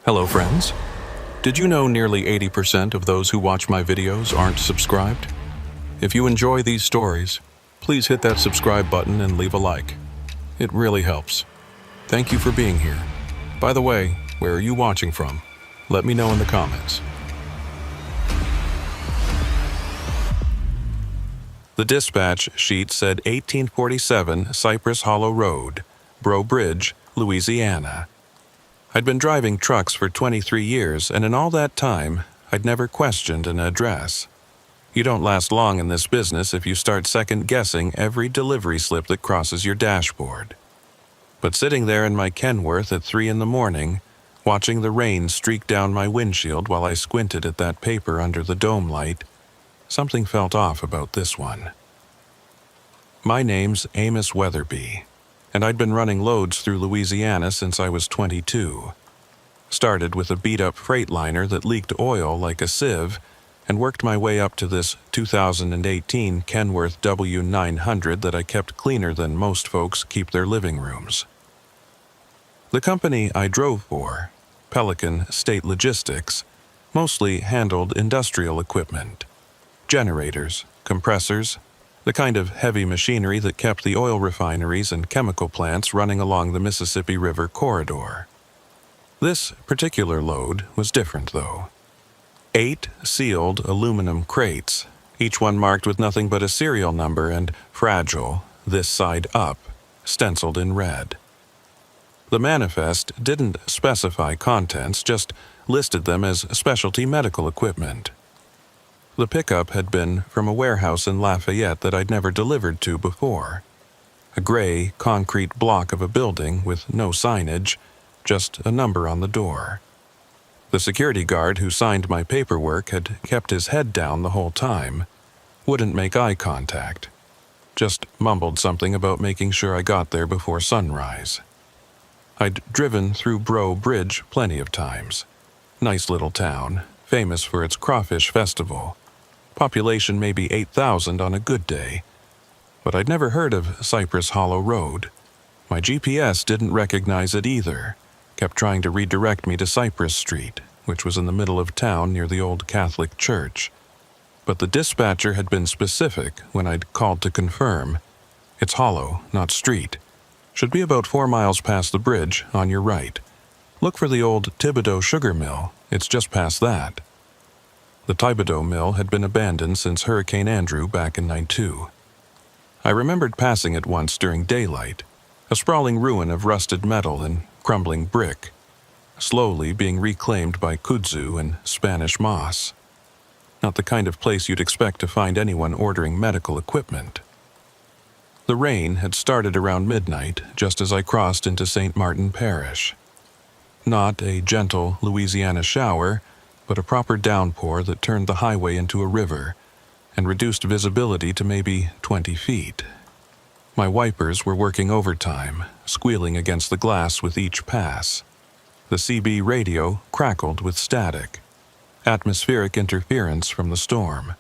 Hello friends. Did you know nearly 80% of those who watch my videos aren't subscribed? If you enjoy these stories, please hit that subscribe button and leave a like. It really helps. Thank you for being here. By the way, where are you watching from? Let me know in the comments. The dispatch sheet said 1847 Cypress Hollow Road, Breaux Bridge, Louisiana. I'd been driving trucks for 23 years, and in all that time, I'd never questioned an address. You don't last long in this business if you start second-guessing every delivery slip that crosses your dashboard. But sitting there in my Kenworth at 3 in the morning, watching the rain streak down my windshield while I squinted at that paper under the dome light, something felt off about this one. My name's Amos Weatherby, and I'd been running loads through Louisiana since I was 22. Started with a beat-up Freightliner that leaked oil like a sieve, and worked my way up to this 2018 Kenworth W900 that I kept cleaner than most folks keep their living rooms. The company I drove for, Pelican State Logistics, mostly handled industrial equipment. Generators, compressors, the kind of heavy machinery that kept the oil refineries and chemical plants running along the Mississippi River corridor. This particular load was different, though. 8 sealed aluminum crates, each one marked with nothing but a serial number and fragile, this side up, stenciled in red. The manifest didn't specify contents, just listed them as specialty medical equipment. The pickup had been from a warehouse in Lafayette that I'd never delivered to before. A gray, concrete block of a building with no signage, just a number on the door. The security guard who signed my paperwork had kept his head down the whole time, wouldn't make eye contact, just mumbled something about making sure I got there before sunrise. I'd driven through Breaux Bridge plenty of times. Nice little town, famous for its crawfish festival. Population maybe 8,000 on a good day. But I'd never heard of Cypress Hollow Road. My GPS didn't recognize it either, kept trying to redirect me to Cypress Street, which was in the middle of town near the old Catholic church. But the dispatcher had been specific when I'd called to confirm. It's hollow, not street. Should be about 4 miles past the bridge, on your right. Look for the old Thibodaux sugar mill. It's just past that. The Thibodaux mill had been abandoned since Hurricane Andrew back in '92. I remembered passing it once during daylight, a sprawling ruin of rusted metal and crumbling brick, slowly being reclaimed by kudzu and Spanish moss. Not the kind of place you'd expect to find anyone ordering medical equipment. The rain had started around midnight, just as I crossed into St. Martin Parish. Not a gentle Louisiana shower, but a proper downpour that turned the highway into a river and reduced visibility to maybe 20 feet. My wipers were working overtime, squealing against the glass with each pass. The CB radio crackled with static, atmospheric interference from the storm.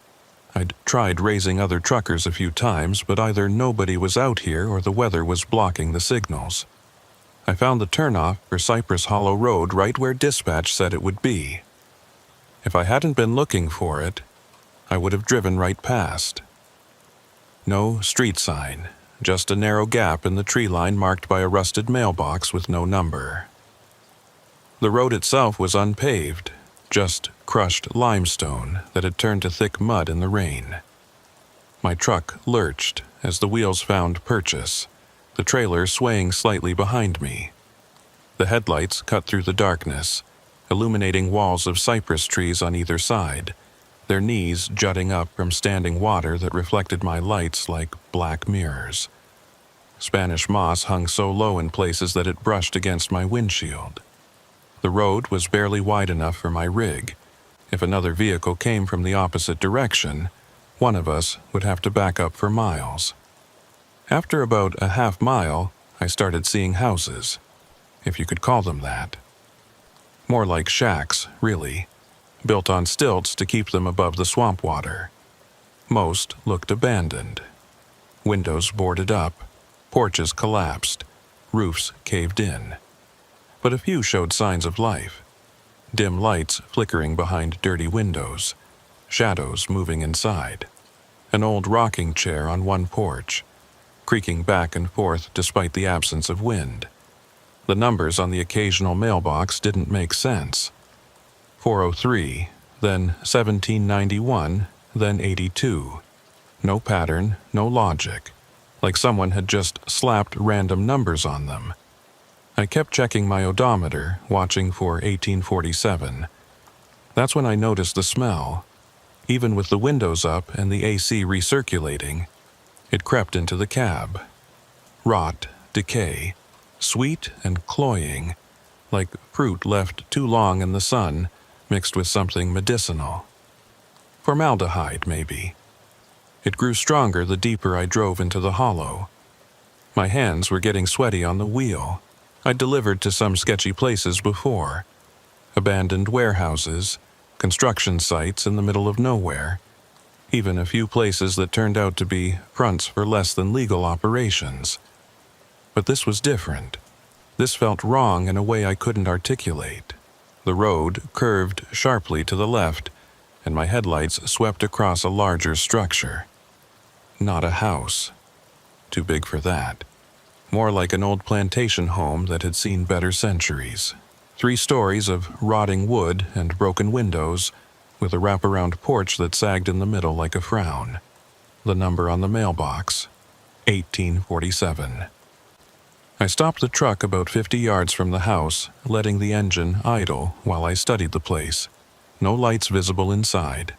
I'd tried raising other truckers a few times, but either nobody was out here or the weather was blocking the signals. I found the turnoff for Cypress Hollow Road right where dispatch said it would be. If I hadn't been looking for it, I would have driven right past. No street sign, just a narrow gap in the tree line marked by a rusted mailbox with no number. The road itself was unpaved, just crushed limestone that had turned to thick mud in the rain. My truck lurched as the wheels found purchase, the trailer swaying slightly behind me. The headlights cut through the darkness, illuminating walls of cypress trees on either side, their knees jutting up from standing water that reflected my lights like black mirrors. Spanish moss hung so low in places that it brushed against my windshield. The road was barely wide enough for my rig. If another vehicle came from the opposite direction, one of us would have to back up for miles. After about a half mile, I started seeing houses, if you could call them that. More like shacks, really, built on stilts to keep them above the swamp water. Most looked abandoned. Windows boarded up, porches collapsed, roofs caved in. But a few showed signs of life. dim lights flickering behind dirty windows, shadows moving inside, an old rocking chair on one porch, creaking back and forth despite the absence of wind. The numbers on the occasional mailbox didn't make sense. 403, then 1791, then 82. No pattern, no logic, like someone had just slapped random numbers on them. I kept checking my odometer, watching for 1847. That's when I noticed the smell. Even with the windows up and the AC recirculating, it crept into the cab. Rot, decay, sweet and cloying, like fruit left too long in the sun, mixed with something medicinal. Formaldehyde, maybe. It grew stronger the deeper I drove into the hollow. My hands were getting sweaty on the wheel. I'd delivered to some sketchy places before. Abandoned warehouses, construction sites in the middle of nowhere, even a few places that turned out to be fronts for less than legal operations. But this was different. This felt wrong in a way I couldn't articulate. The road curved sharply to the left, and my headlights swept across a larger structure. Not a house. Too big for that. More like an old plantation home that had seen better centuries. 3 stories of rotting wood and broken windows, with a wraparound porch that sagged in the middle like a frown. The number on the mailbox, 1847. I stopped the truck about 50 yards from the house, letting the engine idle while I studied the place. No lights visible inside.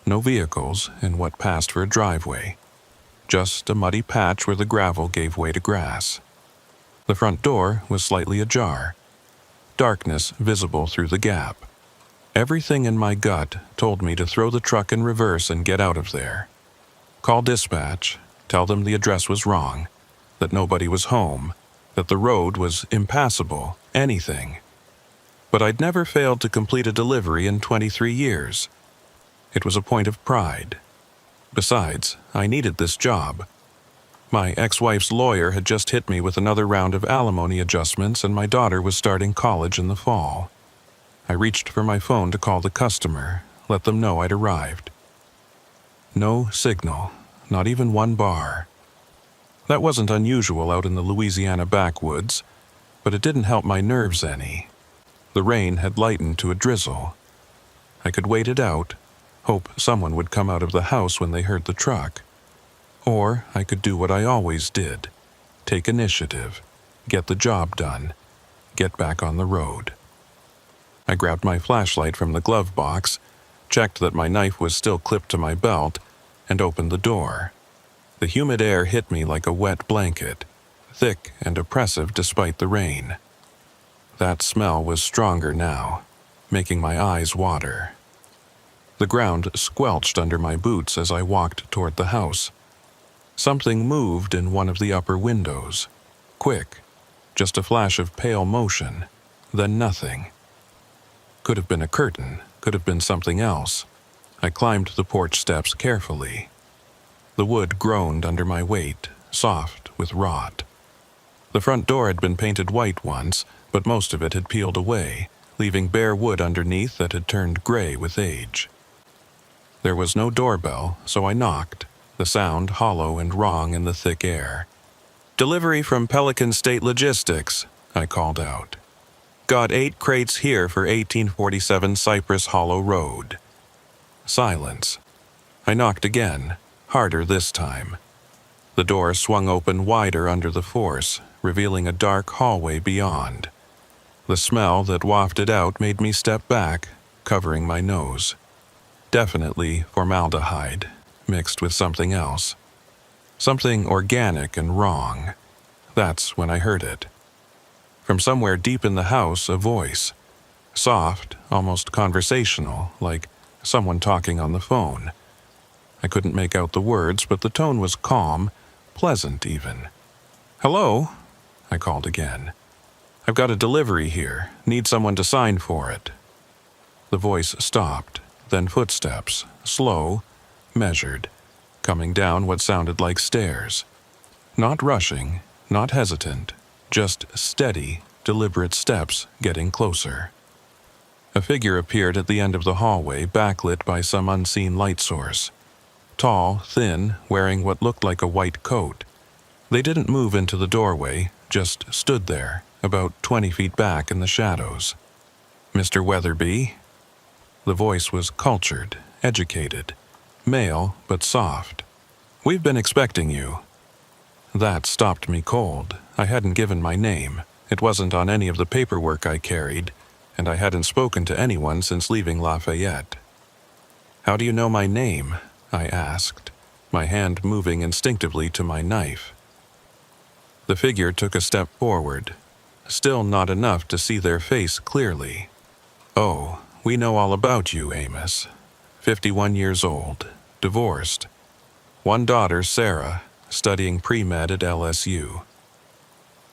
No vehicles in what passed for a driveway. Just a muddy patch where the gravel gave way to grass. The front door was slightly ajar. Darkness visible through the gap. Everything in my gut told me to throw the truck in reverse and get out of there. Call dispatch, tell them the address was wrong, that nobody was home, that the road was impassable, anything. But I'd never failed to complete a delivery in 23 years. It was a point of pride. Besides, I needed this job. My ex-wife's lawyer had just hit me with another round of alimony adjustments, and my daughter was starting college in the fall. I reached for my phone to call the customer, let them know I'd arrived. No signal, not even one bar. That wasn't unusual out in the Louisiana backwoods, but it didn't help my nerves any. The rain had lightened to a drizzle. I could wait it out, hope someone would come out of the house when they heard the truck. Or I could do what I always did, take initiative, get the job done, get back on the road. I grabbed my flashlight from the glove box, checked that my knife was still clipped to my belt, and opened the door. The humid air hit me like a wet blanket, thick and oppressive despite the rain. That smell was stronger now, making my eyes water. The ground squelched under my boots as I walked toward the house. Something moved in one of the upper windows. Quick, just a flash of pale motion, then nothing. Could have been a curtain, could have been something else. I climbed the porch steps carefully. The wood groaned under my weight, soft with rot. The front door had been painted white once, but most of it had peeled away, leaving bare wood underneath that had turned gray with age. There was no doorbell, so I knocked, the sound hollow and wrong in the thick air. "Delivery from Pelican State Logistics," I called out. "Got 8 crates here for 1847 Cypress Hollow Road." Silence. I knocked again, harder this time. The door swung open wider under the force, revealing a dark hallway beyond. The smell that wafted out made me step back, covering my nose. Definitely formaldehyde, mixed with something else. Something organic and wrong. That's when I heard it. From somewhere deep in the house, a voice. Soft, almost conversational, like someone talking on the phone. I couldn't make out the words, but the tone was calm, pleasant even. "Hello?" I called again. "I've got a delivery here. Need someone to sign for it." The voice stopped, then footsteps, slow, measured, coming down what sounded like stairs. Not rushing, not hesitant, just steady, deliberate steps getting closer. A figure appeared at the end of the hallway, backlit by some unseen light source. Tall, thin, wearing what looked like a white coat. They didn't move into the doorway, just stood there, about 20 feet back in the shadows. "Mr. Weatherby?" The voice was cultured, educated, male but soft. "We've been expecting you." That stopped me cold. I hadn't given my name. It wasn't on any of the paperwork I carried, and I hadn't spoken to anyone since leaving Lafayette. "How do you know my name?" I asked, my hand moving instinctively to my knife. The figure took a step forward, still not enough to see their face clearly. "Oh, we know all about you, Amos. 51 years old, divorced. One daughter, Sarah, studying pre-med at LSU.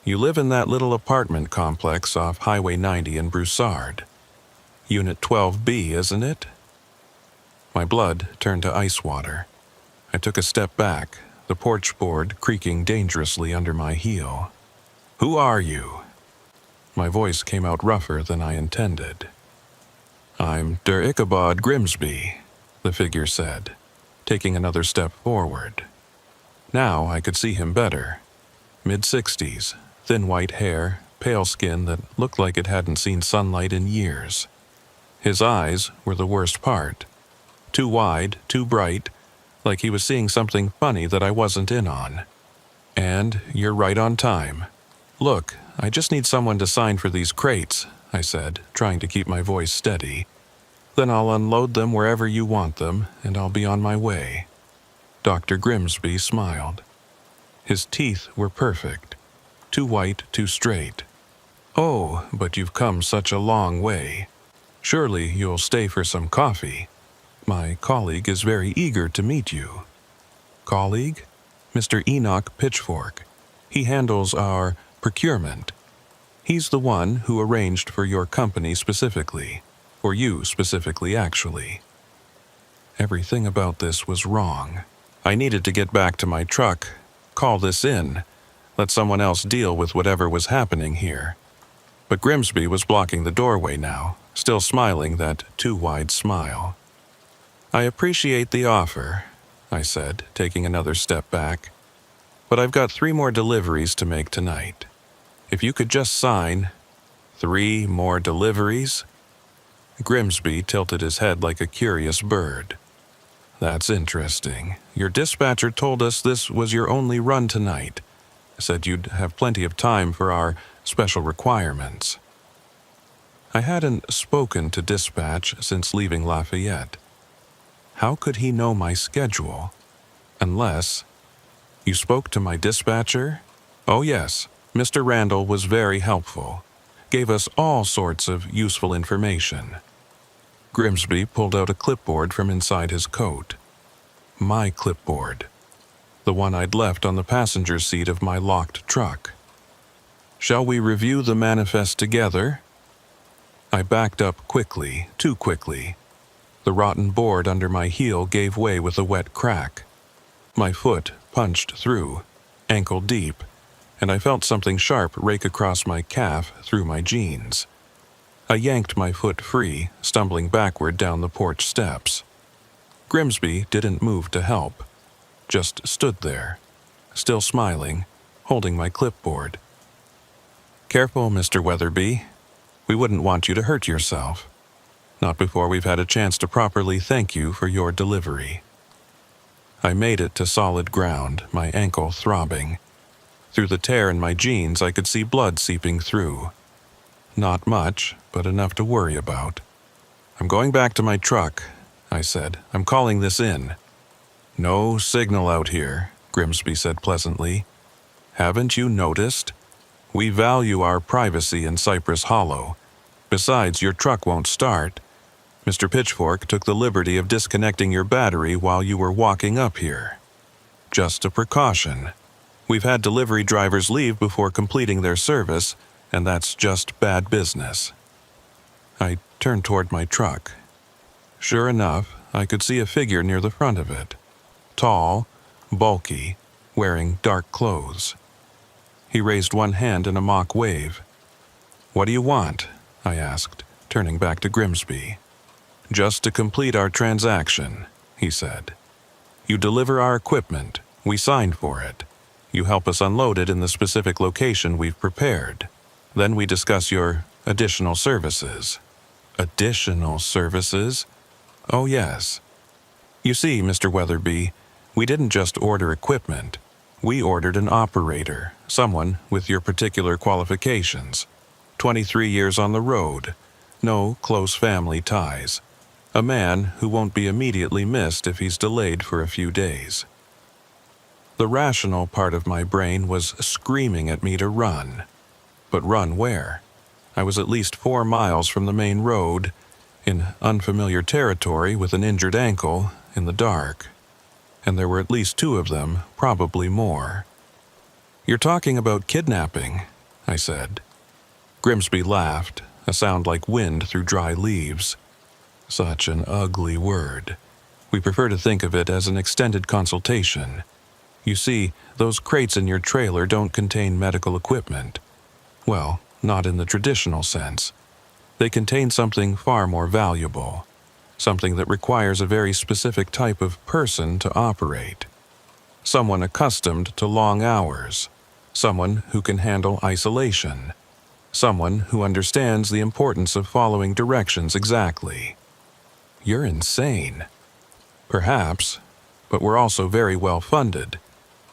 You live in that little apartment complex off Highway 90 in Broussard. Unit 12B, isn't it?" My blood turned to ice water. I took a step back, the porch board creaking dangerously under my heel. "Who are you?" My voice came out rougher than I intended. "I'm Der Ichabod Grimsby," the figure said, taking another step forward. Now I could see him better. Mid-60s, thin white hair, pale skin that looked like it hadn't seen sunlight in years. His eyes were the worst part. Too wide, too bright, like he was seeing something funny that I wasn't in on. "And you're right on time. Look, I just need someone to sign for these crates," I said, trying to keep my voice steady. "Then I'll unload them wherever you want them, and I'll be on my way." Dr. Grimsby smiled. His teeth were perfect. Too white, too straight. "Oh, but you've come such a long way. Surely you'll stay for some coffee. My colleague is very eager to meet you." "Colleague?" "Mr. Enoch Pitchfork. He handles our procurement. He's the one who arranged for your company specifically. For you specifically, actually." Everything about this was wrong. I needed to get back to my truck, call this in, let someone else deal with whatever was happening here. But Grimsby was blocking the doorway now, still smiling that too wide smile. "I appreciate the offer," I said, taking another step back. "But I've got 3 more deliveries to make tonight. If you could just sign..." "3 more deliveries?" Grimsby tilted his head like a curious bird. "That's interesting. Your dispatcher told us this was your only run tonight. Said you'd have plenty of time for our special requirements." I hadn't spoken to dispatch since leaving Lafayette. How could he know my schedule? Unless... "You spoke to my dispatcher?" "Oh yes, Mr. Randall was very helpful. Gave us all sorts of useful information." Grimsby pulled out a clipboard from inside his coat. My clipboard. The one I'd left on the passenger seat of my locked truck. "Shall we review the manifest together?" I backed up quickly, too quickly. The rotten board under my heel gave way with a wet crack. My foot punched through, ankle deep, and I felt something sharp rake across my calf through my jeans. I yanked my foot free, stumbling backward down the porch steps. Grimsby didn't move to help, just stood there, still smiling, holding my clipboard. "Careful, Mr. Weatherby. We wouldn't want you to hurt yourself. Not before we've had a chance to properly thank you for your delivery." I made it to solid ground, my ankle throbbing. Through the tear in my jeans, I could see blood seeping through. Not much, but enough to worry about. "I'm going back to my truck," I said. "I'm calling this in." "No signal out here," Grimsby said pleasantly. "Haven't you noticed? We value our privacy in Cypress Hollow. Besides, your truck won't start. Mr. Pitchfork took the liberty of disconnecting your battery while you were walking up here. Just a precaution. We've had delivery drivers leave before completing their service, and that's just bad business." I turned toward my truck. Sure enough, I could see a figure near the front of it. Tall, bulky, wearing dark clothes. He raised one hand in a mock wave. "What do you want?" I asked, turning back to Grimsby. "Just to complete our transaction," he said. "You deliver our equipment, we sign for it. You help us unload it in the specific location we've prepared. Then we discuss your additional services." "Additional services?" "Oh, yes. You see, Mr. Weatherby, we didn't just order equipment. We ordered an operator, someone with your particular qualifications. 23 years on the road, no close family ties. A man who won't be immediately missed if he's delayed for a few days." The rational part of my brain was screaming at me to run. But run where? I was at least 4 miles from the main road, in unfamiliar territory with an injured ankle, in the dark. And there were at least 2 of them, probably more. "You're talking about kidnapping," I said. Grimsby laughed, a sound like wind through dry leaves. Such an ugly word. We prefer to think of it as an extended consultation. You see, those crates in your trailer don't contain medical equipment. Well, not in the traditional sense. They contain something far more valuable. Something that requires a very specific type of person to operate. Someone accustomed to long hours. Someone who can handle isolation. Someone who understands the importance of following directions exactly. You're insane. Perhaps, but we're also very well funded,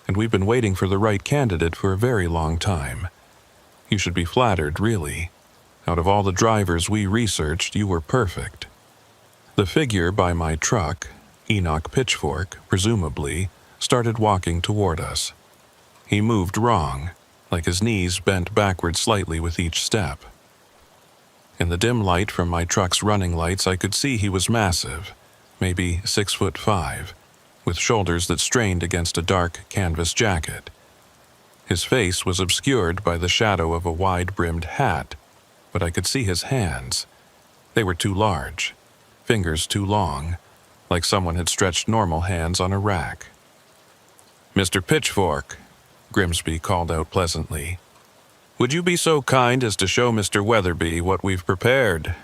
and we've been waiting for the right candidate for a very long time. You should be flattered, really. Out of all the drivers we researched, you were perfect. The figure by my truck, Enoch Pitchfork, presumably, started walking toward us. He moved wrong, like his knees bent backward slightly with each step. In the dim light from my truck's running lights, I could see he was massive, maybe 6'5", with shoulders that strained against a dark canvas jacket. His face was obscured by the shadow of a wide-brimmed hat, but I could see his hands. They were too large, fingers too long, like someone had stretched normal hands on a rack. "Mr. Pitchfork," Grimsby called out pleasantly, "would you be so kind as to show Mr. Weatherby what we've prepared?"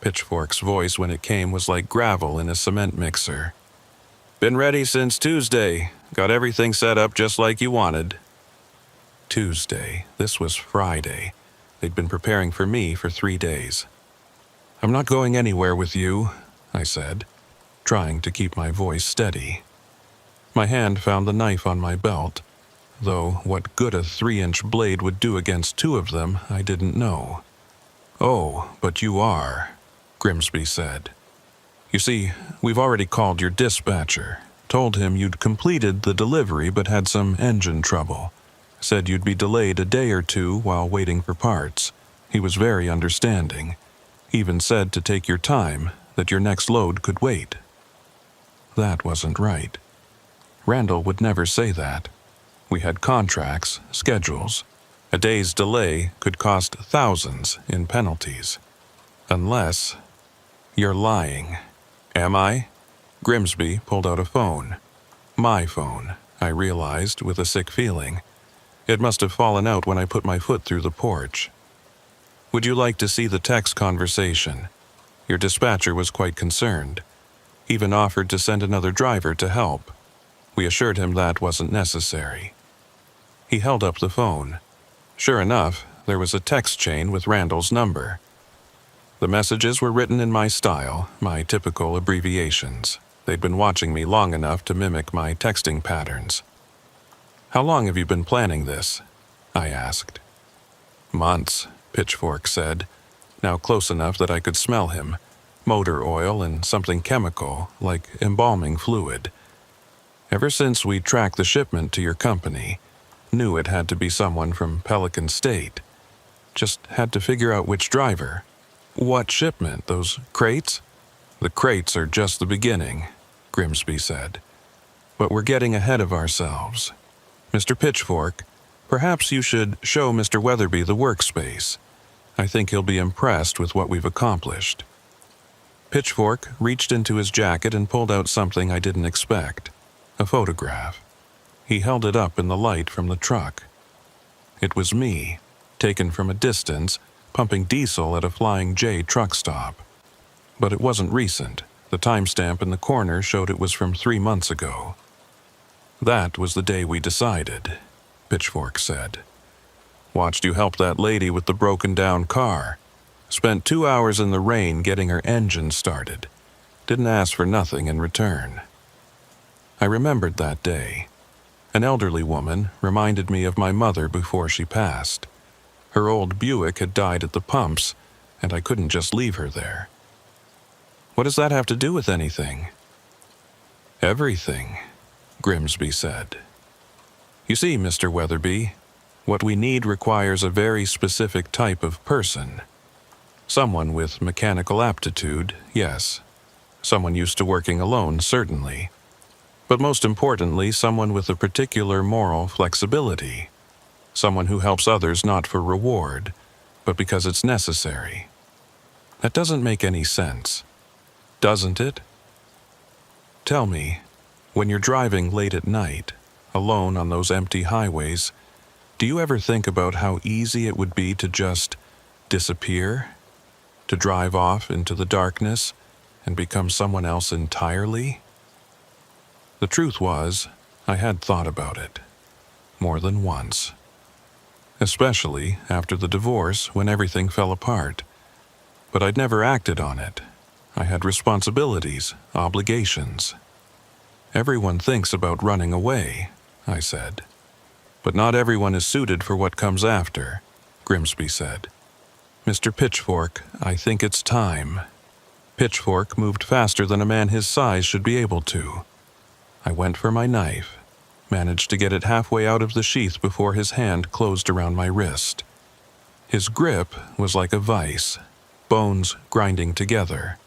Pitchfork's voice when it came was like gravel in a cement mixer. "Been ready since Tuesday. Got everything set up just like you wanted." Tuesday. This was Friday. They'd been preparing for me for 3 days. "I'm not going anywhere with you," I said, trying to keep my voice steady. My hand found the knife on my belt, though what good a 3-inch blade would do against 2 of them, I didn't know. "Oh, but you are," Grimsby said. "You see, we've already called your dispatcher, told him you'd completed the delivery but had some engine trouble. Said you'd be delayed a day or 2 while waiting for parts. He was very understanding. Even said to take your time, that your next load could wait." That wasn't right. Randall would never say that. We had contracts, schedules. A day's delay could cost thousands in penalties. Unless... "You're lying." "Am I?" Grimsby pulled out a phone. My phone, I realized with a sick feeling. It must have fallen out when I put my foot through the porch. "Would you like to see the text conversation?" Your dispatcher was quite concerned. Even offered to send another driver to help. We assured him that wasn't necessary. He held up the phone. Sure enough, there was a text chain with Randall's number. The messages were written in my style, my typical abbreviations. They'd been watching me long enough to mimic my texting patterns. "How long have you been planning this?" I asked. "Months," Pitchfork said, now close enough that I could smell him. Motor oil and something chemical, like embalming fluid. "Ever since we tracked the shipment to your company, knew it had to be someone from Pelican State. Just had to figure out which driver." "What shipment? Those crates?" "The crates are just the beginning," Grimsby said. "But we're getting ahead of ourselves. Mr. Pitchfork, perhaps you should show Mr. Weatherby the workspace. I think he'll be impressed with what we've accomplished." Pitchfork reached into his jacket and pulled out something I didn't expect. A photograph. He held it up in the light from the truck. It was me, taken from a distance, pumping diesel at a Flying J truck stop. But it wasn't recent. The timestamp in the corner showed it was from 3 months ago. That was the day we decided, Pitchfork said. Watched you help that lady with the broken-down car. Spent 2 hours in the rain getting her engine started. Didn't ask for nothing in return. I remembered that day. An elderly woman reminded me of my mother before she passed. Her old Buick had died at the pumps, and I couldn't just leave her there. What does that have to do with anything? Everything, Grimsby said. You see, Mr. Weatherby, what we need requires a very specific type of person. Someone with mechanical aptitude, yes. Someone used to working alone, certainly. But most importantly, someone with a particular moral flexibility. Someone who helps others not for reward, but because it's necessary. That doesn't make any sense, doesn't it? Tell me, when you're driving late at night, alone on those empty highways, do you ever think about how easy it would be to just disappear? To drive off into the darkness and become someone else entirely? The truth was, I had thought about it. More than once. Especially after the divorce when everything fell apart. But I'd never acted on it. I had responsibilities, obligations. Everyone thinks about running away, I said. But not everyone is suited for what comes after, Grimsby said. Mr. Pitchfork, I think it's time. Pitchfork moved faster than a man his size should be able to. I went for my knife, managed to get it halfway out of the sheath before his hand closed around my wrist. His grip was like a vice, bones grinding together.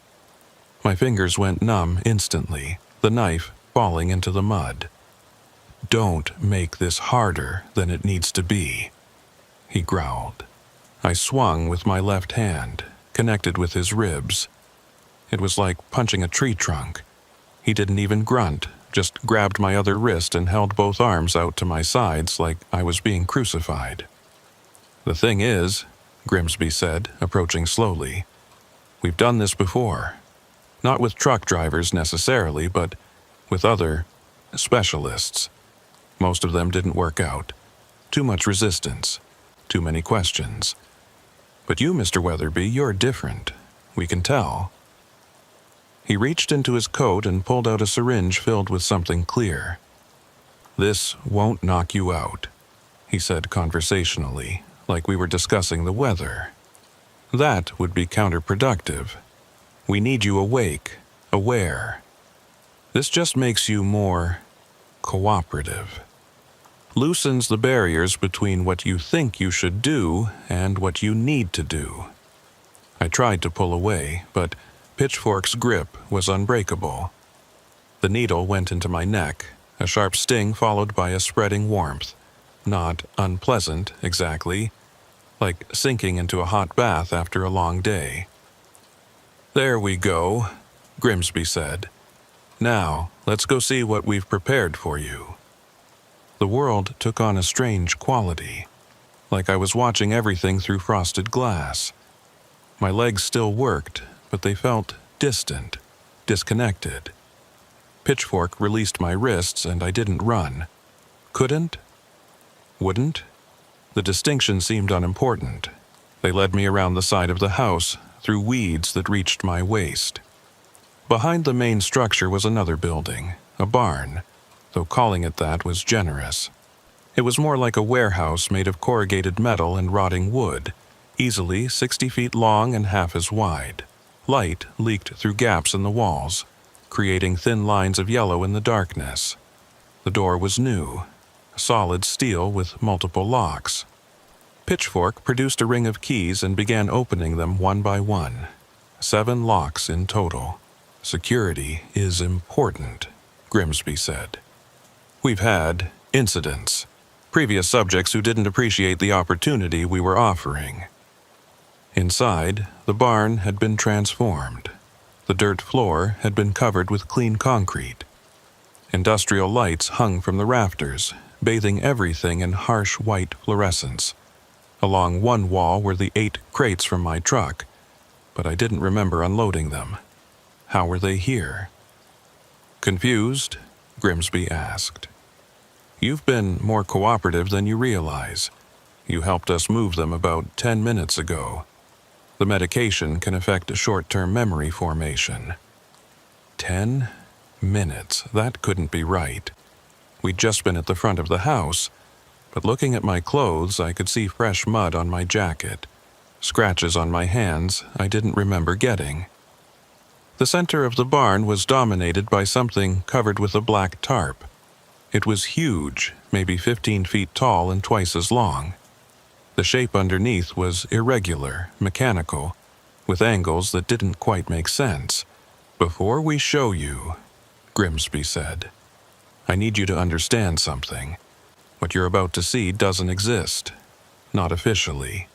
My fingers went numb instantly, the knife falling into the mud. Don't make this harder than it needs to be, he growled. I swung with my left hand, connected with his ribs. It was like punching a tree trunk. He didn't even grunt, just grabbed my other wrist and held both arms out to my sides like I was being crucified. The thing is, Grimsby said, approaching slowly, we've done this before. Not with truck drivers necessarily, but with other specialists. Most of them didn't work out. Too much resistance. Too many questions. But you, Mr. Weatherby, you're different. We can tell. He reached into his coat and pulled out a syringe filled with something clear. This won't knock you out, he said conversationally, like we were discussing the weather. That would be counterproductive. We need you awake, aware. This just makes you more cooperative. Loosens the barriers between what you think you should do and what you need to do. I tried to pull away, but Pitchfork's grip was unbreakable. The needle went into my neck, a sharp sting followed by a spreading warmth. Not unpleasant, exactly, like sinking into a hot bath after a long day. There we go, Grimsby said. Now, let's go see what we've prepared for you. The world took on a strange quality, like I was watching everything through frosted glass. My legs still worked, but they felt distant, disconnected. Pitchfork released my wrists and I didn't run. Couldn't? Wouldn't? The distinction seemed unimportant. They led me around the side of the house, through weeds that reached my waist. Behind the main structure was another building, a barn, though calling it that was generous. It was more like a warehouse made of corrugated metal and rotting wood, easily 60 feet long and half as wide. Light leaked through gaps in the walls, creating thin lines of yellow in the darkness. The door was new, solid steel with multiple locks. Pitchfork produced a ring of keys and began opening them one by one. 7 locks in total. Security is important, Grimsby said. We've had incidents, previous subjects who didn't appreciate the opportunity we were offering. Inside, the barn had been transformed. The dirt floor had been covered with clean concrete. Industrial lights hung from the rafters, bathing everything in harsh white fluorescence. Along one wall were the 8 crates from my truck, but I didn't remember unloading them. How were they here? Confused? Grimsby asked. You've been more cooperative than you realize. You helped us move them about 10 minutes ago. The medication can affect short-term memory formation. 10 minutes? That couldn't be right. We'd just been at the front of the house, but looking at my clothes, I could see fresh mud on my jacket. Scratches on my hands I didn't remember getting. The center of the barn was dominated by something covered with a black tarp. It was huge, maybe 15 feet tall and twice as long. The shape underneath was irregular, mechanical, with angles that didn't quite make sense. Before we show you, Grimsby said, I need you to understand something. What you're about to see doesn't exist. Not officially.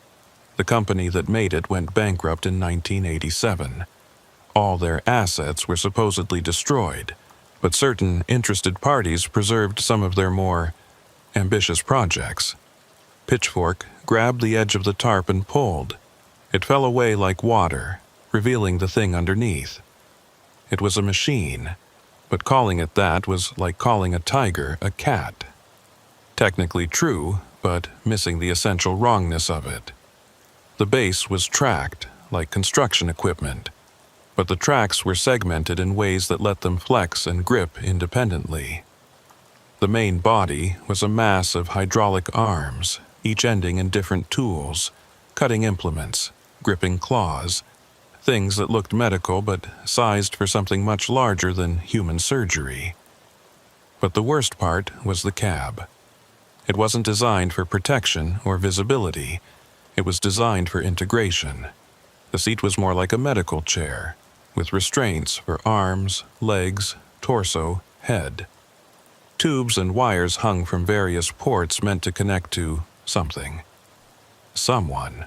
The company that made it went bankrupt in 1987. All their assets were supposedly destroyed, but certain interested parties preserved some of their more ambitious projects. Pitchfork grabbed the edge of the tarp and pulled. It fell away like water, revealing the thing underneath. It was a machine, but calling it that was like calling a tiger a cat. Technically true, but missing the essential wrongness of it. The base was tracked, like construction equipment, but the tracks were segmented in ways that let them flex and grip independently. The main body was a mass of hydraulic arms, each ending in different tools, cutting implements, gripping claws, things that looked medical but sized for something much larger than human surgery. But the worst part was the cab. It wasn't designed for protection or visibility. It was designed for integration. The seat was more like a medical chair, with restraints for arms, legs, torso, head. Tubes and wires hung from various ports meant to connect to something. Someone.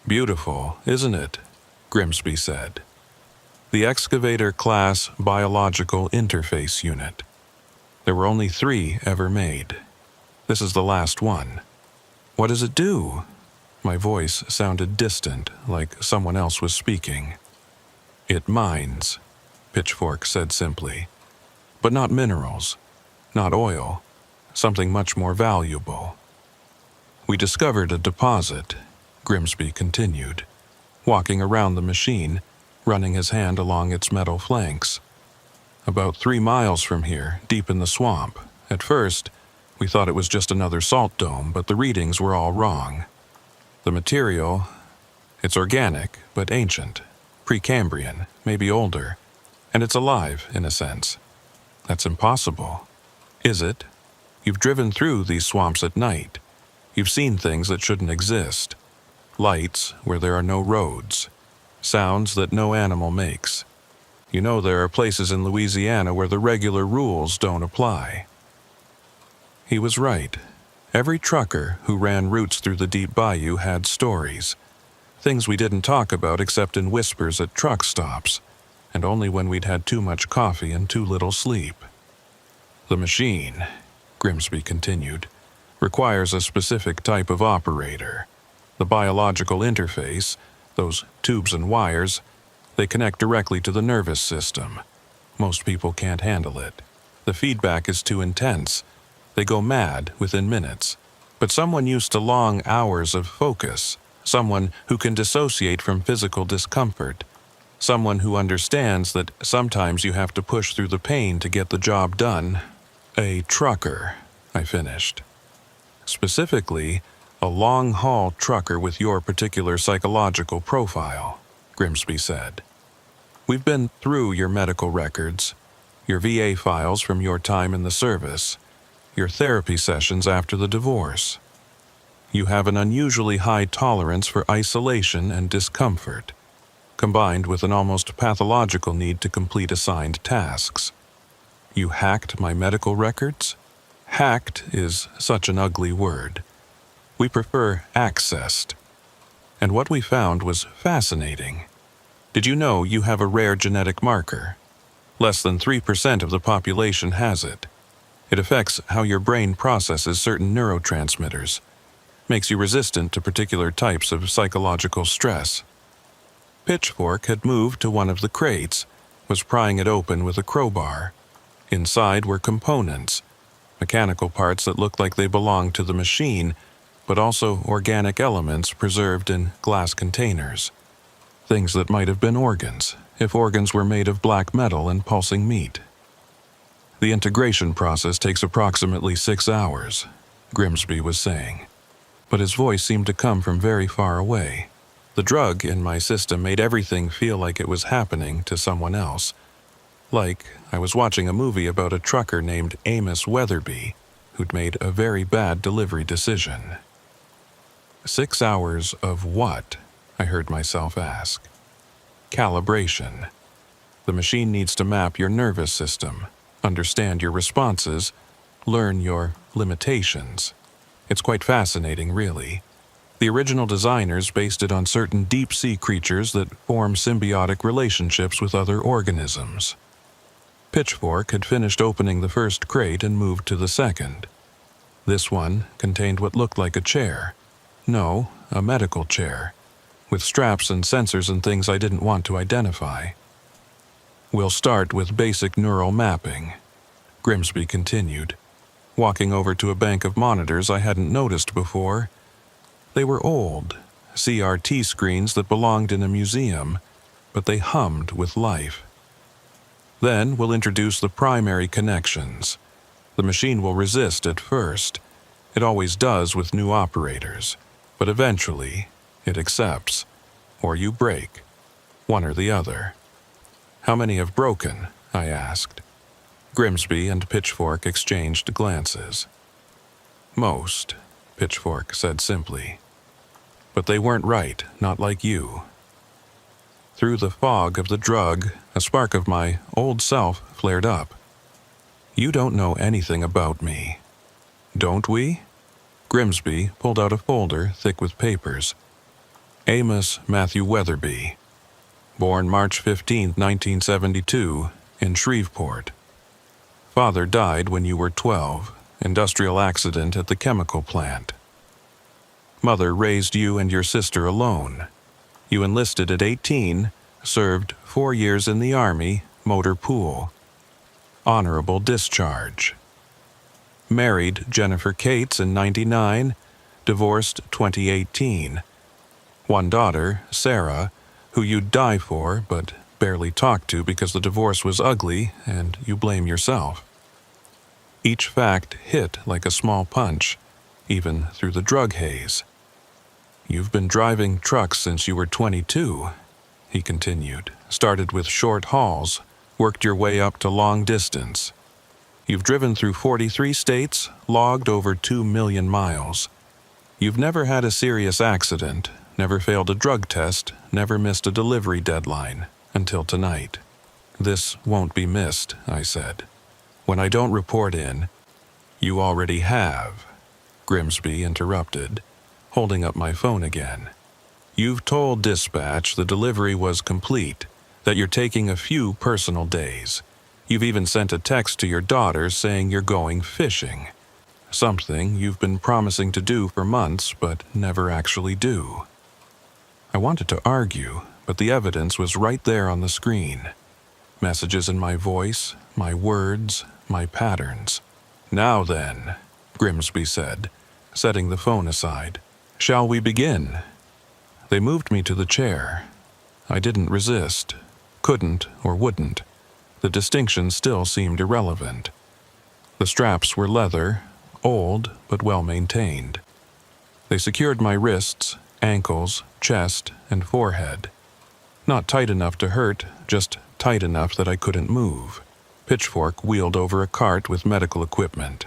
Beautiful, isn't it? Grimsby said. The excavator-class biological interface unit. There were only 3 ever made. This is the last one. What does it do? My voice sounded distant, like someone else was speaking. It mines, Pitchfork said simply. But not minerals, not oil, something much more valuable. We discovered a deposit, Grimsby continued, walking around the machine, running his hand along its metal flanks. About 3 miles from here, deep in the swamp. At first, we thought it was just another salt dome, but the readings were all wrong. The material, it's organic, but ancient, Precambrian, maybe older, and it's alive, in a sense. That's impossible. Is it? You've driven through these swamps at night. You've seen things that shouldn't exist. Lights where there are no roads. Sounds that no animal makes. You know there are places in Louisiana where the regular rules don't apply. He was right. Every trucker who ran routes through the deep bayou had stories. Things we didn't talk about except in whispers at truck stops, and only when we'd had too much coffee and too little sleep. The machine, Grimsby continued, requires a specific type of operator. The biological interface, those tubes and wires, they connect directly to the nervous system. Most people can't handle it. The feedback is too intense. They go mad within minutes. But someone used to long hours of focus, someone who can dissociate from physical discomfort, someone who understands that sometimes you have to push through the pain to get the job done. A trucker, I finished. Specifically, a long-haul trucker with your particular psychological profile, Grimsby said. We've been through your medical records, your VA files from your time in the service, your therapy sessions after the divorce. You have an unusually high tolerance for isolation and discomfort, combined with an almost pathological need to complete assigned tasks. You hacked my medical records? Hacked is such an ugly word. We prefer accessed. And what we found was fascinating. Did you know you have a rare genetic marker? Less than 3% of the population has it. It affects how your brain processes certain neurotransmitters. Makes you resistant to particular types of psychological stress. Pitchfork had moved to one of the crates, was prying it open with a crowbar. Inside were components, mechanical parts that looked like they belonged to the machine, but also organic elements preserved in glass containers. Things that might have been organs, if organs were made of black metal and pulsing meat. The integration process takes approximately 6 hours, Grimsby was saying, but his voice seemed to come from very far away. The drug in my system made everything feel like it was happening to someone else, like I was watching a movie about a trucker named Amos Weatherby who'd made a very bad delivery decision. 6 hours of what? I heard myself ask. Calibration. The machine needs to map your nervous system, understand your responses, learn your limitations. It's quite fascinating, really. The original designers based it on certain deep-sea creatures that form symbiotic relationships with other organisms. Pitchfork had finished opening the first crate and moved to the second. This one contained what looked like a chair. No, a medical chair, with straps and sensors and things I didn't want to identify. We'll start with basic neural mapping, Grimsby continued, walking over to a bank of monitors I hadn't noticed before. They were old, CRT screens that belonged in a museum, but they hummed with life. Then we'll introduce the primary connections. The machine will resist at first. It always does with new operators, but eventually it accepts, or you break, one or the other. How many have broken? I asked. Grimsby and Pitchfork exchanged glances. Most, Pitchfork said simply. But they weren't right, not like you. Through the fog of the drug, a spark of my old self flared up. You don't know anything about me. Don't we? Grimsby pulled out a folder thick with papers. Amos Matthew Weatherby. Born March 15, 1972, in Shreveport. Father died when you were 12, industrial accident at the chemical plant. Mother raised you and your sister alone. You enlisted at 18, served 4 years in the Army, motor pool. Honorable discharge. Married Jennifer Cates in 99, divorced 2018. One daughter, Sarah, who you'd die for but barely talk to because the divorce was ugly and you blame yourself. Each fact hit like a small punch, even through the drug haze. You've been driving trucks since you were 22, he continued. Started with short hauls, worked your way up to long distance. You've driven through 43 states, logged over 2 million miles. You've never had a serious accident, never failed a drug test, never missed a delivery deadline, until tonight. This won't be missed, I said. When I don't report in, you already have, Grimsby interrupted, holding up my phone again. You've told dispatch the delivery was complete, that you're taking a few personal days. You've even sent a text to your daughter saying you're going fishing. Something you've been promising to do for months but never actually do. I wanted to argue, but the evidence was right there on the screen. Messages in my voice, my words, my patterns. Now then, Grimsby said, setting the phone aside. Shall we begin? They moved me to the chair. I didn't resist, couldn't or wouldn't. The distinction still seemed irrelevant. The straps were leather, old but well maintained. They secured my wrists, ankles, chest, and forehead. Not tight enough to hurt, just tight enough that I couldn't move. Pitchfork wheeled over a cart with medical equipment.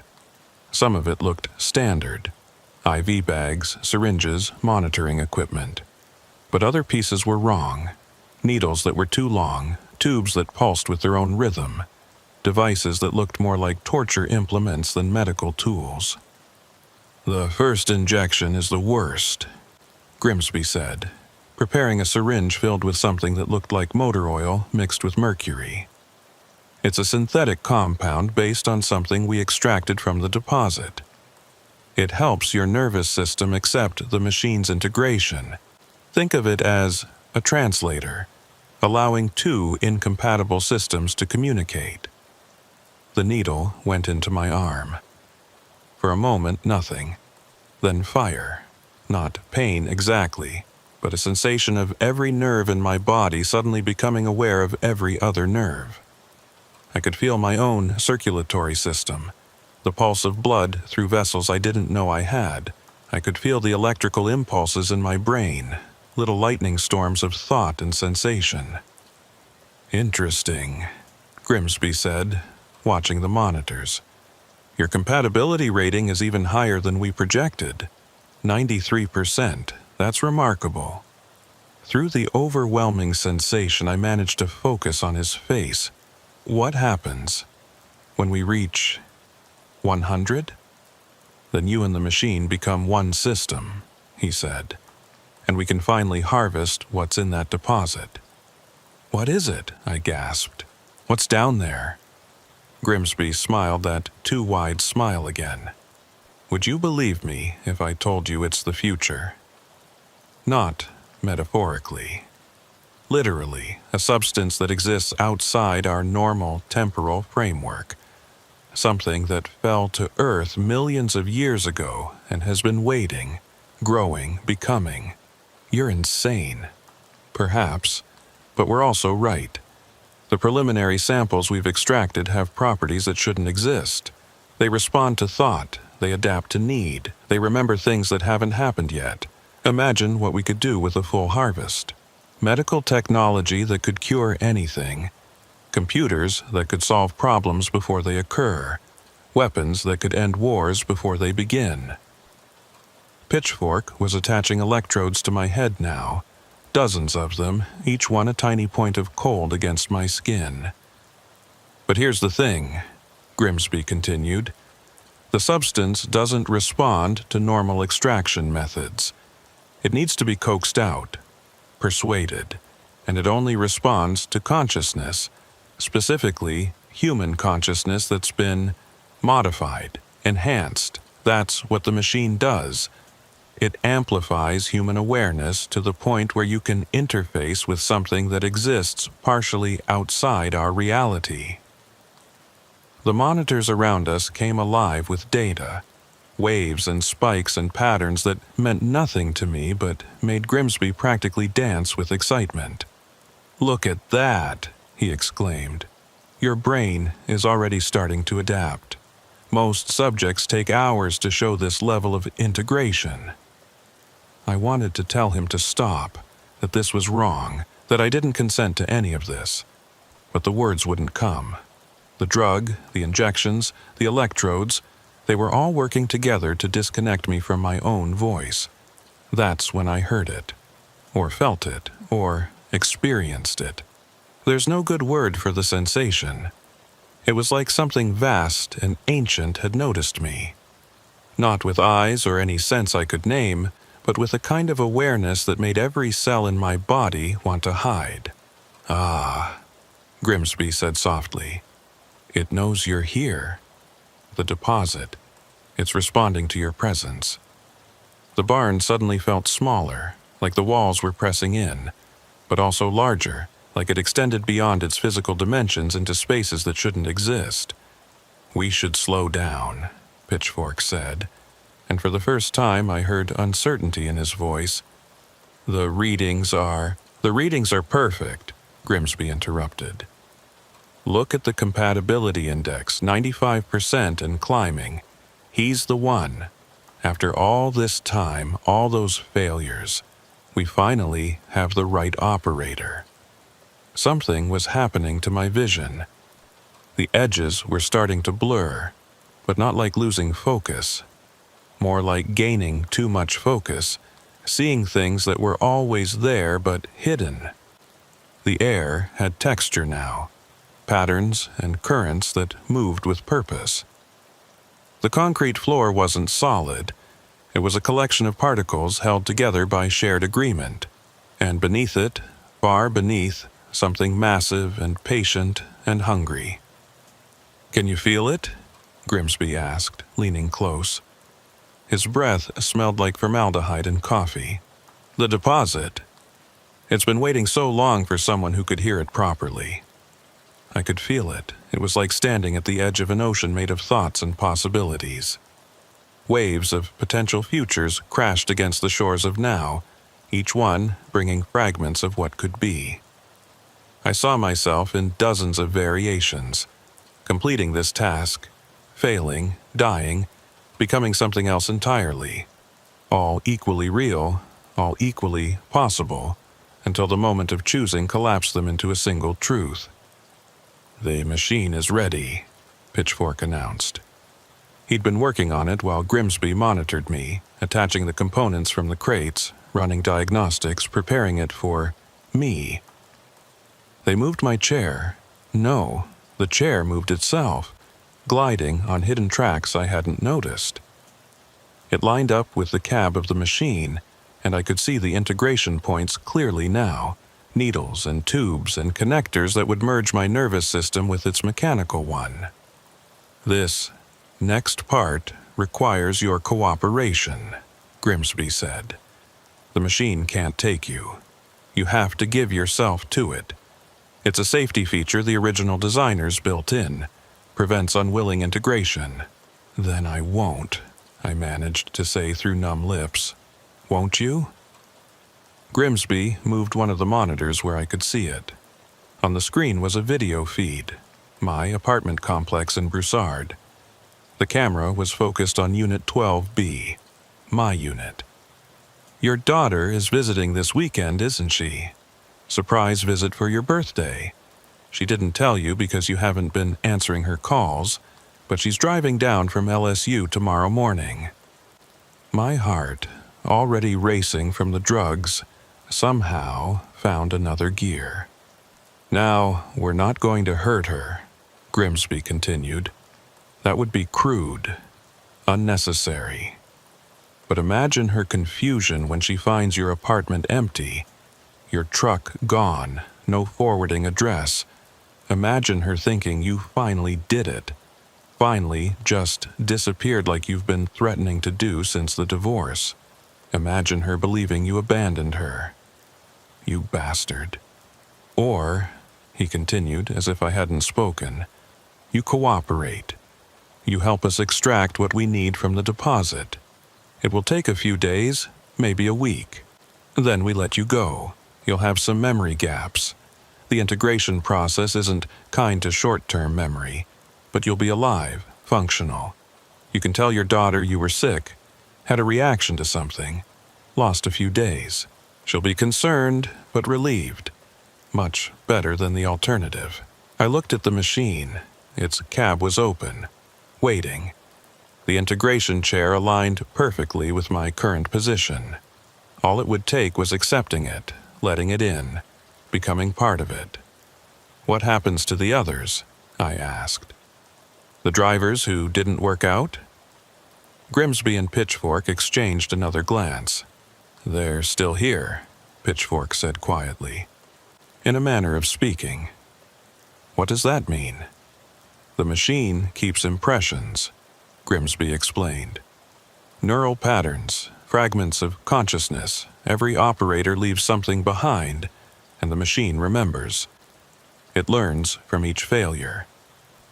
Some of it looked standard. IV bags, syringes, monitoring equipment. But other pieces were wrong. Needles that were too long, tubes that pulsed with their own rhythm. Devices that looked more like torture implements than medical tools. The first injection is the worst, Grimsby said, preparing a syringe filled with something that looked like motor oil mixed with mercury. It's a synthetic compound based on something we extracted from the deposit. It helps your nervous system accept the machine's integration. Think of it as a translator, allowing two incompatible systems to communicate. The needle went into my arm. For a moment, nothing. Then fire. Not pain exactly, but a sensation of every nerve in my body suddenly becoming aware of every other nerve. I could feel my own circulatory system, the pulse of blood through vessels I didn't know I had. I could feel the electrical impulses in my brain, little lightning storms of thought and sensation. Interesting, Grimsby said, watching the monitors. Your compatibility rating is even higher than we projected. 93%. That's remarkable. Through the overwhelming sensation, I managed to focus on his face. What happens when we reach 100? Then you and the machine become one system, he said, and we can finally harvest what's in that deposit. What is it? I gasped. What's down there? Grimsby smiled that too wide smile again. Would you believe me if I told you it's the future? Not metaphorically. Literally, a substance that exists outside our normal temporal framework. Something that fell to Earth millions of years ago and has been waiting, growing, becoming. You're insane. Perhaps, but we're also right. The preliminary samples we've extracted have properties that shouldn't exist. They respond to thought, they adapt to need, they remember things that haven't happened yet. Imagine what we could do with a full harvest. Medical technology that could cure anything. Computers that could solve problems before they occur. Weapons that could end wars before they begin. Pitchfork was attaching electrodes to my head now. Dozens of them, each one a tiny point of cold against my skin. But here's the thing, Grimsby continued. The substance doesn't respond to normal extraction methods. It needs to be coaxed out, persuaded, and it only responds to consciousness, specifically human consciousness that's been modified, enhanced. That's what the machine does. It amplifies human awareness to the point where you can interface with something that exists partially outside our reality. The monitors around us came alive with data, waves and spikes and patterns that meant nothing to me but made Grimsby practically dance with excitement. "Look at that," he exclaimed. "Your brain is already starting to adapt. Most subjects take hours to show this level of integration." I wanted to tell him to stop, that this was wrong, that I didn't consent to any of this. But the words wouldn't come. The drug, the injections, the electrodes, they were all working together to disconnect me from my own voice. That's when I heard it, or felt it, or experienced it. There's no good word for the sensation. It was like something vast and ancient had noticed me. Not with eyes or any sense I could name, but with a kind of awareness that made every cell in my body want to hide. "Ah," Grimsby said softly. "It knows you're here. The deposit. It's responding to your presence." The barn suddenly felt smaller, like the walls were pressing in, but also larger, like it extended beyond its physical dimensions into spaces that shouldn't exist. "We should slow down," Pitchfork said, and for the first time I heard uncertainty in his voice. The readings are perfect," Grimsby interrupted. "Look at the compatibility index, 95% and climbing. He's the one. After all this time, all those failures, we finally have the right operator." Something was happening to my vision. The edges were starting to blur, but not like losing focus. More like gaining too much focus, seeing things that were always there but hidden. The air had texture now, patterns and currents that moved with purpose. The concrete floor wasn't solid. It was a collection of particles held together by shared agreement, and beneath it, far beneath, something massive and patient and hungry. "Can you feel it?" Grimsby asked, leaning close. His breath smelled like formaldehyde and coffee. The deposit. It's been waiting so long for someone who could hear it properly. I could feel it. It was like standing at the edge of an ocean made of thoughts and possibilities. Waves of potential futures crashed against the shores of now, each one bringing fragments of what could be. I saw myself in dozens of variations, completing this task, failing, dying, becoming something else entirely, all equally real, all equally possible, until the moment of choosing collapsed them into a single truth. "The machine is ready," Pitchfork announced. He'd been working on it while Grimsby monitored me, attaching the components from the crates, running diagnostics, preparing it for me. They moved my chair. No, the chair moved itself, gliding on hidden tracks I hadn't noticed. It lined up with the cab of the machine, and I could see the integration points clearly now, needles and tubes and connectors that would merge my nervous system with its mechanical one. "This next part requires your cooperation," Grimsby said. "The machine can't take you. You have to give yourself to it. It's a safety feature the original designers built in. Prevents unwilling integration." "Then I won't," I managed to say through numb lips. "Won't you?" Grimsby moved one of the monitors where I could see it. On the screen was a video feed, my apartment complex in Broussard. The camera was focused on Unit 12B, my unit. "Your daughter is visiting this weekend, isn't she? Surprise visit for your birthday. She didn't tell you because you haven't been answering her calls, but she's driving down from LSU tomorrow morning." My heart, already racing from the drugs, somehow found another gear. "Now, we're not going to hurt her," Grimsby continued. "That would be crude, unnecessary. But imagine her confusion when she finds your apartment empty, your truck gone, no forwarding address. Imagine her thinking you finally did it, finally just disappeared like you've been threatening to do since the divorce. Imagine her believing you abandoned her. You bastard. Or," he continued as if I hadn't spoken, "you cooperate. You help us extract what we need from the deposit. It will take a few days, maybe a week. Then we let you go. You'll have some memory gaps. The integration process isn't kind to short-term memory, but you'll be alive, functional. You can tell your daughter you were sick, had a reaction to something, lost a few days. She'll be concerned, but relieved. Much better than the alternative." I looked at the machine. Its cab was open, waiting. The integration chair aligned perfectly with my current position. All it would take was accepting it, letting it in, becoming part of it. "What happens to the others?" I asked. "The drivers who didn't work out?" Grimsby and Pitchfork exchanged another glance. "They're still here," Pitchfork said quietly, in a manner of speaking. "What does that mean?" "The machine keeps impressions," Grimsby explained. "Neural patterns, fragments of consciousness. Every operator leaves something behind, and the machine remembers. It learns from each failure.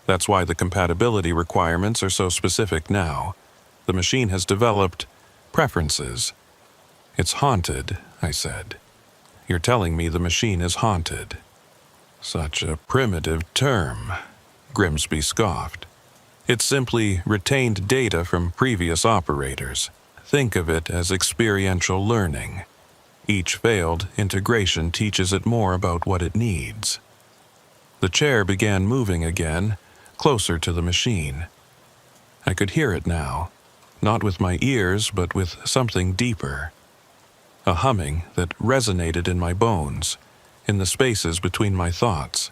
That's why the compatibility requirements are so specific now. The machine has developed preferences." "It's haunted," I said. "You're telling me the machine is haunted." "Such a primitive term," Grimsby scoffed. "It's simply retained data from previous operators. Think of it as experiential learning. Each failed integration teaches it more about what it needs." The chair began moving again, closer to the machine. I could hear it now, not with my ears, but with something deeper. A humming that resonated in my bones, in the spaces between my thoughts.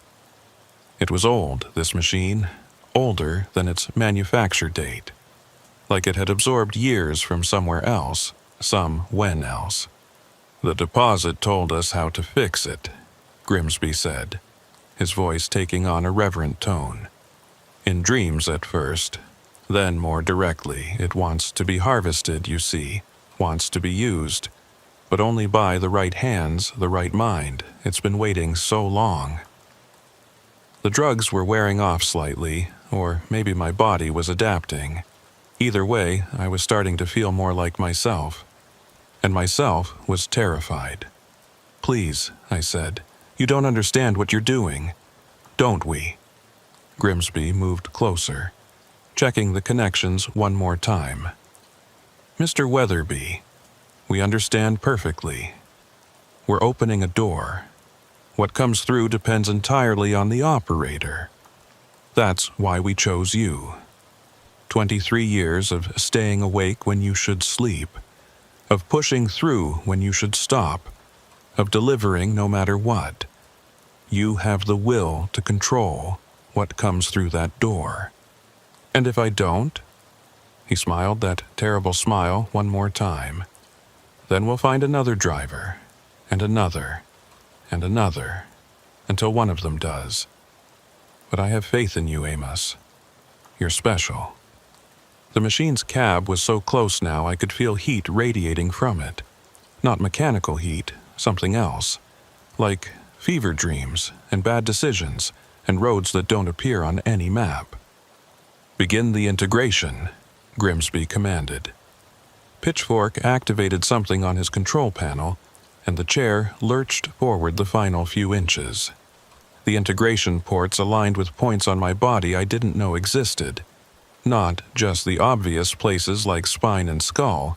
It was old, this machine, older than its manufacture date. Like it had absorbed years from somewhere else, some when else. "The deposit told us how to fix it," Grimsby said, his voice taking on a reverent tone. "In dreams at first. Then more directly, it wants to be harvested, you see, wants to be used, but only by the right hands, the right mind. It's been waiting so long. The drugs were wearing off slightly, or maybe my body was adapting. Either way, I was starting to feel more like myself, and myself was terrified. "Please," I said, "you don't understand what you're doing. Don't we?" Grimsby moved closer, checking the connections one more time. "Mr. Weatherby, we understand perfectly. We're opening a door. What comes through depends entirely on the operator. That's why we chose you. 23 years of staying awake when you should sleep, of pushing through when you should stop, of delivering no matter what. You have the will to control what comes through that door. And if I don't?" He smiled that terrible smile one more time. "Then we'll find another driver, and another, and another, until one of them does. But I have faith in you, Amos. You're special." The machine's cab was so close now I could feel heat radiating from it. Not mechanical heat, something else. Like fever dreams and bad decisions and roads that don't appear on any map. "Begin the integration," Grimsby commanded. Pitchfork activated something on his control panel, and the chair lurched forward the final few inches. The integration ports aligned with points on my body I didn't know existed. Not just the obvious places like spine and skull,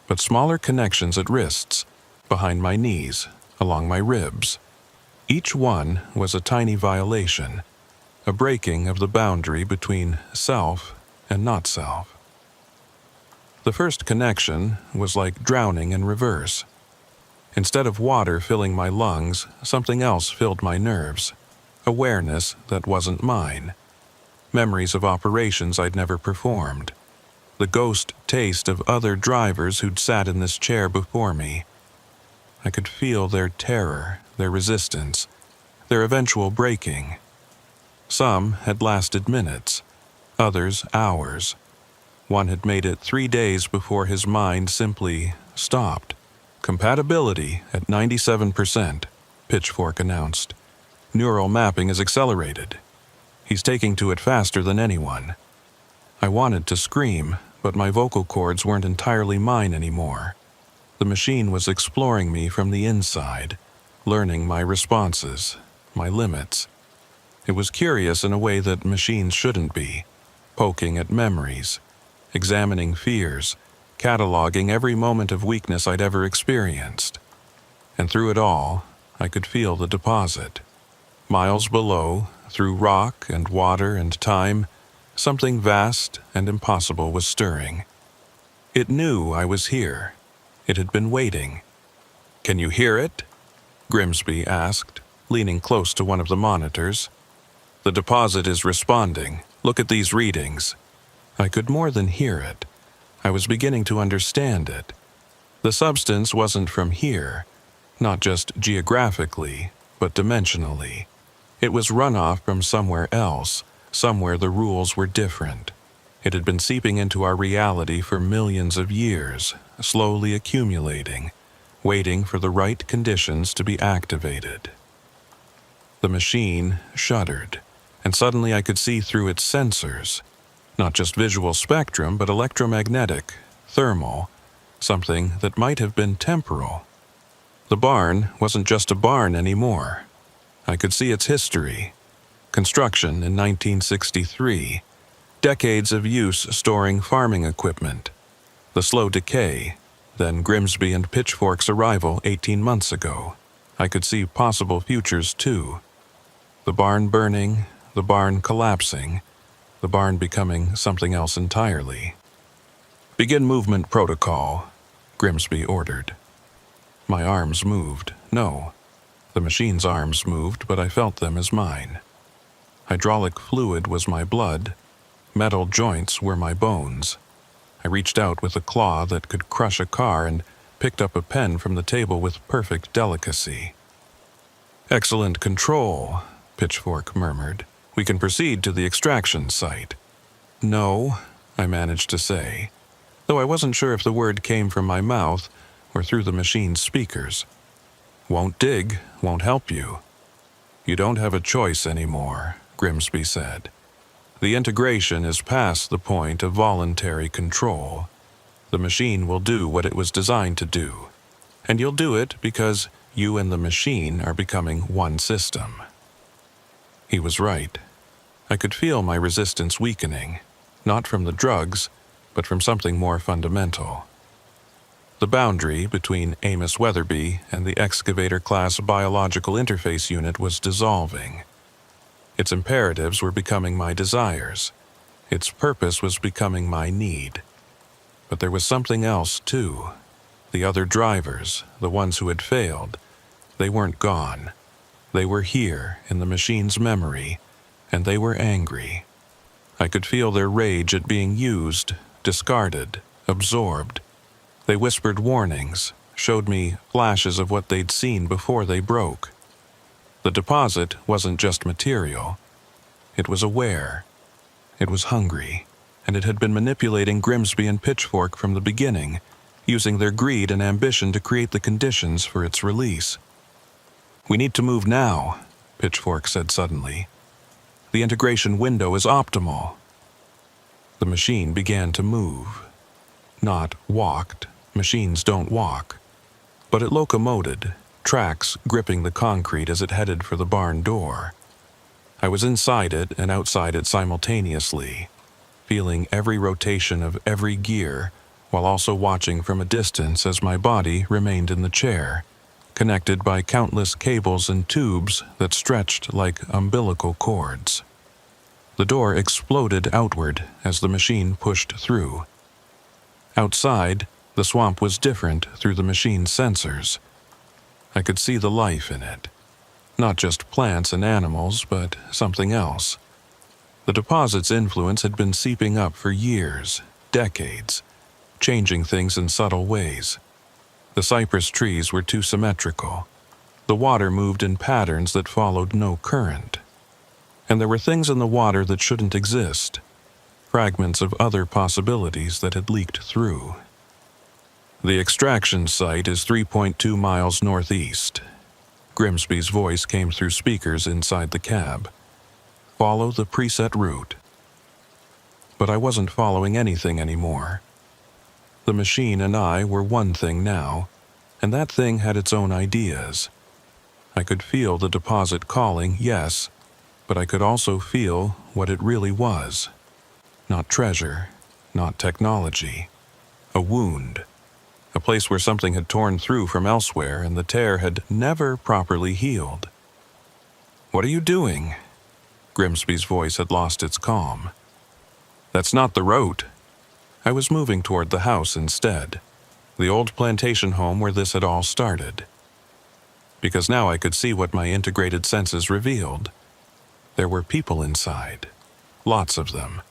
but smaller connections at wrists, behind my knees, along my ribs. Each one was a tiny violation, a breaking of the boundary between self and not self. The first connection was like drowning in reverse. Instead of water filling my lungs, something else filled my nerves. Awareness that wasn't mine. Memories of operations I'd never performed. The ghost taste of other drivers who'd sat in this chair before me. I could feel their terror, their resistance, their eventual breaking. Some had lasted minutes, others hours. One had made it 3 days before his mind simply stopped. "Compatibility at 97%, Pitchfork announced. "Neural mapping is accelerated. He's taking to it faster than anyone." I wanted to scream, but my vocal cords weren't entirely mine anymore. The machine was exploring me from the inside, learning my responses, my limits. It was curious in a way that machines shouldn't be, poking at memories, examining fears, cataloging every moment of weakness I'd ever experienced. And through it all, I could feel the deposit. Miles below, through rock and water and time, something vast and impossible was stirring. It knew I was here. It had been waiting. "Can you hear it?" Grimsby asked, leaning close to one of the monitors. "The deposit is responding. Look at these readings." I could more than hear it. I was beginning to understand it. The substance wasn't from here, not just geographically, but dimensionally. It was runoff from somewhere else, somewhere the rules were different. It had been seeping into our reality for millions of years, slowly accumulating, waiting for the right conditions to be activated. The machine shuddered, and suddenly I could see through its sensors. Not just visual spectrum, but electromagnetic, thermal, something that might have been temporal. The barn wasn't just a barn anymore. I could see its history. Construction in 1963, decades of use storing farming equipment, the slow decay, then Grimsby and Pitchfork's arrival 18 months ago. I could see possible futures too. The barn burning, the barn collapsing, the barn becoming something else entirely. "Begin movement protocol," Grimsby ordered. My arms moved. No. The machine's arms moved, but I felt them as mine. Hydraulic fluid was my blood. Metal joints were my bones. I reached out with a claw that could crush a car and picked up a pen from the table with perfect delicacy. "Excellent control," Pitchfork murmured. "We can proceed to the extraction site." "No," I managed to say, though I wasn't sure if the word came from my mouth or through the machine's speakers. Won't dig, won't help you. You don't have a choice anymore, Grimsby said. The integration is past the point of voluntary control. The machine will do what it was designed to do, and you'll do it because you and the machine are becoming one system. He was right. I could feel my resistance weakening, not from the drugs, but from something more fundamental. The boundary between Amos Weatherby and the excavator-class biological interface unit was dissolving. Its imperatives were becoming my desires. Its purpose was becoming my need. But there was something else, too. The other drivers, the ones who had failed, they weren't gone. They were here in the machine's memory, and they were angry. I could feel their rage at being used, discarded, absorbed. They whispered warnings, showed me flashes of what they'd seen before they broke. The deposit wasn't just material. It was aware. It was hungry, and it had been manipulating Grimsby and Pitchfork from the beginning, using their greed and ambition to create the conditions for its release. "We need to move now," Pitchfork said suddenly. "The integration window is optimal." The machine began to move. Not walked. Machines don't walk. But it locomoted, tracks gripping the concrete as it headed for the barn door. I was inside it and outside it simultaneously, feeling every rotation of every gear, while also watching from a distance as my body remained in the chair, connected by countless cables and tubes that stretched like umbilical cords. The door exploded outward as the machine pushed through. Outside, the swamp was different through the machine's sensors. I could see the life in it. Not just plants and animals, but something else. The deposit's influence had been seeping up for years, decades, changing things in subtle ways. The cypress trees were too symmetrical. The water moved in patterns that followed no current. And there were things in the water that shouldn't exist, fragments of other possibilities that had leaked through. "The extraction site is 3.2 miles northeast." Grimsby's voice came through speakers inside the cab. "Follow the preset route." But I wasn't following anything anymore. The machine and I were one thing now, and that thing had its own ideas. I could feel the deposit calling, yes, but I could also feel what it really was. Not treasure, not technology. A wound. A place where something had torn through from elsewhere and the tear had never properly healed. "What are you doing?" Grimsby's voice had lost its calm. "That's not the route." I was moving toward the house instead, the old plantation home where this had all started. Because now I could see what my integrated senses revealed. There were people inside. Lots of them.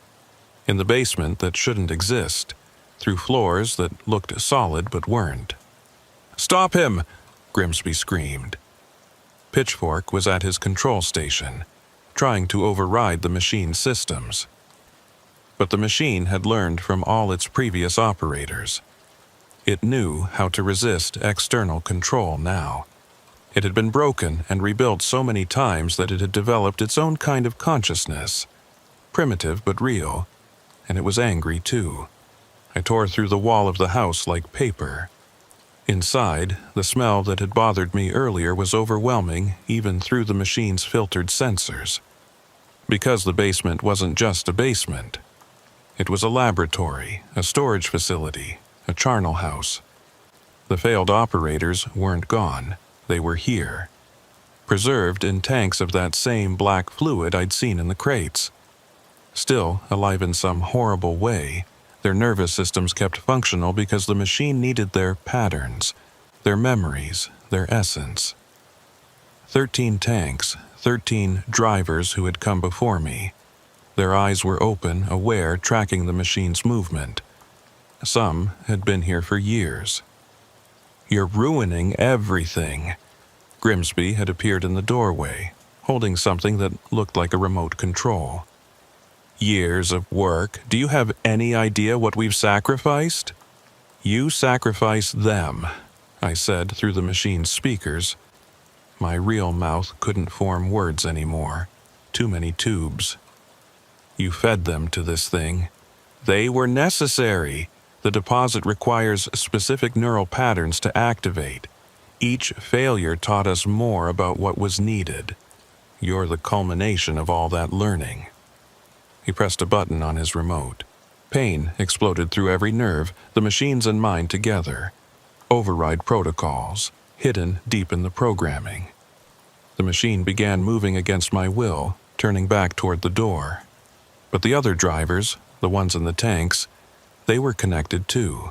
In the basement that shouldn't exist, through floors that looked solid but weren't. "Stop him!" Grimsby screamed. Pitchfork was at his control station, trying to override the machine's systems. But the machine had learned from all its previous operators. It knew how to resist external control now. It had been broken and rebuilt so many times that it had developed its own kind of consciousness, primitive but real, and it was angry too. I tore through the wall of the house like paper. Inside, the smell that had bothered me earlier was overwhelming even through the machine's filtered sensors. Because the basement wasn't just a basement. It was a laboratory, a storage facility, a charnel house. The failed operators weren't gone. They were here, preserved in tanks of that same black fluid I'd seen in the crates. Still alive in some horrible way, their nervous systems kept functional because the machine needed their patterns, their memories, their essence. 13 tanks, 13 drivers who had come before me. Their eyes were open, aware, tracking the machine's movement. Some had been here for years. "You're ruining everything." Grimsby had appeared in the doorway, holding something that looked like a remote control. Years of work. Do you have any idea what we've sacrificed? You sacrifice them, I said through the machine's speakers. My real mouth couldn't form words anymore. Too many tubes. You fed them to this thing. They were necessary. The deposit requires specific neural patterns to activate. Each failure taught us more about what was needed. You're the culmination of all that learning. He pressed a button on his remote. Pain exploded through every nerve, the machines and mine together. Override protocols, hidden deep in the programming. The machine began moving against my will, turning back toward the door. But the other drivers, the ones in the tanks, they were connected too.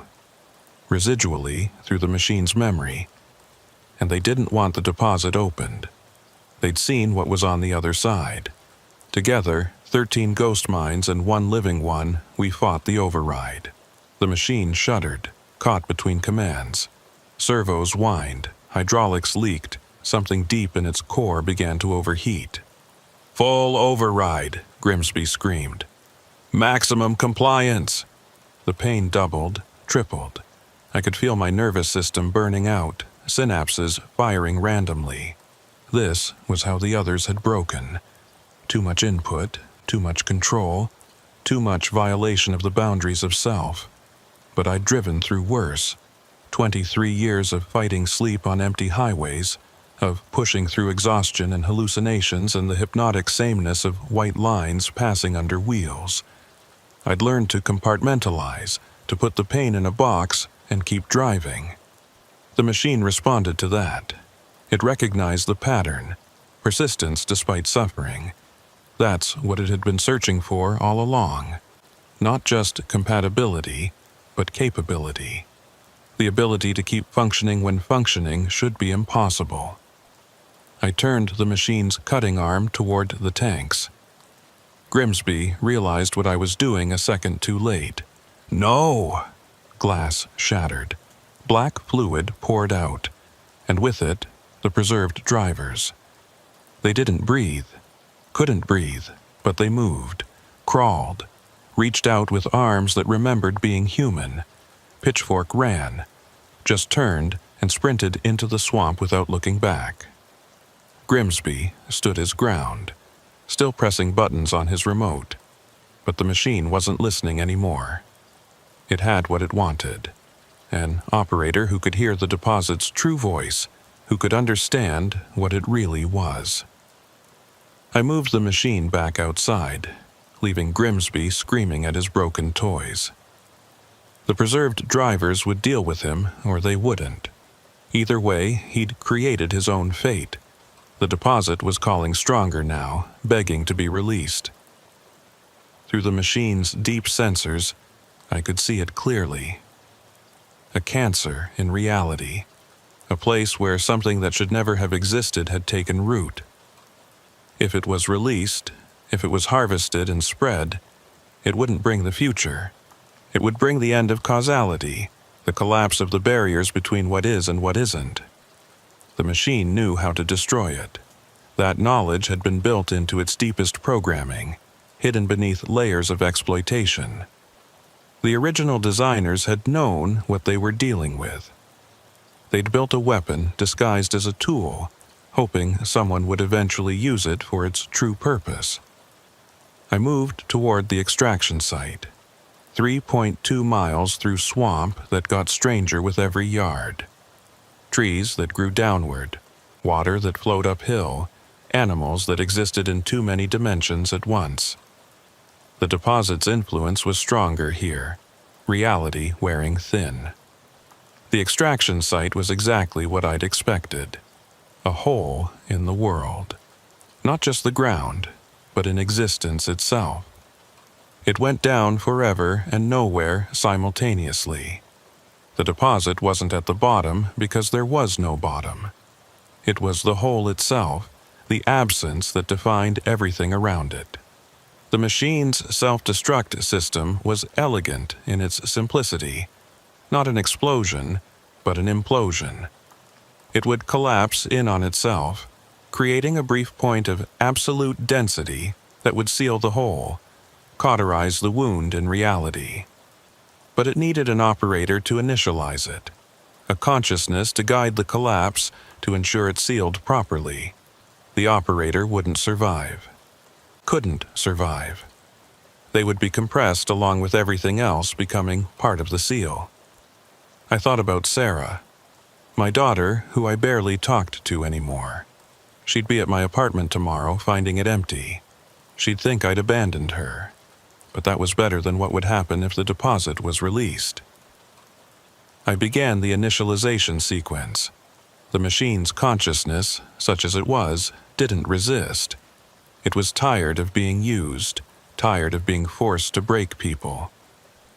Residually, through the machine's memory. And they didn't want the deposit opened. They'd seen what was on the other side. Together, 13 ghost minds and one living one, we fought the override. The machine shuddered, caught between commands. Servos whined, hydraulics leaked, something deep in its core began to overheat. "Full override," Grimsby screamed. "Maximum compliance." The pain doubled, tripled. I could feel my nervous system burning out, synapses firing randomly. This was how the others had broken. Too much input, too much control, too much violation of the boundaries of self. But I'd driven through worse. 23 years of fighting sleep on empty highways, of pushing through exhaustion and hallucinations and the hypnotic sameness of white lines passing under wheels. I'd learned to compartmentalize, to put the pain in a box and keep driving. The machine responded to that. It recognized the pattern, persistence despite suffering. That's what it had been searching for all along. Not just compatibility, but capability. The ability to keep functioning when functioning should be impossible. I turned the machine's cutting arm toward the tanks. Grimsby realized what I was doing a second too late. "No!" Glass shattered. Black fluid poured out, and with it, the preserved drivers. They didn't breathe, couldn't breathe, but they moved, crawled, reached out with arms that remembered being human. Pitchfork ran, just turned and sprinted into the swamp without looking back. Grimsby stood his ground, still pressing buttons on his remote, but the machine wasn't listening anymore. It had what it wanted. An operator who could hear the deposit's true voice, who could understand what it really was. I moved the machine back outside, leaving Grimsby screaming at his broken toys. The preserved drivers would deal with him, or they wouldn't. Either way, he'd created his own fate. The deposit was calling stronger now, begging to be released. Through the machine's deep sensors, I could see it clearly. A cancer in reality. A place where something that should never have existed had taken root. If it was released, if it was harvested and spread, it wouldn't bring the future. It would bring the end of causality, the collapse of the barriers between what is and what isn't. The machine knew how to destroy it. That knowledge had been built into its deepest programming, hidden beneath layers of exploitation. The original designers had known what they were dealing with. They'd built a weapon disguised as a tool, hoping someone would eventually use it for its true purpose. I moved toward the extraction site, 3.2 miles through swamp that got stranger with every yard. Trees that grew downward, water that flowed uphill, animals that existed in too many dimensions at once. The deposit's influence was stronger here, reality wearing thin. The extraction site was exactly what I'd expected. A hole in the world. Not just the ground, but in existence itself. It went down forever and nowhere simultaneously. The deposit wasn't at the bottom because there was no bottom. It was the hole itself, the absence that defined everything around it. The machine's self-destruct system was elegant in its simplicity. Not an explosion, but an implosion. It would collapse in on itself, creating a brief point of absolute density that would seal the hole, cauterize the wound in reality. But it needed an operator to initialize it, a consciousness to guide the collapse to ensure it sealed properly. The operator wouldn't survive. Couldn't survive. They would be compressed along with everything else, becoming part of the seal. I thought about Sarah, my daughter, who I barely talked to anymore. She'd be at my apartment tomorrow, finding it empty. She'd think I'd abandoned her. But that was better than what would happen if the deposit was released. I began the initialization sequence. The machine's consciousness, such as it was, didn't resist. It was tired of being used, tired of being forced to break people.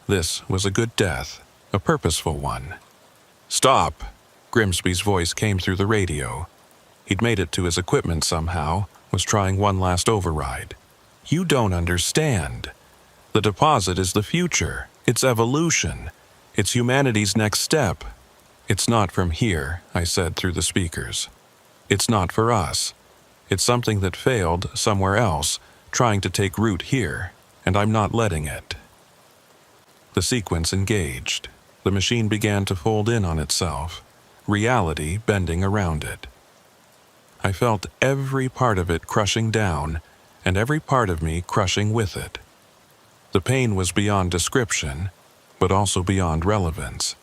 This was a good death, a purposeful one. "Stop!" Grimsby's voice came through the radio. He'd made it to his equipment somehow, was trying one last override. "You don't understand. The deposit is the future. It's evolution. It's humanity's next step. It's not from here," I said through the speakers. "It's not for us. It's something that failed somewhere else, trying to take root here, and I'm not letting it." The sequence engaged. The machine began to fold in on itself, reality bending around it. I felt every part of it crushing down, and every part of me crushing with it. The pain was beyond description, but also beyond relevance.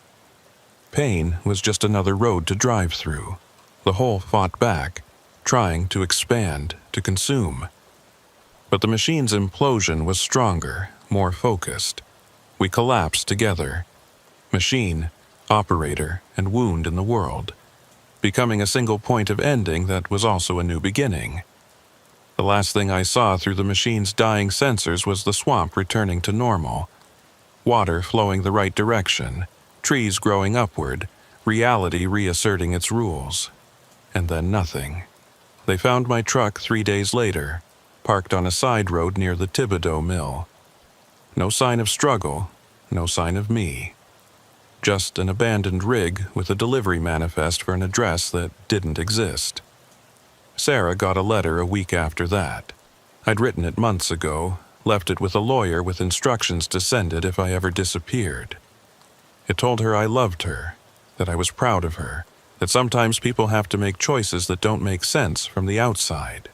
Pain was just another road to drive through. The whole fought back, trying to expand, to consume. But the machine's implosion was stronger, more focused. We collapsed together. Machine, operator, and wound in the world, becoming a single point of ending that was also a new beginning. The last thing I saw through the machine's dying sensors was the swamp returning to normal. Water flowing the right direction, trees growing upward, reality reasserting its rules. And then nothing. They found my truck 3 days later, parked on a side road near the Thibodeau mill. No sign of struggle, no sign of me. Just an abandoned rig with a delivery manifest for an address that didn't exist. Sarah got a letter a week after that. I'd written it months ago, left it with a lawyer with instructions to send it if I ever disappeared. It told her I loved her, that I was proud of her, that sometimes people have to make choices that don't make sense from the outside.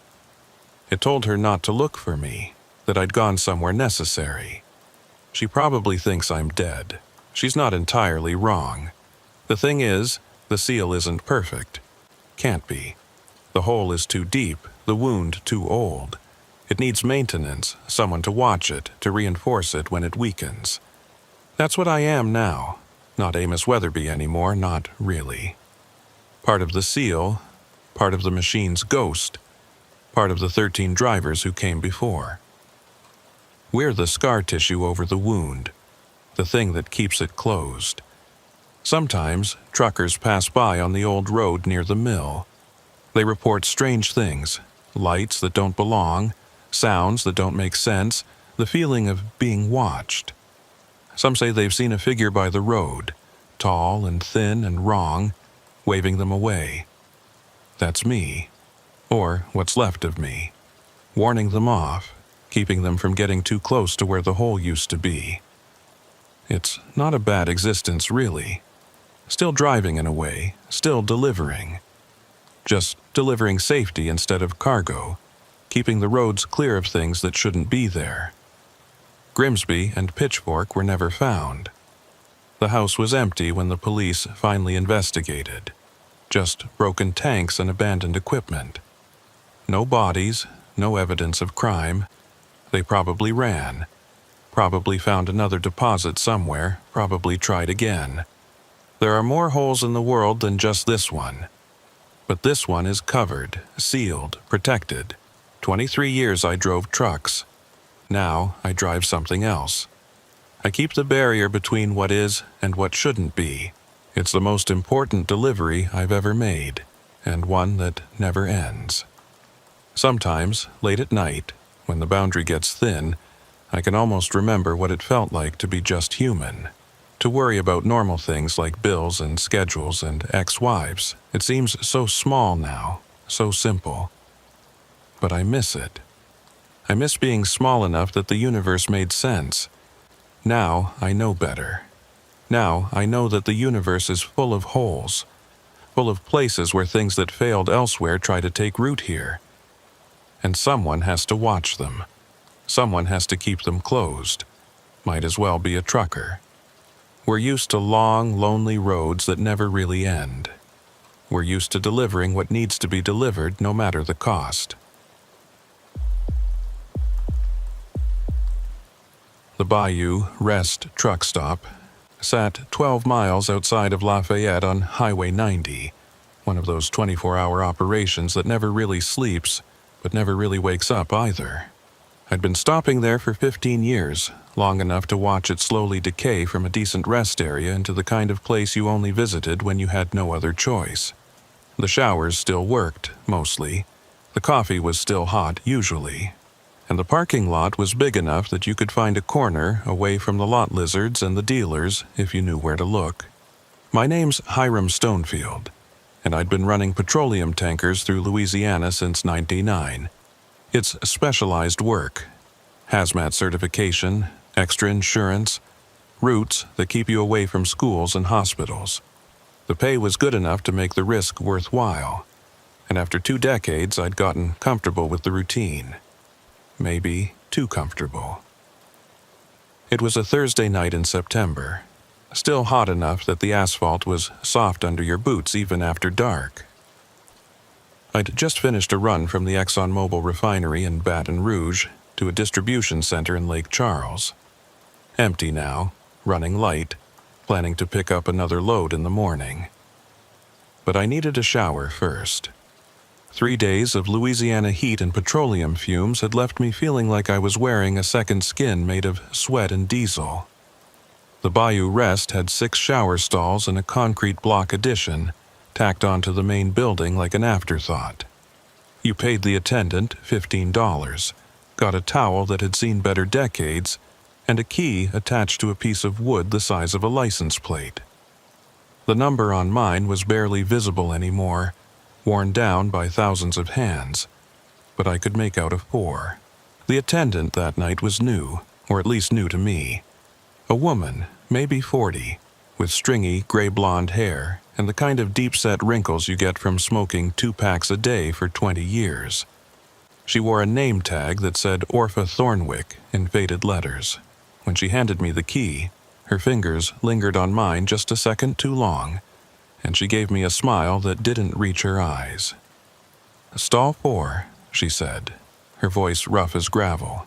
It told her not to look for me, that I'd gone somewhere necessary. She probably thinks I'm dead. She's not entirely wrong. The thing is, the seal isn't perfect. Can't be. The hole is too deep, the wound too old. It needs maintenance, someone to watch it, to reinforce it when it weakens. That's what I am now. Not Amos Weatherby anymore, not really. Part of the seal, part of the machine's ghost, part of the 13 drivers who came before. We're the scar tissue over the wound, the thing that keeps it closed. Sometimes, truckers pass by on the old road near the mill. They report strange things, lights that don't belong, sounds that don't make sense, the feeling of being watched. Some say they've seen a figure by the road, tall and thin and wrong, waving them away. That's me, or what's left of me, warning them off, keeping them from getting too close to where the hole used to be. It's not a bad existence, really. Still driving in a way, still delivering. Just delivering safety instead of cargo, keeping the roads clear of things that shouldn't be there. Grimsby and Pitchfork were never found. The house was empty when the police finally investigated. Just broken tanks and abandoned equipment. No bodies, no evidence of crime. They probably ran. Probably found another deposit somewhere, probably tried again. There are more holes in the world than just this one. But this one is covered, sealed, protected. 23 years I drove trucks. Now I drive something else. I keep the barrier between what is and what shouldn't be. It's the most important delivery I've ever made, and one that never ends. Sometimes, late at night, when the boundary gets thin, I can almost remember what it felt like to be just human. To worry about normal things like bills and schedules and ex-wives. It seems so small now, so simple. But I miss it. I miss being small enough that the universe made sense. Now I know better. Now I know that the universe is full of holes, full of places where things that failed elsewhere try to take root here. And someone has to watch them. Someone has to keep them closed. Might as well be a trucker. We're used to long, lonely roads that never really end. We're used to delivering what needs to be delivered no matter the cost. The Bayou Rest truck stop sat 12 miles outside of Lafayette on Highway 90, one of those 24-hour operations that never really sleeps, but never really wakes up either. I'd been stopping there for 15 years, long enough to watch it slowly decay from a decent rest area into the kind of place you only visited when you had no other choice. The showers still worked, mostly. The coffee was still hot, usually. And the parking lot was big enough that you could find a corner away from the lot lizards and the dealers if you knew where to look. My name's Hiram Stonefield, and I'd been running petroleum tankers through Louisiana since '99. It's specialized work. Hazmat certification, extra insurance, routes that keep you away from schools and hospitals. The pay was good enough to make the risk worthwhile, and after 2 decades I'd gotten comfortable with the routine. Maybe too comfortable. It was a Thursday night in September, still hot enough that the asphalt was soft under your boots even after dark. I'd just finished a run from the ExxonMobil refinery in Baton Rouge to a distribution center in Lake Charles. Empty now, running light, planning to pick up another load in the morning. But I needed a shower first. 3 days of Louisiana heat and petroleum fumes had left me feeling like I was wearing a second skin made of sweat and diesel. The Bayou Rest had 6 shower stalls and a concrete block addition, tacked onto the main building like an afterthought. You paid the attendant $15, got a towel that had seen better decades, and a key attached to a piece of wood the size of a license plate. The number on mine was barely visible anymore, worn down by thousands of hands, but I could make out a 4. The attendant that night was new, or at least new to me. A woman, maybe 40, with stringy gray-blonde hair and the kind of deep-set wrinkles you get from smoking 2 packs a day for 20 years. She wore a name tag that said Orpha Thornwick in faded letters. When she handed me the key, her fingers lingered on mine just a second too long, and she gave me a smile that didn't reach her eyes. "Stall 4, she said, her voice rough as gravel.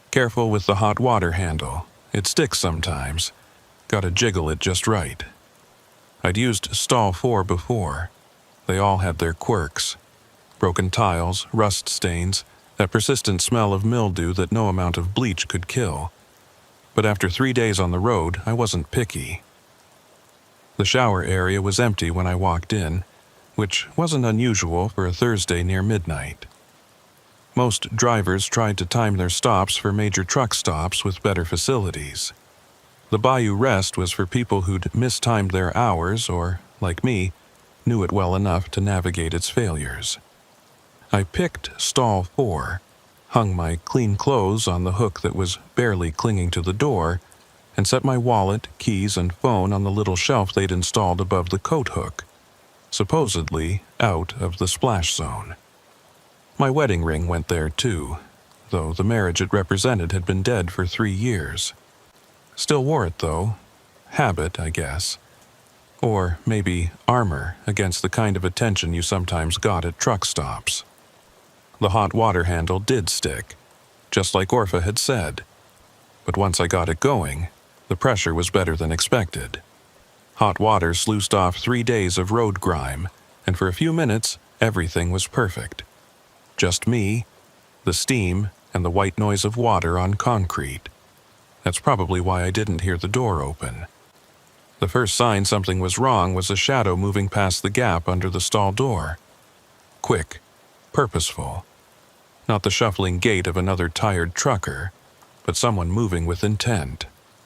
"Careful with the hot water handle. It sticks sometimes. Gotta jiggle it just right." I'd used stall 4 before. They all had their quirks. Broken tiles, rust stains, that persistent smell of mildew that no amount of bleach could kill. But after 3 days on the road, I wasn't picky. The shower area was empty when I walked in, which wasn't unusual for a Thursday near midnight. Most drivers tried to time their stops for major truck stops with better facilities. The Bayou Rest was for people who'd mistimed their hours or, like me, knew it well enough to navigate its failures. I picked stall 4, hung my clean clothes on the hook that was barely clinging to the door, and set my wallet, keys, and phone on the little shelf they'd installed above the coat hook, supposedly out of the splash zone. My wedding ring went there too, though the marriage it represented had been dead for 3 years. Still wore it though. Habit, I guess. Or maybe armor against the kind of attention you sometimes got at truck stops. The hot water handle did stick, just like Orpha had said. But once I got it going, the pressure was better than expected. Hot water sluiced off 3 days of road grime, and for a few minutes, everything was perfect. Just me, the steam, and the white noise of water on concrete. That's probably why I didn't hear the door open. The first sign something was wrong was a shadow moving past the gap under the stall door. Quick, purposeful. Not the shuffling gait of another tired trucker, but someone moving with intent.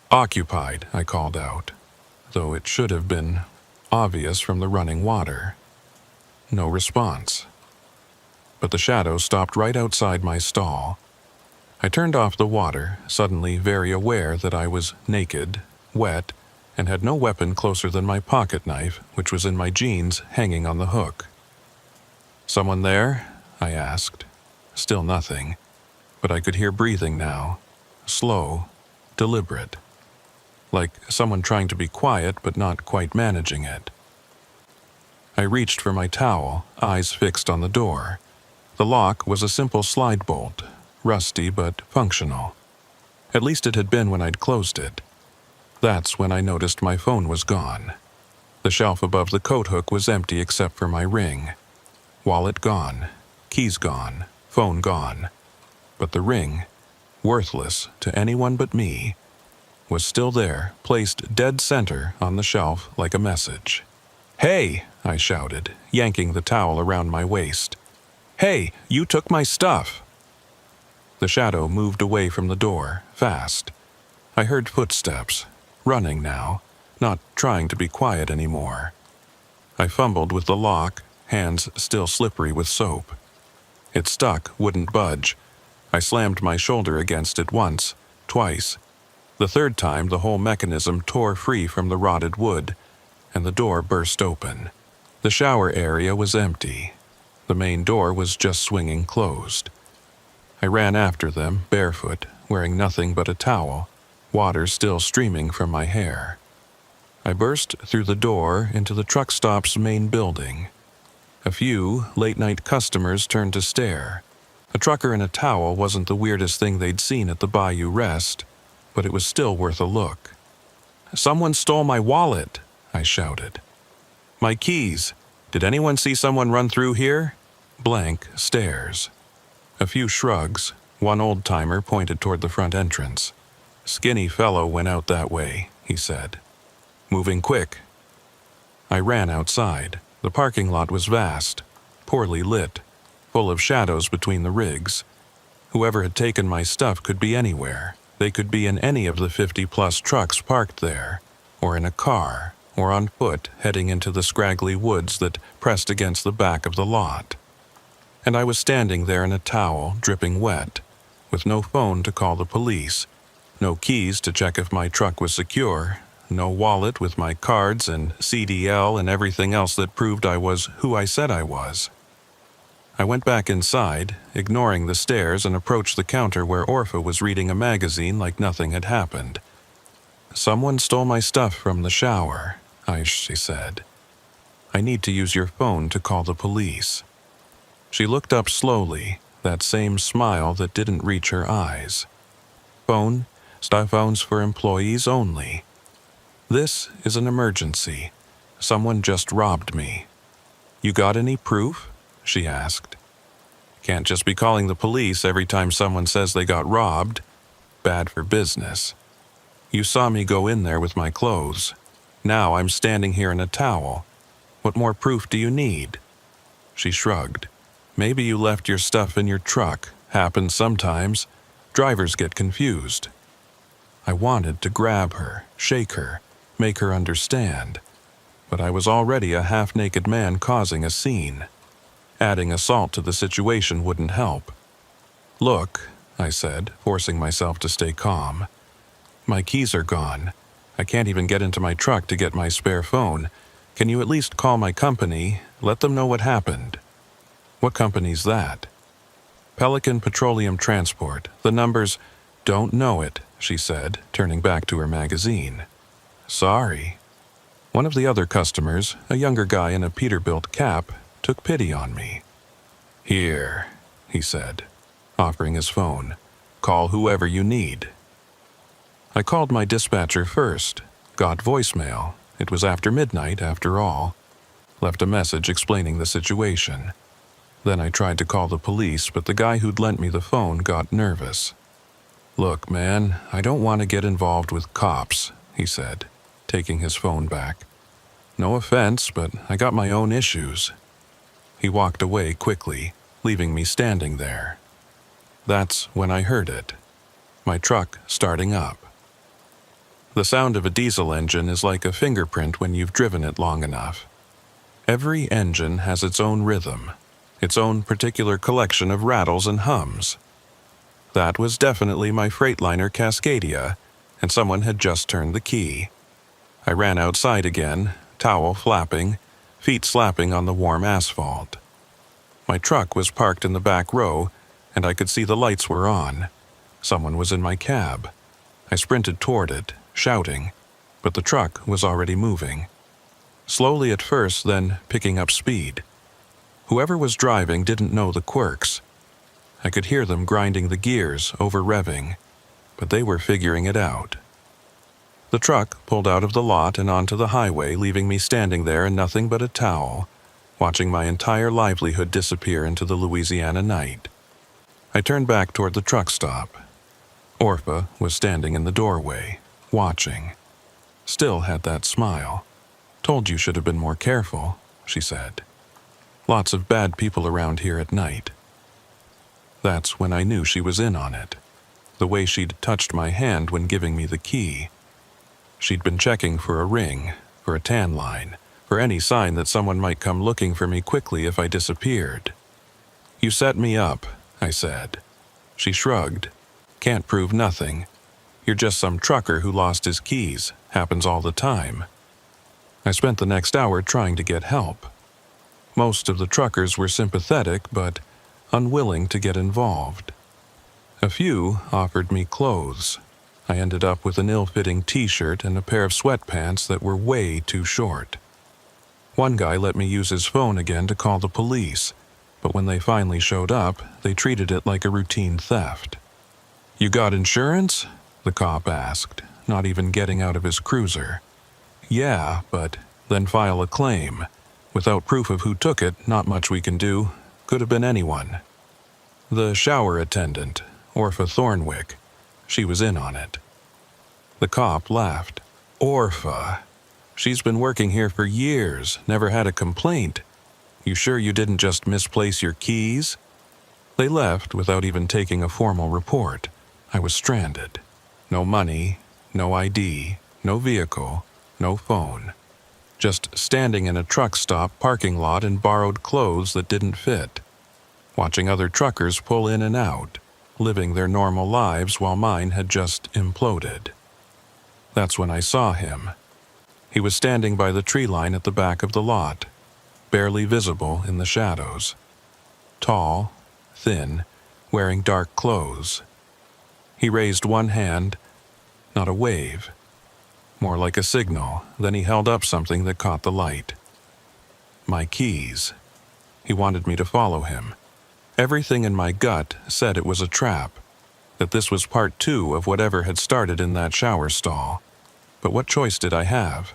"Occupied," I called out, though it should have been obvious from the running water. No response. But the shadow stopped right outside my stall, I turned off the water, suddenly very aware that I was naked, wet, and had no weapon closer than my pocket knife, which was in my jeans hanging on the hook. "Someone there?" I asked. Still nothing, but I could hear breathing now, slow, deliberate, like someone trying to be quiet but not quite managing it. I reached for my towel, eyes fixed on the door. The lock was a simple slide bolt, rusty but functional. At least it had been when I'd closed it. That's when I noticed my phone was gone. The shelf above the coat hook was empty except for my ring. Wallet gone, keys gone, phone gone. But the ring, worthless to anyone but me, was still there, placed dead center on the shelf like a message. "Hey!" I shouted, yanking the towel around my waist. "Hey, you took my stuff!" The shadow moved away from the door, fast. I heard footsteps, running now, not trying to be quiet anymore. I fumbled with the lock, hands still slippery with soap. It stuck, wouldn't budge. I slammed my shoulder against it once, twice. The third time, the whole mechanism tore free from the rotted wood, and the door burst open. The shower area was empty. The main door was just swinging closed. I ran after them, barefoot, wearing nothing but a towel, water still streaming from my hair. I burst through the door into the truck stop's main building. A few late-night customers turned to stare. A trucker in a towel wasn't the weirdest thing they'd seen at the Bayou rest, but it was still worth a look. "Someone stole my wallet!" I shouted. "My keys! Did anyone see someone run through here?" Blank stares. A few shrugs. One old-timer pointed toward the front entrance. "Skinny fellow went out that way," he said. "Moving quick." I ran outside. The parking lot was vast, poorly lit, full of shadows between the rigs. Whoever had taken my stuff could be anywhere. They could be in any of the 50-plus trucks parked there, or in a car, or on foot heading into the scraggly woods that pressed against the back of the lot. And I was standing there in a towel, dripping wet, with no phone to call the police, no keys to check if my truck was secure, no wallet with my cards and CDL and everything else that proved I was who I said I was. I went back inside, ignoring the stares, and approached the counter where Orpha was reading a magazine like nothing had happened. "Someone stole my stuff from the shower," she said. "I need to use your phone to call the police." She looked up slowly, that same smile that didn't reach her eyes. "Phone, phones for employees only. This is an emergency. Someone just robbed me." "You got any proof?" she asked. "Can't just be calling the police every time someone says they got robbed. Bad for business. You saw me go in there with my clothes. Now I'm standing here in a towel. What more proof do you need?" She shrugged. "Maybe you left your stuff in your truck. Happens sometimes. Drivers get confused." I wanted to grab her, shake her, make her understand. But I was already a half-naked man causing a scene. Adding assault to the situation wouldn't help. "Look," I said, forcing myself to stay calm. "My keys are gone. I can't even get into my truck to get my spare phone. Can you at least call my company, let them know what happened?" "What company's that?" "Pelican Petroleum Transport. The number's—" "Don't know it," she said, turning back to her magazine. "Sorry." One of the other customers, a younger guy in a Peterbilt cap, took pity on me. "Here," he said, offering his phone. "Call whoever you need." I called my dispatcher first, got voicemail. It was after midnight, after all. Left a message explaining the situation. Then I tried to call the police, but the guy who'd lent me the phone got nervous. "Look, man, I don't want to get involved with cops," he said, taking his phone back. "No offense, but I got my own issues." He walked away quickly, leaving me standing there. That's when I heard it. My truck starting up. The sound of a diesel engine is like a fingerprint when you've driven it long enough. Every engine has its own rhythm, its own particular collection of rattles and hums. That was definitely my Freightliner Cascadia, and someone had just turned the key. I ran outside again, towel flapping, feet slapping on the warm asphalt. My truck was parked in the back row, and I could see the lights were on. Someone was in my cab. I sprinted toward it, shouting, but the truck was already moving. Slowly at first, then picking up speed. Whoever was driving didn't know the quirks. I could hear them grinding the gears, over-revving, but they were figuring it out. The truck pulled out of the lot and onto the highway, leaving me standing there in nothing but a towel, watching my entire livelihood disappear into the Louisiana night. I turned back toward the truck stop. Orpha was standing in the doorway, watching. Still had that smile. "Told you should have been more careful," she said. "Lots of bad people around here at night." That's when I knew she was in on it. The way she'd touched my hand when giving me the key. She'd been checking for a ring, for a tan line, for any sign that someone might come looking for me quickly if I disappeared. "You set me up," I said. She shrugged. "Can't prove nothing. You're just some trucker who lost his keys. Happens all the time." I spent the next hour trying to get help. Most of the truckers were sympathetic, but unwilling to get involved. A few offered me clothes. I ended up with an ill-fitting t-shirt and a pair of sweatpants that were way too short. One guy let me use his phone again to call the police, but when they finally showed up, they treated it like a routine theft. "You got insurance?" the cop asked, not even getting out of his cruiser. "Yeah, but then file a claim. Without proof of who took it, not much we can do. Could have been anyone." The shower attendant, Orpha Thornwick, she was in on it. The cop laughed. "Orpha? She's been working here for years, never had a complaint. You sure you didn't just misplace your keys?" They left without even taking a formal report. I was stranded. No money, no ID, no vehicle, no phone. Just standing in a truck stop parking lot in borrowed clothes that didn't fit. Watching other truckers pull in and out, living their normal lives while mine had just imploded. That's when I saw him. He was standing by the tree line at the back of the lot, barely visible in the shadows. Tall, thin, wearing dark clothes. He raised one hand, not a wave, more like a signal. Then he held up something that caught the light. My keys. He wanted me to follow him. Everything in my gut said it was a trap, that this was part 2 of whatever had started in that shower stall. But what choice did I have?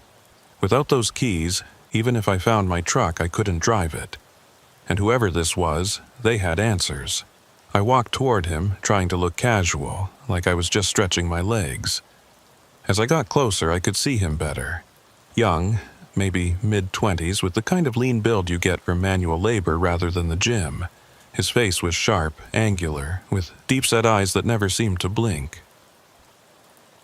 Without those keys, even if I found my truck, I couldn't drive it. And whoever this was, they had answers. I walked toward him, trying to look casual, like I was just stretching my legs. As I got closer, I could see him better. Young, maybe mid-20s, with the kind of lean build you get from manual labor rather than the gym. His face was sharp, angular, with deep-set eyes that never seemed to blink.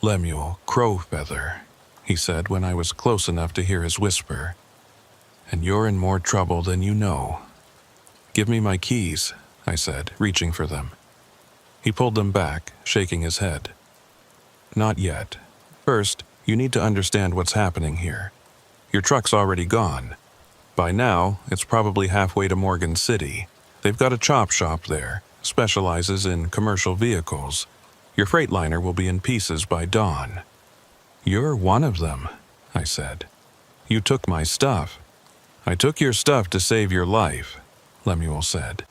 "Lemuel Crowfeather," he said when I was close enough to hear his whisper. "And you're in more trouble than you know." "Give me my keys," I said, reaching for them. He pulled them back, shaking his head. "Not yet. First, you need to understand what's happening here. Your truck's already gone. By now, it's probably halfway to Morgan City. They've got a chop shop there, specializes in commercial vehicles. Your Freightliner will be in pieces by dawn." "You're one of them," I said. "You took my stuff." "I took your stuff to save your life," Lemuel said.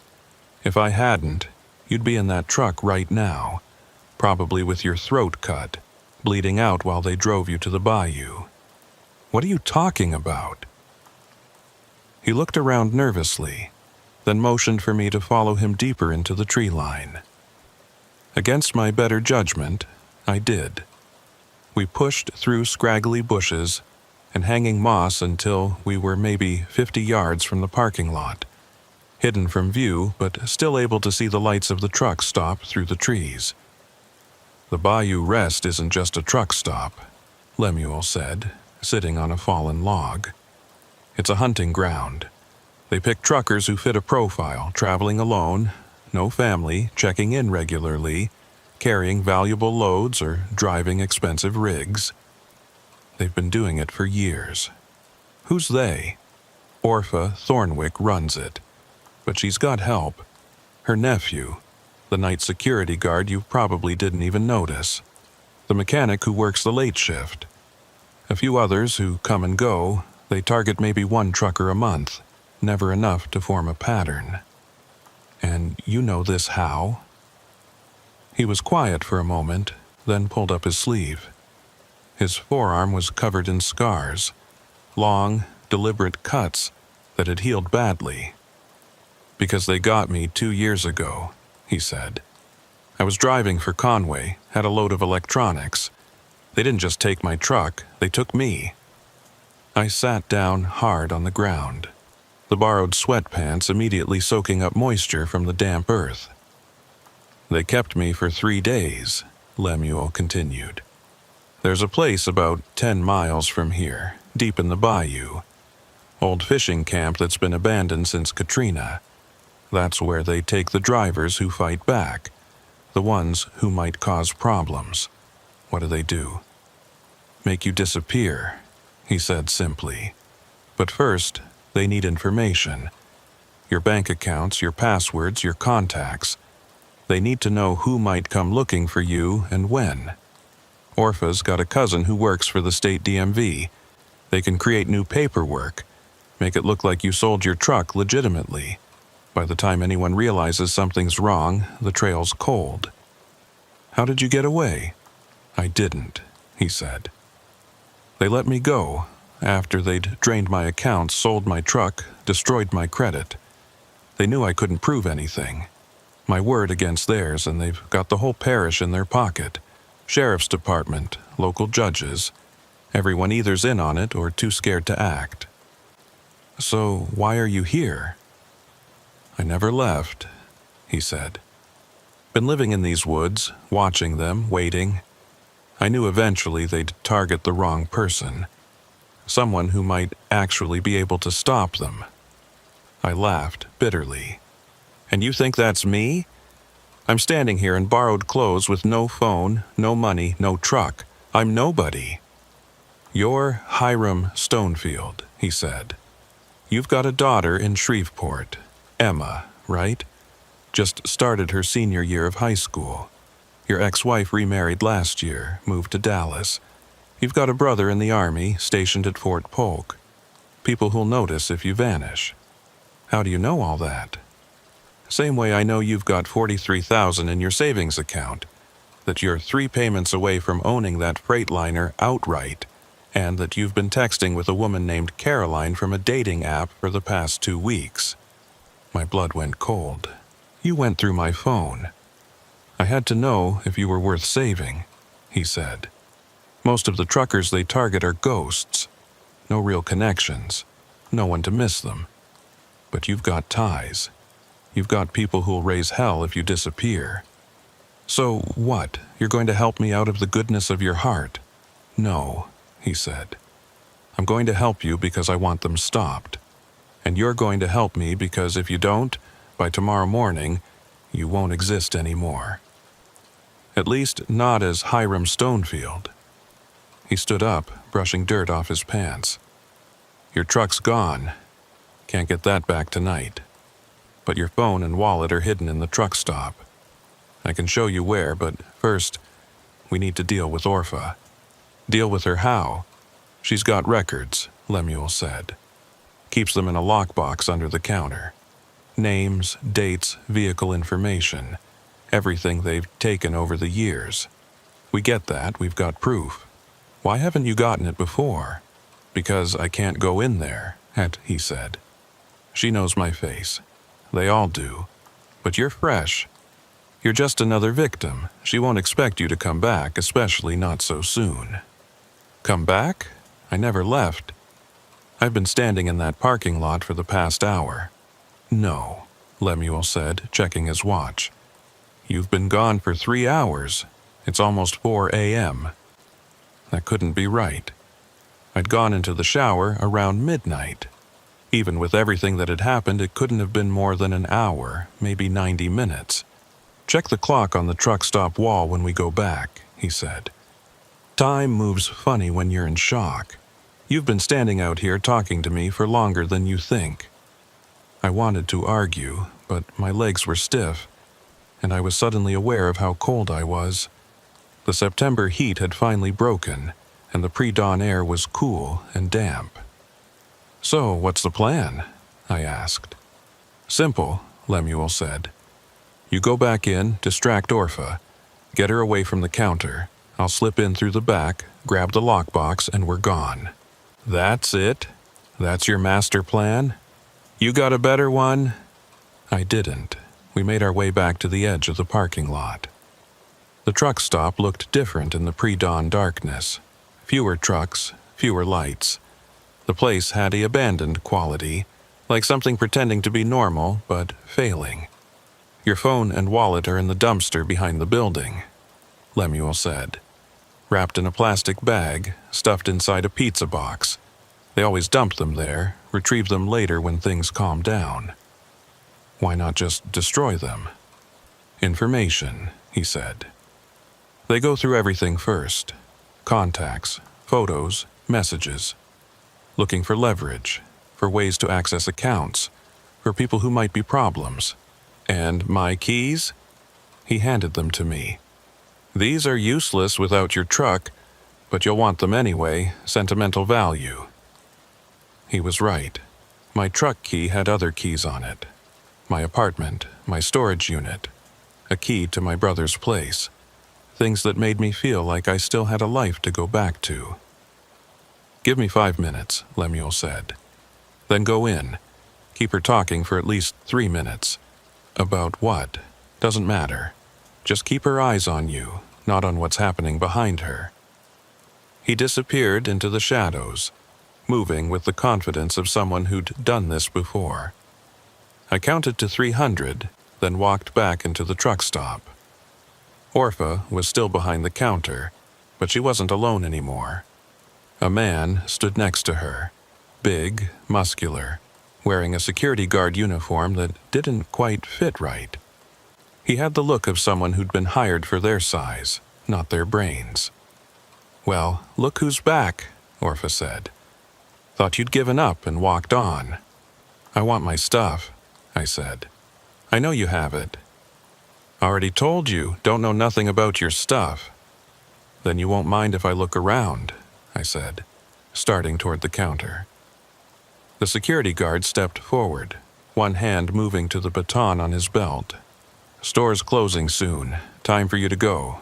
"If I hadn't, you'd be in that truck right now, probably with your throat cut, bleeding out while they drove you to the Bayou." "What are you talking about?" He looked around nervously, then motioned for me to follow him deeper into the tree line. Against my better judgment, I did. We pushed through scraggly bushes and hanging moss until we were maybe 50 yards from the parking lot, hidden from view but still able to see the lights of the truck stop through the trees. "The Bayou Rest isn't just a truck stop," Lemuel said, sitting on a fallen log. "It's a hunting ground. They pick truckers who fit a profile, traveling alone, no family, checking in regularly, carrying valuable loads or driving expensive rigs. They've been doing it for years. Who's they? Orpha Thornwick runs it. But she's got help. Her nephew, the night security guard you probably didn't even notice. The mechanic who works the late shift. A few others who come and go. They target maybe one trucker a month. Never enough to form a pattern. And you know this how? He was quiet for a moment, then pulled up his sleeve. His forearm was covered in scars. Long, deliberate cuts that had healed badly. Because they got me 2 years ago, he said. I was driving for Conway, had a load of electronics. They didn't just take my truck, they took me. I sat down hard on the ground, the borrowed sweatpants immediately soaking up moisture from the damp earth. They kept me for 3 days, Lemuel continued. There's a place about 10 miles from here, deep in the Bayou. Old fishing camp that's been abandoned since Katrina. That's where they take the drivers who fight back, the ones who might cause problems. What do? Make you disappear, he said simply. But first, they need information. Your bank accounts, your passwords, your contacts. They need to know who might come looking for you and when. Orpha's got a cousin who works for the state DMV. They can create new paperwork, make it look like you sold your truck legitimately. By the time anyone realizes something's wrong, the trail's cold. How did you get away? I didn't, he said. They let me go after they'd drained my accounts, sold my truck, destroyed my credit. They knew I couldn't prove anything. My word against theirs, and they've got the whole parish in their pocket. Sheriff's department, local judges. Everyone either's in on it or too scared to act. So why are you here? I never left, he said. Been living in these woods, watching them, waiting. I knew eventually they'd target the wrong person. Someone who might actually be able to stop them. I laughed bitterly. And you think that's me? I'm standing here in borrowed clothes with no phone, no money, no truck. I'm nobody. You're Hiram Stonefield, he said. You've got a daughter in Shreveport, Emma, right? Just started her senior year of high school. Your ex-wife remarried last year, moved to Dallas. You've got a brother in the Army, stationed at Fort Polk. People who'll notice if you vanish. How do you know all that? Same way I know you've got $43,000 in your savings account, that you're 3 payments away from owning that Freightliner outright, and that you've been texting with a woman named Caroline from a dating app for the past 2 weeks. My blood went cold. You went through my phone. I had to know if you were worth saving, he said. Most of the truckers they target are ghosts. No real connections. No one to miss them. But you've got ties. You've got people who'll raise hell if you disappear. So what? You're going to help me out of the goodness of your heart? No, he said. I'm going to help you because I want them stopped. And you're going to help me because if you don't, by tomorrow morning, you won't exist anymore. At least not as Hiram Stonefield. He stood up, brushing dirt off his pants. Your truck's gone. Can't get that back tonight. But your phone and wallet are hidden in the truck stop. I can show you where, but first, we need to deal with Orpha. Deal with her how? She's got records, Lemuel said. Keeps them in a lockbox under the counter. Names, dates, vehicle information. Everything they've taken over the years. We get that, we've got proof. Why haven't you gotten it before? Because I can't go in there, he said. She knows my face. They all do. But you're fresh. You're just another victim. She won't expect you to come back, especially not so soon. Come back? I never left. I've been standing in that parking lot for the past hour. No, Lemuel said, checking his watch. You've been gone for 3 hours. It's almost 4 a.m. That couldn't be right. I'd gone into the shower around midnight. Even with everything that had happened, it couldn't have been more than an hour, maybe 90 minutes. "Check the clock on the truck stop wall when we go back," he said. "Time moves funny when you're in shock. You've been standing out here talking to me for longer than you think." I wanted to argue, but my legs were stiff, and I was suddenly aware of how cold I was. The September heat had finally broken, and the pre-dawn air was cool and damp. "So, what's the plan?" I asked. "Simple," Lemuel said. "You go back in, distract Orpha, get her away from the counter. I'll slip in through the back, grab the lockbox, and we're gone." "That's it? That's your master plan? You got a better one?" I didn't. We made our way back to the edge of the parking lot. The truck stop looked different in the pre-dawn darkness. Fewer trucks, fewer lights. The place had an abandoned quality, like something pretending to be normal, but failing. "Your phone and wallet are in the dumpster behind the building," Lemuel said. "Wrapped in a plastic bag, stuffed inside a pizza box. They always dump them there, retrieve them later when things calm down." "Why not just destroy them?" "Information," he said. "They go through everything first. Contacts, photos, messages. Looking for leverage, for ways to access accounts, for people who might be problems. And my keys?" He handed them to me. "These are useless without your truck, but you'll want them anyway, sentimental value." He was right. My truck key had other keys on it. My apartment, my storage unit, a key to my brother's place. Things that made me feel like I still had a life to go back to. "Give me 5 minutes," Lemuel said. "Then go in. Keep her talking for at least 3 minutes. About what? Doesn't matter. Just keep her eyes on you, not on what's happening behind her." He disappeared into the shadows, moving with the confidence of someone who'd done this before. I counted to 300, then walked back into the truck stop. Orpha was still behind the counter, but she wasn't alone anymore. A man stood next to her, big, muscular, wearing a security guard uniform that didn't quite fit right. He had the look of someone who'd been hired for their size, not their brains. "Well, look who's back," Orpha said. "Thought you'd given up and walked on." "I want my stuff," I said. "I know you have it." "Already told you, don't know nothing about your stuff." "Then you won't mind if I look around," I said, starting toward the counter. The security guard stepped forward, one hand moving to the baton on his belt. "Store's closing soon. Time for you to go."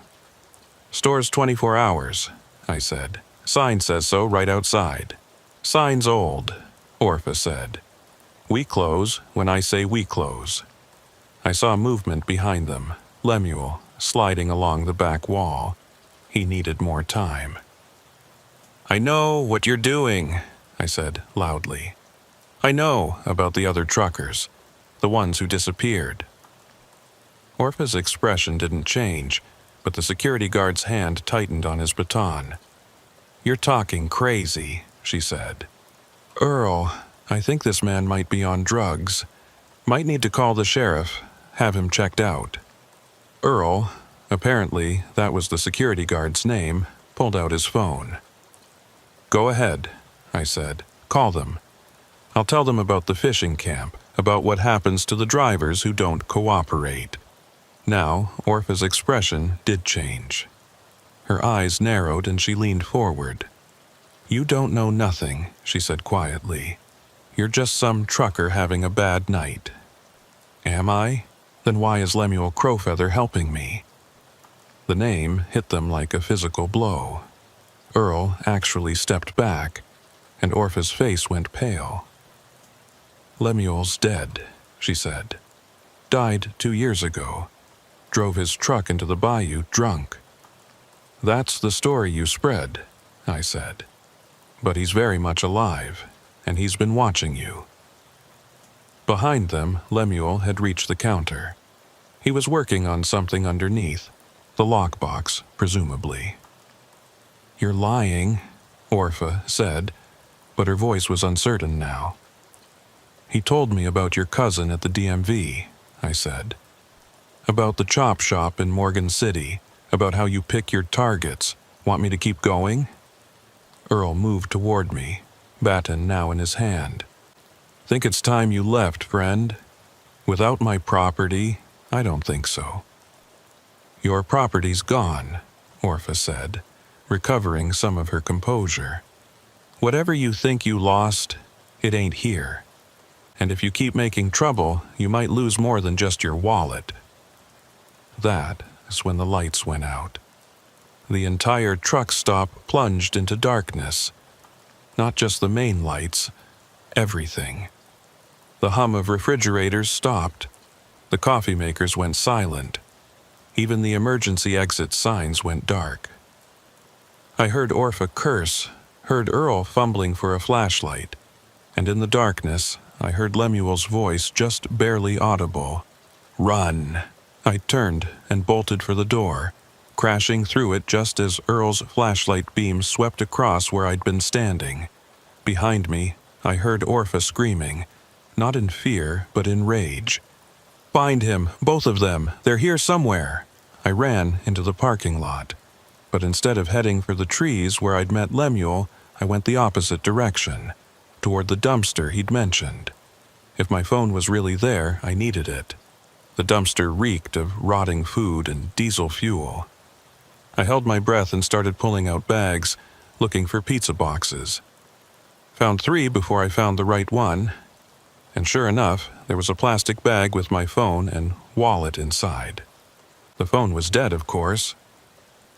"Store's 24 hours, I said. "Sign says so right outside." "Sign's old," Orpha said. "We close when I say we close." I saw movement behind them, Lemuel sliding along the back wall. He needed more time. "I know what you're doing," I said loudly. "I know about the other truckers, the ones who disappeared." Orpha's expression didn't change, but the security guard's hand tightened on his baton. "You're talking crazy," she said. "Earl, I think this man might be on drugs. Might need to call the sheriff, have him checked out." Earl, apparently that was the security guard's name, pulled out his phone. "Go ahead," I said. "Call them. I'll tell them about the fishing camp, about what happens to the drivers who don't cooperate." Now, Orpha's expression did change. Her eyes narrowed and she leaned forward. "You don't know nothing," she said quietly. "You're just some trucker having a bad night." "Am I? Then why is Lemuel Crowfeather helping me?" The name hit them like a physical blow. Earl actually stepped back, and Orpha's face went pale. "Lemuel's dead," she said. "Died 2 years ago. Drove his truck into the Bayou drunk." "That's the story you spread," I said. "But he's very much alive, and he's been watching you." Behind them, Lemuel had reached the counter. He was working on something underneath, the lockbox, presumably. "You're lying," Orpha said, but her voice was uncertain now. He told me about your cousin at the DMV, I said. About the chop shop in Morgan City, about how you pick your targets. Want me to keep going? Earl moved toward me, baton now in his hand. Think it's time you left, friend? Without my property, I don't think so. Your property's gone, Orpha said, recovering some of her composure. Whatever you think you lost, it ain't here. And if you keep making trouble, you might lose more than just your wallet. That is when the lights went out. The entire truck stop plunged into darkness. Not just the main lights, everything. The hum of refrigerators stopped. The coffee makers went silent. Even the emergency exit signs went dark. I heard Orpha curse, heard Earl fumbling for a flashlight, and in the darkness, I heard Lemuel's voice just barely audible. Run! I turned and bolted for the door, crashing through it just as Earl's flashlight beam swept across where I'd been standing. Behind me, I heard Orpha screaming, not in fear, but in rage. Find him, both of them, they're here somewhere. I ran into the parking lot, but instead of heading for the trees where I'd met Lemuel, I went the opposite direction, toward the dumpster he'd mentioned. If my phone was really there, I needed it. The dumpster reeked of rotting food and diesel fuel. I held my breath and started pulling out bags, looking for pizza boxes. Found 3 before I found the right one, and sure enough, there was a plastic bag with my phone and wallet inside. The phone was dead, of course,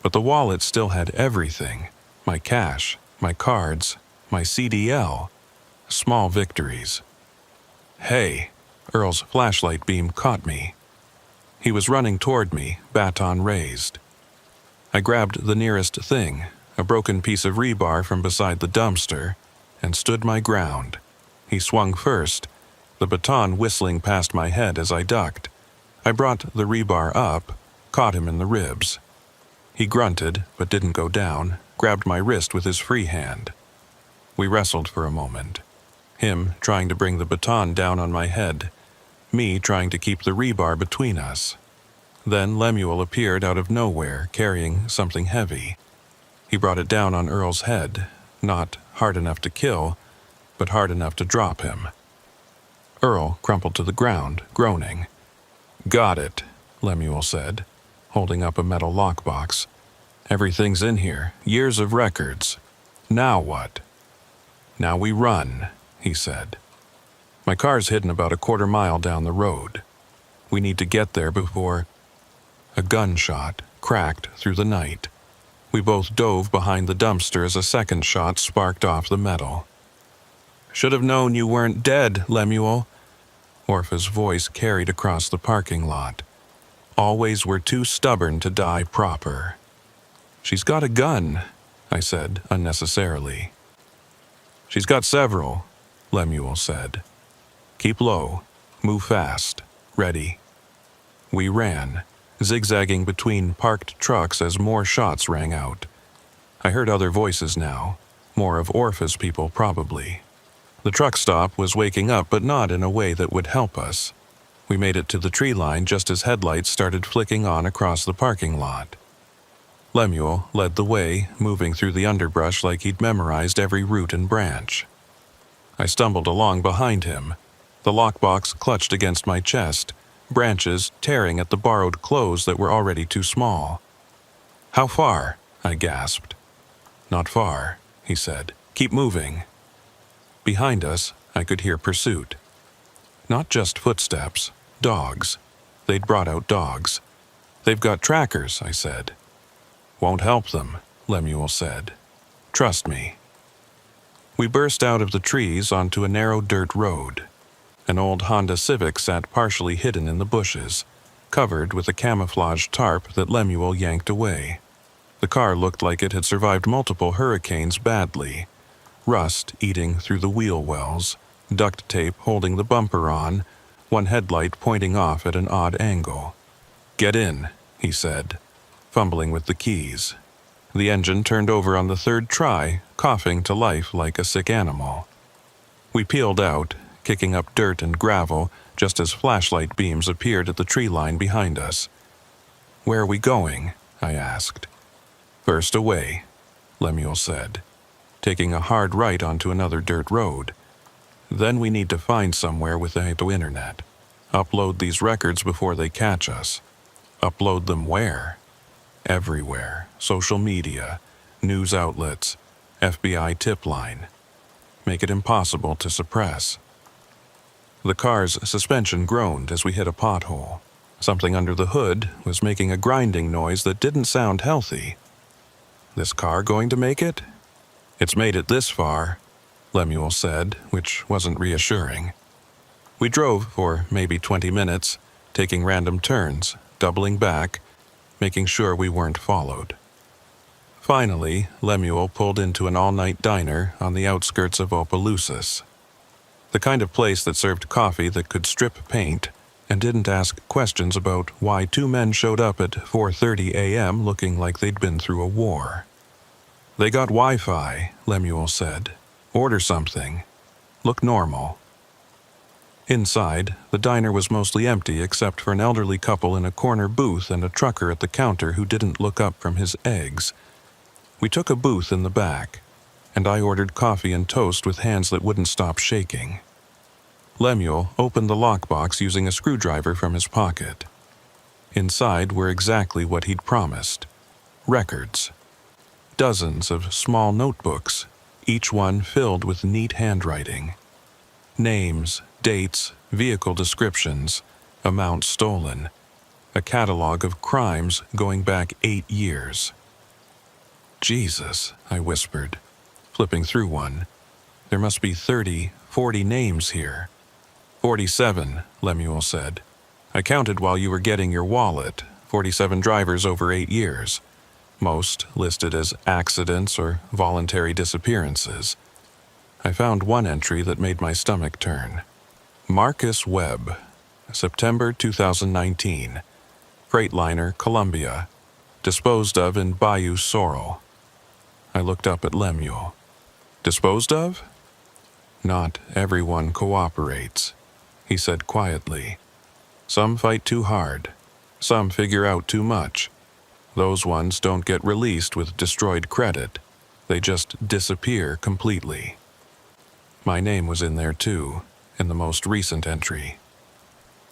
but the wallet still had everything. My cash, my cards, my CDL. Small victories. Hey, Earl's flashlight beam caught me. He was running toward me, baton raised. I grabbed the nearest thing, a broken piece of rebar from beside the dumpster, and stood my ground. He swung first, the baton whistling past my head as I ducked. I brought the rebar up, caught him in the ribs. He grunted, but didn't go down, grabbed my wrist with his free hand. We wrestled for a moment. Him trying to bring the baton down on my head, me trying to keep the rebar between us. Then Lemuel appeared out of nowhere, carrying something heavy. He brought it down on Earl's head, not hard enough to kill, but hard enough to drop him. Earl crumpled to the ground, groaning. Got it, Lemuel said, holding up a metal lockbox. Everything's in here, years of records. Now what? Now we run, he said. My car's hidden about a quarter mile down the road. We need to get there before... A gunshot cracked through the night. We both dove behind the dumpster as a second shot sparked off the metal. Should have known you weren't dead, Lemuel. Orpha's voice carried across the parking lot. Always were too stubborn to die proper. She's got a gun, I said unnecessarily. She's got several, Lemuel said. Keep low, move fast, ready. We ran, zigzagging between parked trucks as more shots rang out. I heard other voices now, more of Orpha's people probably. The truck stop was waking up, but not in a way that would help us. We made it to the tree line just as headlights started flicking on across the parking lot. Lemuel led the way, moving through the underbrush like he'd memorized every root and branch. I stumbled along behind him. The lockbox clutched against my chest, branches tearing at the borrowed clothes that were already too small. How far? I gasped. Not far, he said. Keep moving. Behind us, I could hear pursuit. Not just footsteps, dogs. They'd brought out dogs. They've got trackers, I said. Won't help them, Lemuel said. Trust me. We burst out of the trees onto a narrow dirt road. An old Honda Civic sat partially hidden in the bushes, covered with a camouflage tarp that Lemuel yanked away. The car looked like it had survived multiple hurricanes badly. Rust eating through the wheel wells, duct tape holding the bumper on, one headlight pointing off at an odd angle. Get in, he said, fumbling with the keys. The engine turned over on the third try, coughing to life like a sick animal. We peeled out, kicking up dirt and gravel just as flashlight beams appeared at the tree line behind us. "Where are we going?" I asked. "First away," Lemuel said, taking a hard right onto another dirt road. "Then we need to find somewhere with the internet. Upload these records before they catch us." "Upload them where?" "Everywhere. Social media, news outlets, FBI tip line. Make it impossible to suppress." The car's suspension groaned as we hit a pothole. Something under the hood was making a grinding noise that didn't sound healthy. "This car going to make it?" "It's made it this far," Lemuel said, which wasn't reassuring. We drove for maybe 20 minutes, taking random turns, doubling back, making sure we weren't followed. Finally, Lemuel pulled into an all-night diner on the outskirts of Opelousas. The kind of place that served coffee that could strip paint and didn't ask questions about why two men showed up at 4:30 a.m. looking like they'd been through a war. "They got Wi-Fi," Lemuel said. "Order something. Look normal." Inside, the diner was mostly empty except for an elderly couple in a corner booth and a trucker at the counter who didn't look up from his eggs. We took a booth in the back, and I ordered coffee and toast with hands that wouldn't stop shaking. Lemuel opened the lockbox using a screwdriver from his pocket. Inside were exactly what he'd promised. Records. Dozens of small notebooks, each one filled with neat handwriting. Names, dates, vehicle descriptions, amounts stolen. A catalog of crimes going back 8 years. "Jesus," I whispered, flipping through one. "There must be 30, 40 names here." 47, Lemuel said. "I counted while you were getting your wallet. 47 drivers over 8 years. Most listed as accidents or voluntary disappearances." I found one entry that made my stomach turn. Marcus Webb, September 2019. Freightliner, Columbia. Disposed of in Bayou, Sorrel. I looked up at Lemuel. "Disposed of?" "Not everyone cooperates," he said quietly. "Some fight too hard. Some figure out too much. Those ones don't get released with destroyed credit. They just disappear completely." My name was in there too, in the most recent entry.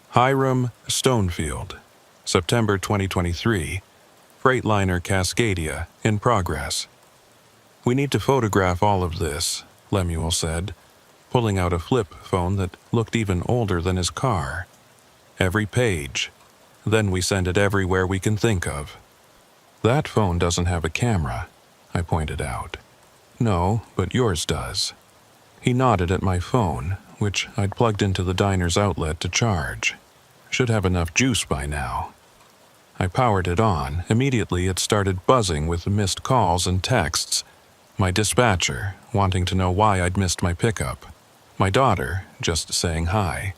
Hiram Stonefield, September 2023. Freightliner Cascadia, in progress. "We need to photograph all of this," Lemuel said, pulling out a flip phone that looked even older than his car. "Every page. Then we send it everywhere we can think of." "That phone doesn't have a camera," I pointed out. "No, but yours does." He nodded at my phone, which I'd plugged into the diner's outlet to charge. Should have enough juice by now. I powered it on. Immediately it started buzzing with missed calls and texts. My dispatcher, wanting to know why I'd missed my pickup. My daughter, just saying hi.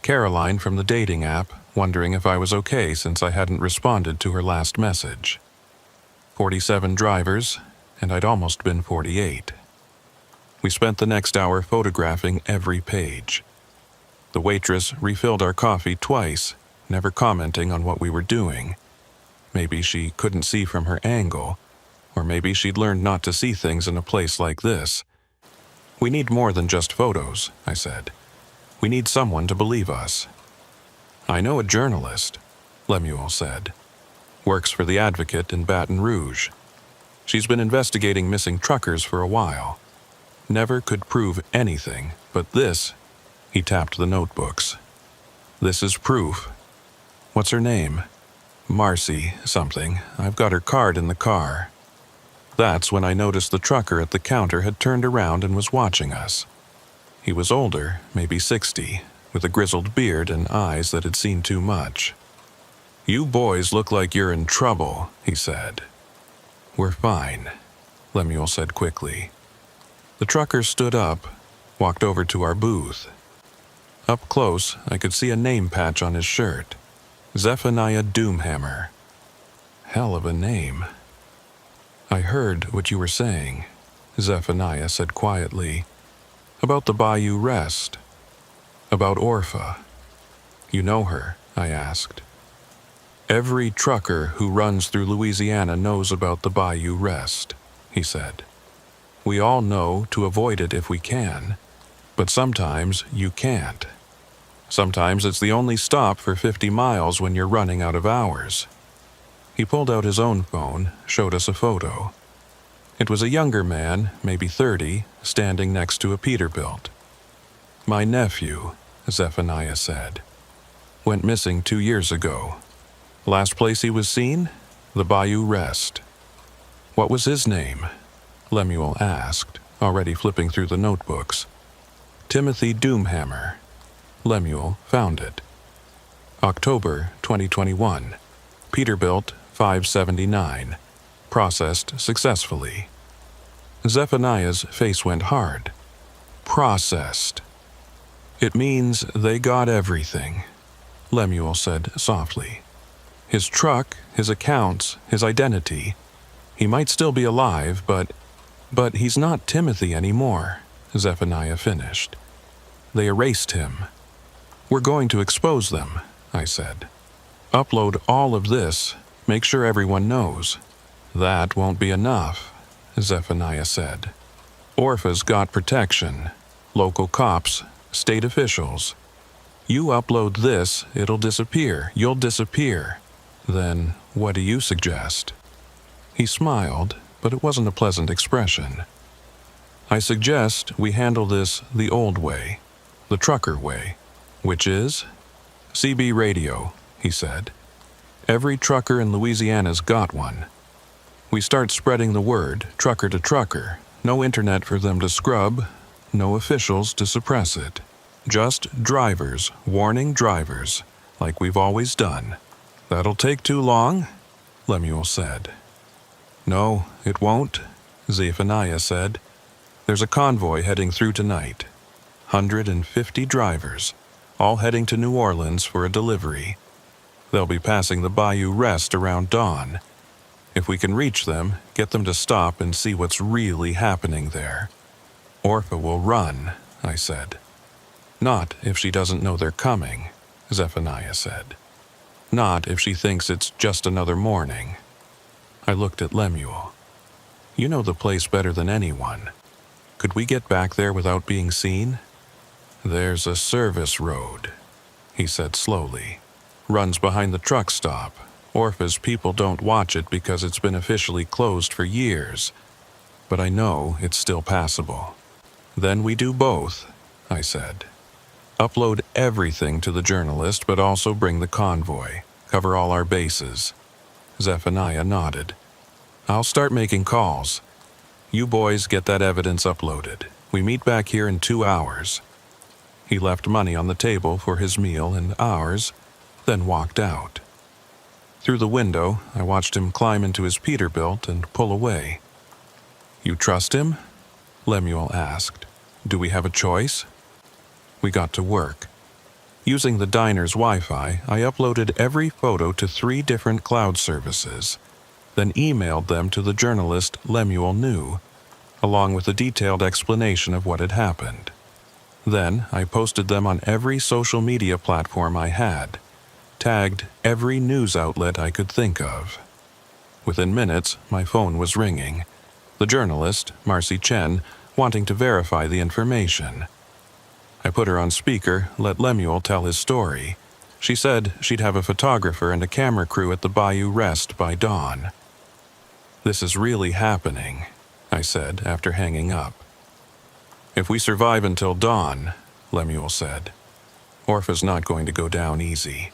Caroline from the dating app, wondering if I was okay since I hadn't responded to her last message. 47 drivers, and I'd almost been 48. We spent the next hour photographing every page. The waitress refilled our coffee twice, never commenting on what we were doing. Maybe she couldn't see from her angle, or maybe she'd learned not to see things in a place like this. "We need more than just photos," I said. "We need someone to believe us." "I know a journalist," Lemuel said. "Works for the Advocate in Baton Rouge. She's been investigating missing truckers for a while. Never could prove anything, but this," he tapped the notebooks. "This is proof." "What's her name?" "Marcy something. I've got her card in the car." That's when I noticed the trucker at the counter had turned around and was watching us. He was older, maybe 60, with a grizzled beard and eyes that had seen too much. "You boys look like you're in trouble," he said. "We're fine," Lemuel said quickly. The trucker stood up, walked over to our booth. Up close, I could see a name patch on his shirt. Zephaniah Doomhammer. Hell of a name. "I heard what you were saying," Zephaniah said quietly, "about the Bayou rest. About Orpha. You know her? I asked. Every trucker who runs through Louisiana knows about the Bayou Rest, he said. We all know to avoid it if we can, but sometimes you can't. Sometimes it's the only stop for 50 miles when you're running out of hours. He pulled out his own phone, showed us a photo. It was a younger man, maybe 30, standing next to a Peterbilt. My nephew, Zephaniah said, went missing 2 years ago. Last place he was seen? The Bayou Rest. What was his name? Lemuel asked, already flipping through the notebooks. Timothy Doomhammer. Lemuel found it. October 2021. Peterbilt 579. Processed successfully. Zephaniah's face went hard. Processed. It means they got everything, Lemuel said softly. His truck, his accounts, his identity. He might still be alive, but he's not Timothy anymore, Zephaniah finished. They erased him. We're going to expose them, I said. Upload all of this, make sure everyone knows. That won't be enough, Zephaniah said. Orpha's got protection. Local cops, state officials. You upload this, it'll disappear. You'll disappear. Then what do you suggest? He smiled, but it wasn't a pleasant expression. I suggest we handle this the old way, the trucker way, which is CB radio, he said. Every trucker in Louisiana's got one. We start spreading the word, trucker to trucker. No internet for them to scrub, no officials to suppress it. Just drivers warning drivers, like we've always done. That'll take too long? Lemuel said. No, it won't, Zephaniah said. There's a convoy heading through tonight. 150 drivers, all heading to New Orleans for a delivery. They'll be passing the Bayou Rest around dawn. If we can reach them, get them to stop and see what's really happening there. Orpha will run, I said. Not if she doesn't know they're coming, Zephaniah said. Not if she thinks it's just another morning. I looked at Lemuel. You know the place better than anyone. Could we get back there without being seen? There's a service road, he said slowly. Runs behind the truck stop. Orpha's people don't watch it because it's been officially closed for years. But I know it's still passable. Then we do both, I said. Upload everything to the journalist, but also bring the convoy. Cover all our bases. Zephaniah nodded. I'll start making calls. You boys get that evidence uploaded. We meet back here in 2 hours. He left money on the table for his meal and ours, then walked out. Through the window, I watched him climb into his Peterbilt and pull away. You trust him? Lemuel asked. Do we have a choice? We got to work. Using the diner's Wi-Fi, I uploaded every photo to 3 different cloud services, then emailed them to the journalist Lemuel knew, along with a detailed explanation of what had happened. Then I posted them on every social media platform I had, tagged every news outlet I could think of. Within minutes, my phone was ringing. The journalist, Marcy Chen, wanting to verify the information. I put her on speaker, let Lemuel tell his story. She said she'd have a photographer and a camera crew at the Bayou Rest by dawn. This is really happening, I said after hanging up. If we survive until dawn, Lemuel said, Orpha's not going to go down easy.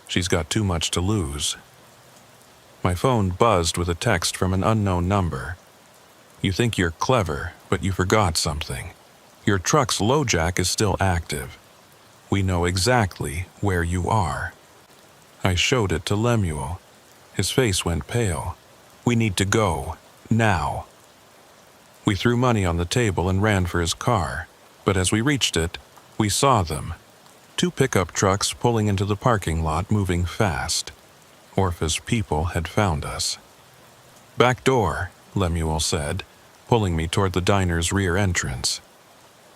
She's got too much to lose. My phone buzzed with a text from an unknown number. You think you're clever, but you forgot something. Your truck's LoJack is still active. We know exactly where you are. I showed it to Lemuel. His face went pale. We need to go. Now. We threw money on the table and ran for his car, but as we reached it, we saw them. 2 pickup trucks pulling into the parking lot, moving fast. Orpha's people had found us. Back door, Lemuel said, pulling me toward the diner's rear entrance.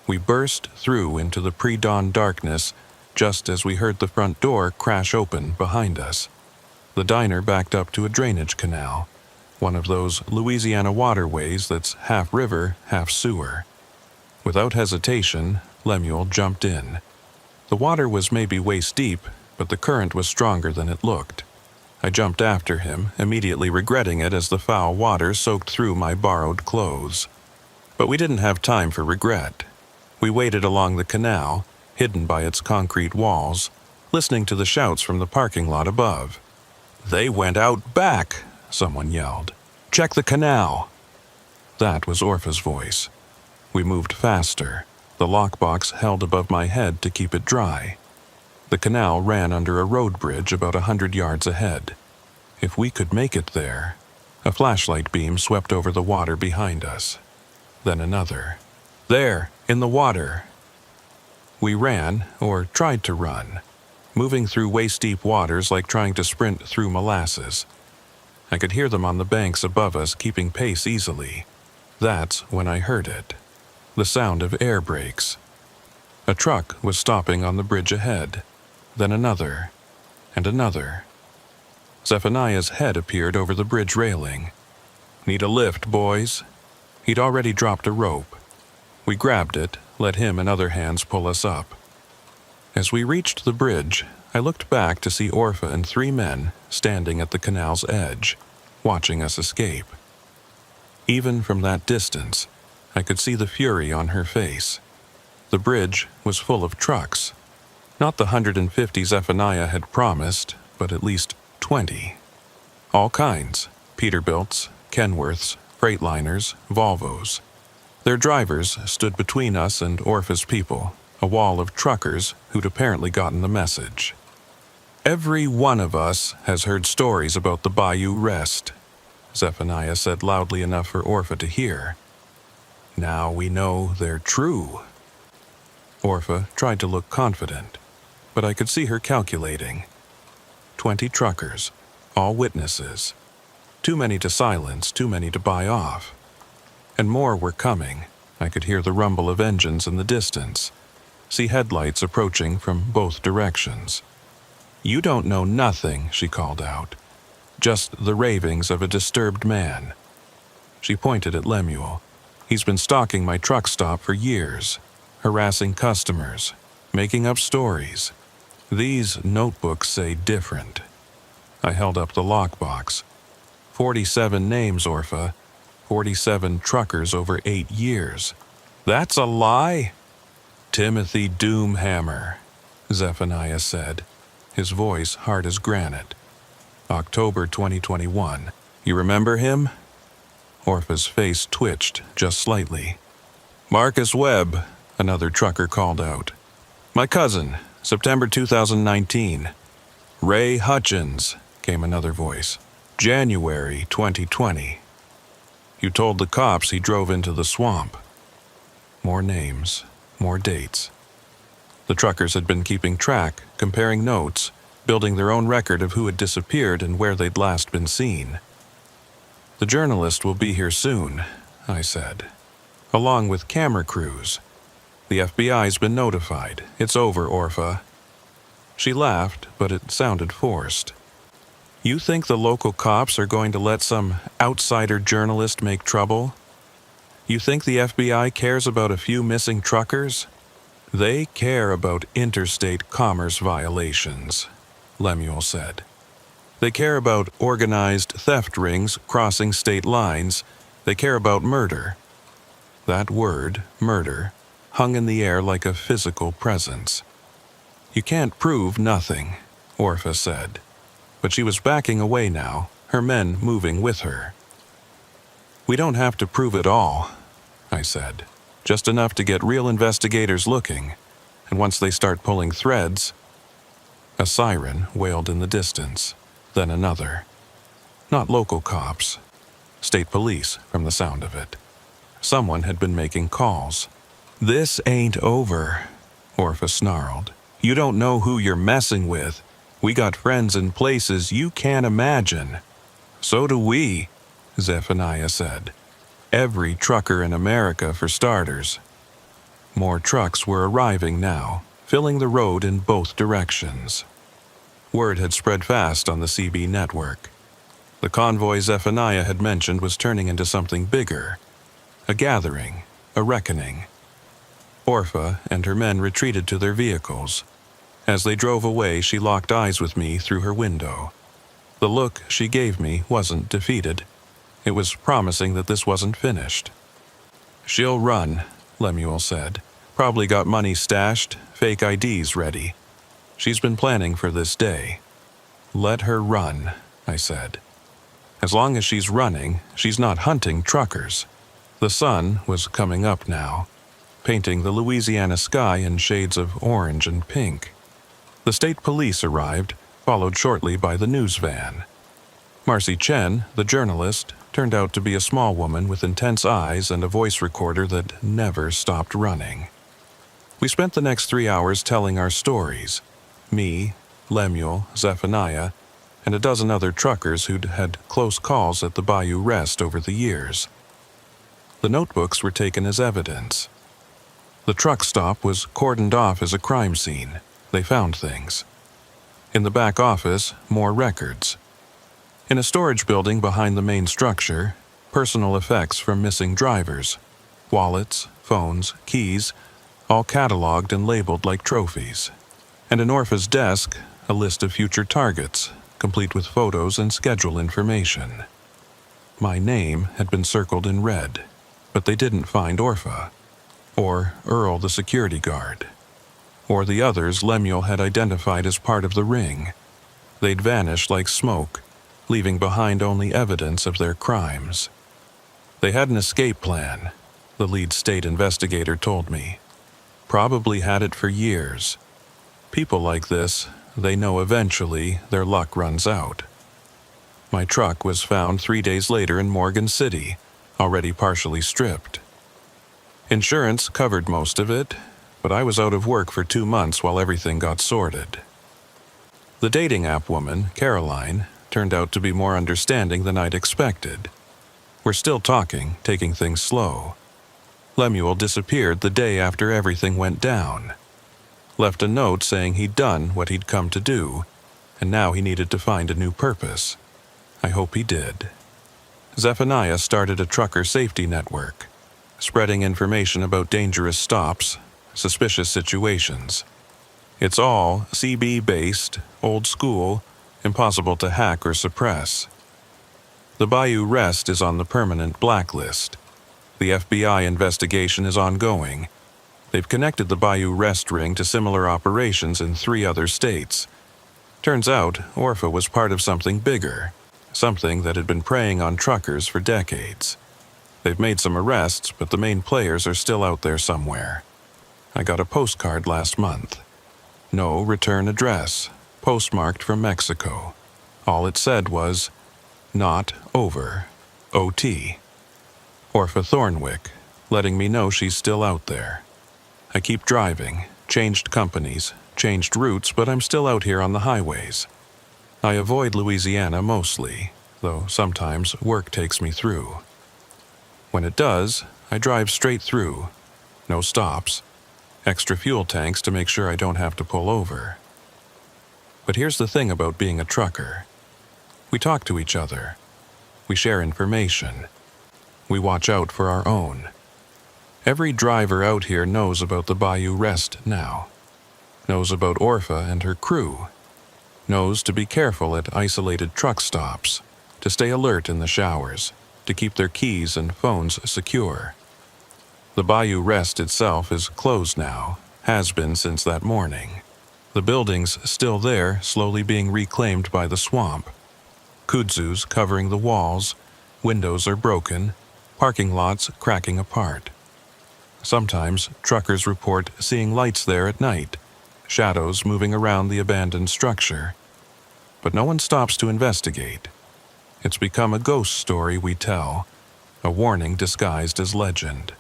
We burst through into the pre-dawn darkness just as we heard the front door crash open behind us. The diner backed up to a drainage canal, one of those Louisiana waterways that's half river, half sewer. Without hesitation, Lemuel jumped in. The water was maybe waist deep, but the current was stronger than it looked. I jumped after him, immediately regretting it as the foul water soaked through my borrowed clothes. But we didn't have time for regret. We waded along the canal, hidden by its concrete walls, listening to the shouts from the parking lot above. "They went out back!" someone yelled. "Check the canal!" That was Orpha's voice. We moved faster, the lockbox held above my head to keep it dry. The canal ran under a road bridge about 100 yards ahead. If we could make it there. A flashlight beam swept over the water behind us. Then another. "There, in the water!" We ran, or tried to run, moving through waist-deep waters like trying to sprint through molasses. I could hear them on the banks above us keeping pace easily. That's when I heard it. The sound of air brakes. A truck was stopping on the bridge ahead. Then another, and another. Zephaniah's head appeared over the bridge railing. "Need a lift, boys?" He'd already dropped a rope. We grabbed it, let him and other hands pull us up. As we reached the bridge, I looked back to see Orpha and 3 men standing at the canal's edge, watching us escape. Even from that distance, I could see the fury on her face. The bridge was full of trucks. Not the 150 Zephaniah had promised, but at least 20. All kinds: Peterbilts, Kenworths, Freightliners, Volvos. Their drivers stood between us and Orpha's people, a wall of truckers who'd apparently gotten the message. "Every one of us has heard stories about the Bayou Rest," Zephaniah said loudly enough for Orpha to hear. "Now we know they're true." Orpha tried to look confident, but I could see her calculating. 20 truckers, all witnesses. Too many to silence, too many to buy off. And more were coming. I could hear the rumble of engines in the distance, see headlights approaching from both directions. "You don't know nothing," she called out. "Just the ravings of a disturbed man." She pointed at Lemuel. "He's been stalking my truck stop for years, harassing customers, making up stories. These notebooks say different." I held up the lockbox. 47 names, Orpha. 47 truckers over 8 years. "That's a lie?" "Timothy Doomhammer," Zephaniah said, his voice hard as granite. "October 2021. You remember him?" Orpha's face twitched just slightly. "Marcus Webb," another trucker called out. "My cousin, September 2019. "Ray Hutchins," came another voice. "January 2020. "You told the cops he drove into the swamp." More names, more dates. The truckers had been keeping track, comparing notes, building their own record of who had disappeared and where they'd last been seen. "The journalist will be here soon," I said, "along with camera crews. The FBI's been notified. It's over, Orpha." She laughed, but it sounded forced. "You think the local cops are going to let some outsider journalist make trouble? You think the FBI cares about a few missing truckers? They care about interstate commerce violations," Lemuel said. "They care about organized theft rings crossing state lines. They care about murder." That word, murder, hung in the air like a physical presence. "You can't prove nothing," Orpha said. But she was backing away now, her men moving with her. "We don't have to prove it all," I said. "Just enough to get real investigators looking. And once they start pulling threads..." A siren wailed in the distance, then another. Not local cops. State police, from the sound of it. Someone had been making calls. "This ain't over," Orpha snarled. "You don't know who you're messing with. We got friends in places you can't imagine." "So do we," Zephaniah said. "Every trucker in America, for starters." More trucks were arriving now, filling the road in both directions. Word had spread fast on the CB network. The convoy Zephaniah had mentioned was turning into something bigger. A gathering, a reckoning. Orpha and her men retreated to their vehicles. As they drove away, she locked eyes with me through her window. The look she gave me wasn't defeated. It was promising that this wasn't finished. "She'll run," Lemuel said. "Probably got money stashed, fake IDs ready. She's been planning for this day." "Let her run," I said. "As long as she's running, she's not hunting truckers." The sun was coming up now, painting the Louisiana sky in shades of orange and pink. The state police arrived, followed shortly by the news van. Marcy Chen, the journalist, turned out to be a small woman with intense eyes and a voice recorder that never stopped running. We spent the next 3 hours telling our stories. Me, Lemuel, Zephaniah, and a dozen other truckers who'd had close calls at the Bayou Rest over the years. The notebooks were taken as evidence. The truck stop was cordoned off as a crime scene. They found things. In the back office, more records. In a storage building behind the main structure, personal effects from missing drivers. Wallets, phones, keys, all cataloged and labeled like trophies. And in Orpha's desk, a list of future targets, complete with photos and schedule information. My name had been circled in red, but they didn't find Orpha, or Earl the security guard, or the others Lemuel had identified as part of the ring. They'd vanished like smoke, leaving behind only evidence of their crimes. They had an escape plan, the lead state investigator told me. Probably had it for years. People like this, they know eventually their luck runs out. My truck was found 3 days later in Morgan City, already partially stripped. Insurance covered most of it, but I was out of work for 2 months while everything got sorted. The dating app woman, Caroline, turned out to be more understanding than I'd expected. We're still talking, taking things slow. Lemuel disappeared the day after everything went down. Left a note saying he'd done what he'd come to do, and now he needed to find a new purpose. I hope he did. Zephaniah started a trucker safety network, spreading information about dangerous stops, suspicious situations. It's all CB-based, old school, impossible to hack or suppress. The Bayou Rest is on the permanent blacklist. The FBI investigation is ongoing. They've connected the Bayou Rest ring to similar operations in 3 other states. Turns out, Orpha was part of something bigger, something that had been preying on truckers for decades. They've made some arrests, but the main players are still out there somewhere. I got a postcard last month. No return address, postmarked from Mexico. All it said was, "Not over. OT." Orpha Thornwick, letting me know she's still out there. I keep driving, changed companies, changed routes, but I'm still out here on the highways. I avoid Louisiana mostly, though sometimes work takes me through. When it does, I drive straight through. No stops. Extra fuel tanks to make sure I don't have to pull over. But here's the thing about being a trucker. We talk to each other. We share information. We watch out for our own. Every driver out here knows about the Bayou Rest now. Knows about Orpha and her crew. Knows to be careful at isolated truck stops, to stay alert in the showers, to keep their keys and phones secure. The Bayou Rest itself is closed now, has been since that morning. The building's still there, slowly being reclaimed by the swamp. Kudzus covering the walls, windows are broken, parking lots cracking apart. Sometimes truckers report seeing lights there at night, shadows moving around the abandoned structure. But no one stops to investigate. It's become a ghost story we tell, a warning disguised as legend.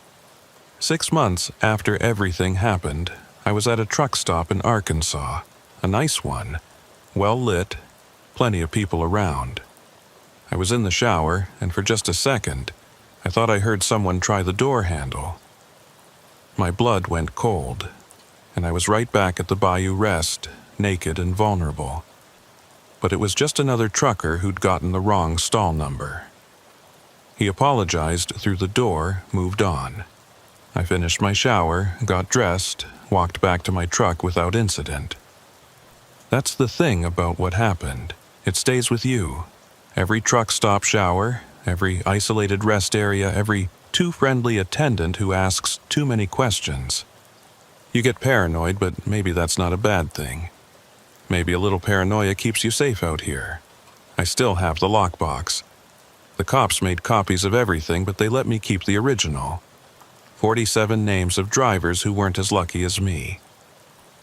6 months after everything happened, I was at a truck stop in Arkansas, a nice one, well lit, plenty of people around. I was in the shower, and for just a second, I thought I heard someone try the door handle. My blood went cold, and I was right back at the Bayou Rest, naked and vulnerable. But it was just another trucker who'd gotten the wrong stall number. He apologized through the door, moved on. I finished my shower, got dressed, walked back to my truck without incident. That's the thing about what happened. It stays with you. Every truck stop shower, every isolated rest area, every too friendly attendant who asks too many questions. You get paranoid, but maybe that's not a bad thing. Maybe a little paranoia keeps you safe out here. I still have the lockbox. The cops made copies of everything, but they let me keep the original. 47 names of drivers who weren't as lucky as me.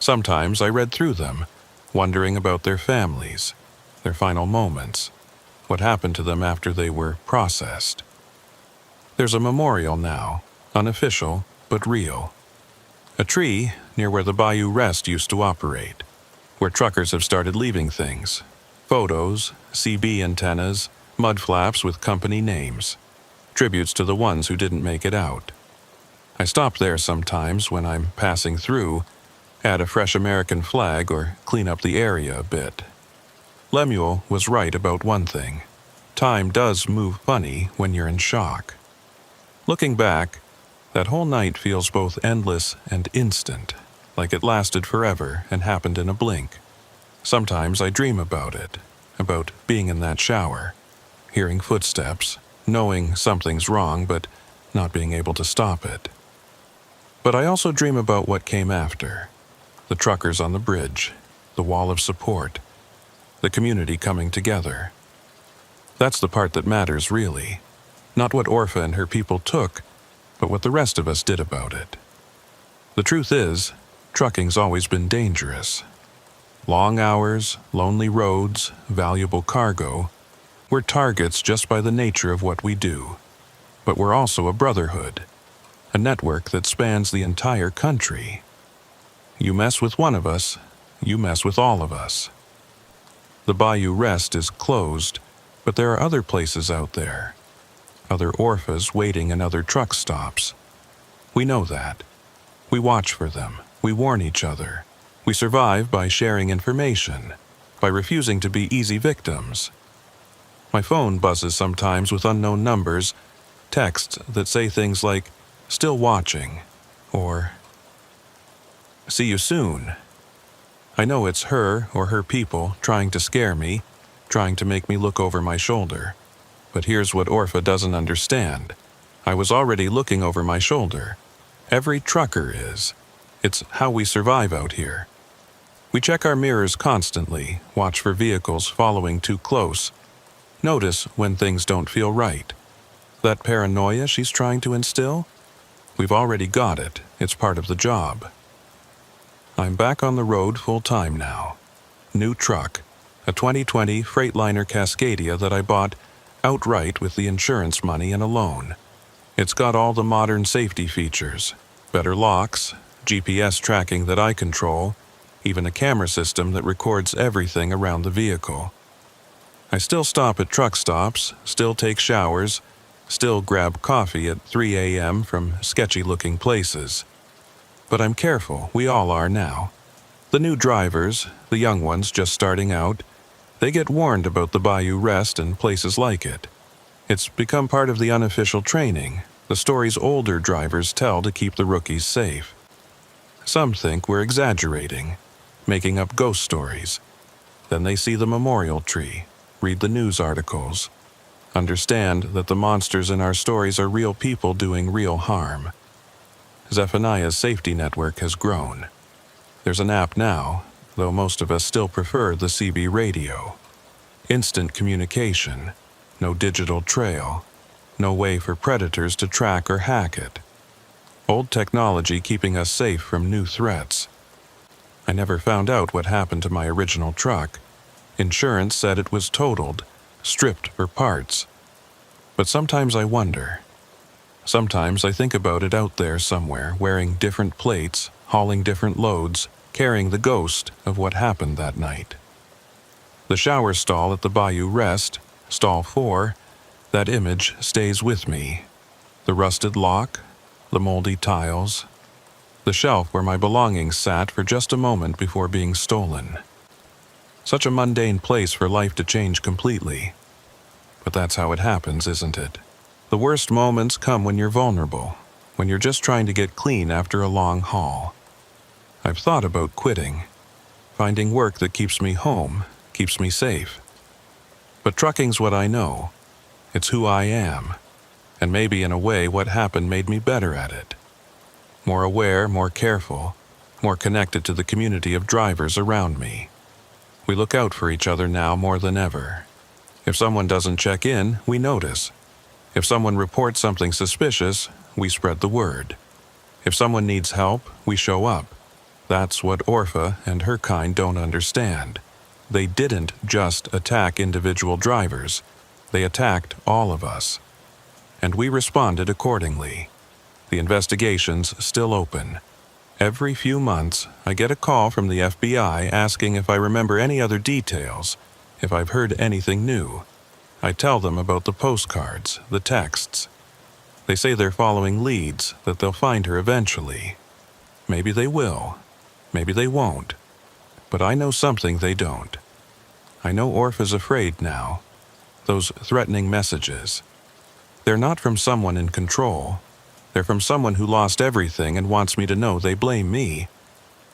Sometimes I read through them, wondering about their families, their final moments, what happened to them after they were processed. There's a memorial now, unofficial but real. A tree near where the Bayou Rest used to operate, where truckers have started leaving things. Photos, CB antennas, mud flaps with company names. Tributes to the ones who didn't make it out. I stop there sometimes when I'm passing through, add a fresh American flag or clean up the area a bit. Lemuel was right about one thing. Time does move funny when you're in shock. Looking back, that whole night feels both endless and instant, like it lasted forever and happened in a blink. Sometimes I dream about it, about being in that shower, hearing footsteps, knowing something's wrong but not being able to stop it. But I also dream about what came after. The truckers on the bridge, the wall of support, the community coming together. That's the part that matters, really. Not what Orpha and her people took, but what the rest of us did about it. The truth is, trucking's always been dangerous. Long hours, lonely roads, valuable cargo. We're targets just by the nature of what we do. But we're also a brotherhood, a network that spans the entire country. You mess with one of us, you mess with all of us. The Bayou Rest is closed, but there are other places out there. Other Orphas waiting in other truck stops. We know that. We watch for them. We warn each other. We survive by sharing information, by refusing to be easy victims. My phone buzzes sometimes with unknown numbers, texts that say things like, "Still watching," or "See you soon." I know it's her or her people trying to scare me, trying to make me look over my shoulder. But here's what Orpha doesn't understand. I was already looking over my shoulder. Every trucker is. It's how we survive out here. We check our mirrors constantly, watch for vehicles following too close. Notice when things don't feel right. That paranoia she's trying to instill? We've already got it. It's part of the job. I'm back on the road full-time now. New truck, a 2020 Freightliner Cascadia that I bought outright with the insurance money and a loan. It's got all the modern safety features, better locks, GPS tracking that I control, even a camera system that records everything around the vehicle. I still stop at truck stops, still take showers, still grab coffee at 3 a.m. from sketchy-looking places. But I'm careful, we all are now. The new drivers, the young ones just starting out, they get warned about the Bayou Rest and places like it. It's become part of the unofficial training, the stories older drivers tell to keep the rookies safe. Some think we're exaggerating, making up ghost stories. Then they see the memorial tree, read the news articles, understand that the monsters in our stories are real people doing real harm. Zephaniah's safety network has grown. There's an app now, though most of us still prefer the CB radio. Instant communication, no digital trail, no way for predators to track or hack it. Old technology keeping us safe from new threats. I never found out what happened to my original truck. Insurance said it was totaled, stripped for parts. But sometimes I wonder. Sometimes I think about it out there somewhere, wearing different plates, hauling different loads, carrying the ghost of what happened that night. The shower stall at the Bayou Rest, stall 4, that image stays with me. The rusted lock, the moldy tiles, the shelf where my belongings sat for just a moment before being stolen. Such a mundane place for life to change completely. But that's how it happens, isn't it? The worst moments come when you're vulnerable, when you're just trying to get clean after a long haul. I've thought about quitting, finding work that keeps me home, keeps me safe. But trucking's what I know. It's who I am. And maybe in a way what happened made me better at it. More aware, more careful, more connected to the community of drivers around me. We look out for each other now more than ever. If someone doesn't check in, we notice. If someone reports something suspicious, we spread the word. If someone needs help, we show up. That's what Orpha and her kind don't understand. They didn't just attack individual drivers. They attacked all of us. And we responded accordingly. The investigation's still open. Every few months, I get a call from the FBI asking if I remember any other details, if I've heard anything new. I tell them about the postcards, the texts. They say they're following leads, that they'll find her eventually. Maybe they will. Maybe they won't. But I know something they don't. I know Orpha's afraid now. Those threatening messages. They're not from someone in control. They're from someone who lost everything and wants me to know they blame me.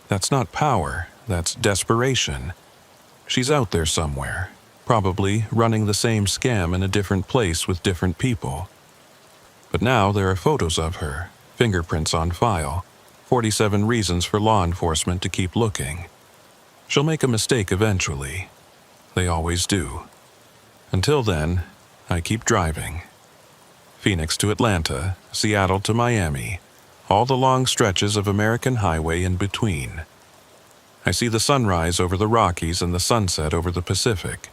That's not power, that's desperation. She's out there somewhere, probably running the same scam in a different place with different people. But now there are photos of her, fingerprints on file, 47 reasons for law enforcement to keep looking. She'll make a mistake eventually. They always do. Until then, I keep driving. Phoenix to Atlanta, Seattle to Miami, all the long stretches of American highway in between. I see the sunrise over the Rockies and the sunset over the Pacific.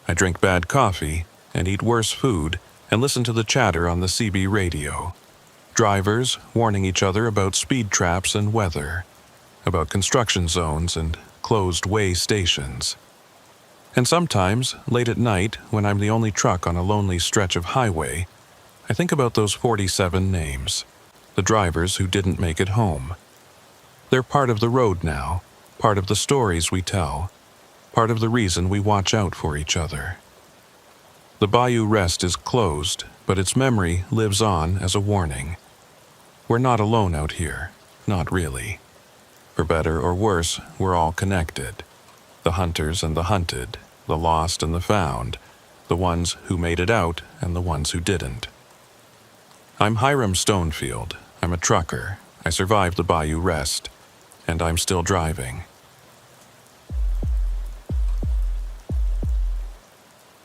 I drink bad coffee and eat worse food and listen to the chatter on the CB radio. Drivers warning each other about speed traps and weather, about construction zones and closed way stations. And sometimes, late at night, when I'm the only truck on a lonely stretch of highway, I think about those 47 names, the drivers who didn't make it home. They're part of the road now, part of the stories we tell, part of the reason we watch out for each other. The Bayou Rest is closed, but its memory lives on as a warning. We're not alone out here, not really. For better or worse, we're all connected. The hunters and the hunted, the lost and the found, the ones who made it out and the ones who didn't. I'm Hiram Stonefield. I'm a trucker. I survived the Bayou Rest, and I'm still driving.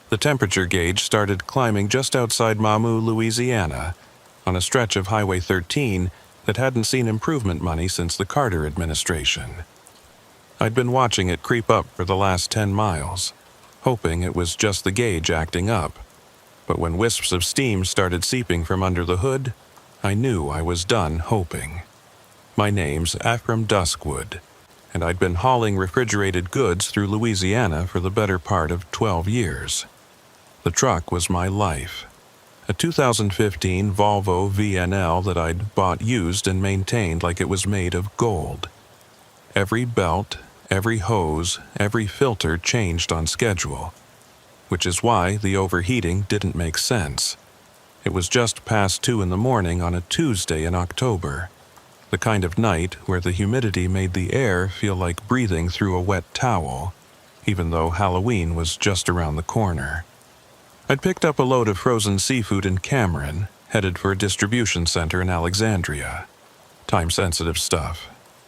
The temperature gauge started climbing just outside Mamou, Louisiana, on a stretch of Highway 13 that hadn't seen improvement money since the Carter administration. I'd been watching it creep up for the last 10 miles, hoping it was just the gauge acting up. But when wisps of steam started seeping from under the hood, I knew I was done hoping. My name's Ephraim Duskwood, and I'd been hauling refrigerated goods through Louisiana for the better part of 12 years. The truck was my life. A 2015 Volvo VNL that I'd bought used and maintained like it was made of gold. Every belt, every hose, every filter changed on schedule, which is why the overheating didn't make sense. It was just past 2 in the morning on a Tuesday in October, the kind of night where the humidity made the air feel like breathing through a wet towel, even though Halloween was just around the corner. I'd picked up a load of frozen seafood in Cameron, headed for a distribution center in Alexandria. Time-sensitive stuff.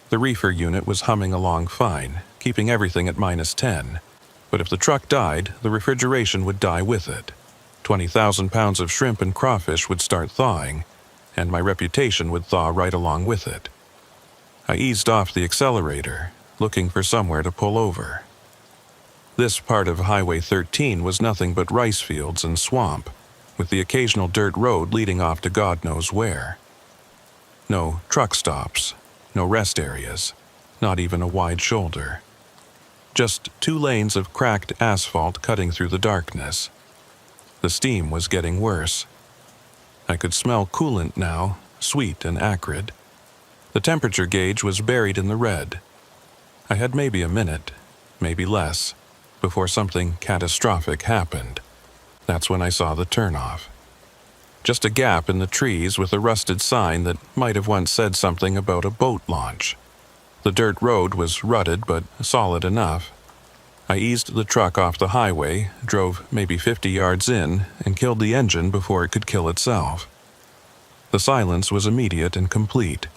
The reefer unit was humming along fine, keeping everything at -10. But if the truck died, the refrigeration would die with it. 20,000 pounds of shrimp and crawfish would start thawing, and my reputation would thaw right along with it. I eased off the accelerator, looking for somewhere to pull over. This part of Highway 13 was nothing but rice fields and swamp, with the occasional dirt road leading off to God knows where. No truck stops, no rest areas, not even a wide shoulder. Just 2 lanes of cracked asphalt cutting through the darkness. The steam was getting worse. I could smell coolant now, sweet and acrid. The temperature gauge was buried in the red. I had maybe a minute, maybe less, before something catastrophic happened. That's when I saw the turnoff. Just a gap in the trees with a rusted sign that might have once said something about a boat launch. The dirt road was rutted but solid enough. I eased the truck off the highway, drove maybe 50 yards in, and killed the engine before it could kill itself. The silence was immediate and complete.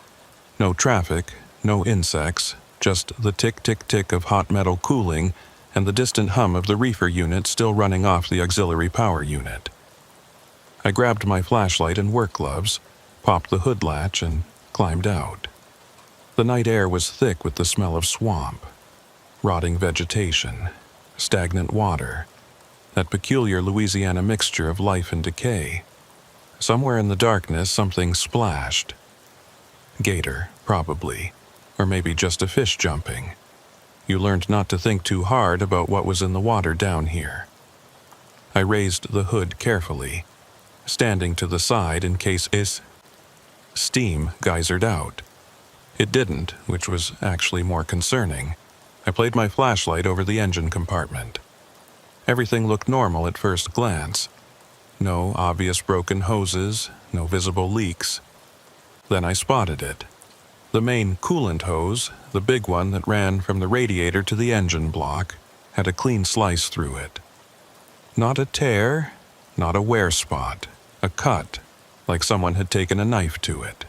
No traffic, no insects, just the tick-tick-tick of hot metal cooling and the distant hum of the reefer unit still running off the auxiliary power unit. I grabbed my flashlight and work gloves, popped the hood latch, and climbed out. The night air was thick with the smell of swamp, rotting vegetation, stagnant water, that peculiar Louisiana mixture of life and decay. Somewhere in the darkness, something splashed. Gator, probably, or maybe just a fish jumping. You learned not to think too hard about what was in the water down here. I raised the hood carefully, standing to the side in case steam geysered out. It didn't, which was actually more concerning. I played my flashlight over the engine compartment. Everything looked normal at first glance. No obvious broken hoses, no visible leaks. Then I spotted it. The main coolant hose, the big one that ran from the radiator to the engine block, had a clean slice through it. Not a tear, not a wear spot, a cut, like someone had taken a knife to it.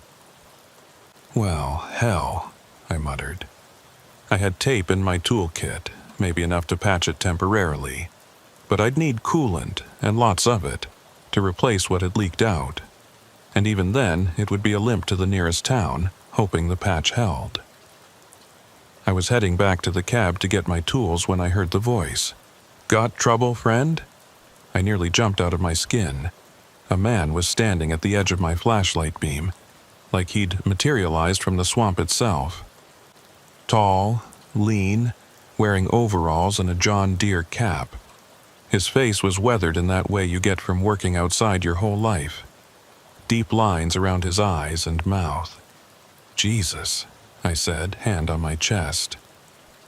Well, hell, I muttered. I had tape in my toolkit, maybe enough to patch it temporarily, but I'd need coolant, and lots of it, to replace what had leaked out. And even then, it would be a limp to the nearest town, hoping the patch held. I was heading back to the cab to get my tools when I heard the voice. "Got trouble, friend?" I nearly jumped out of my skin. A man was standing at the edge of my flashlight beam, like he'd materialized from the swamp itself. Tall, lean, wearing overalls and a John Deere cap. His face was weathered in that way you get from working outside your whole life. Deep lines around his eyes and mouth. "Jesus," I said, hand on my chest.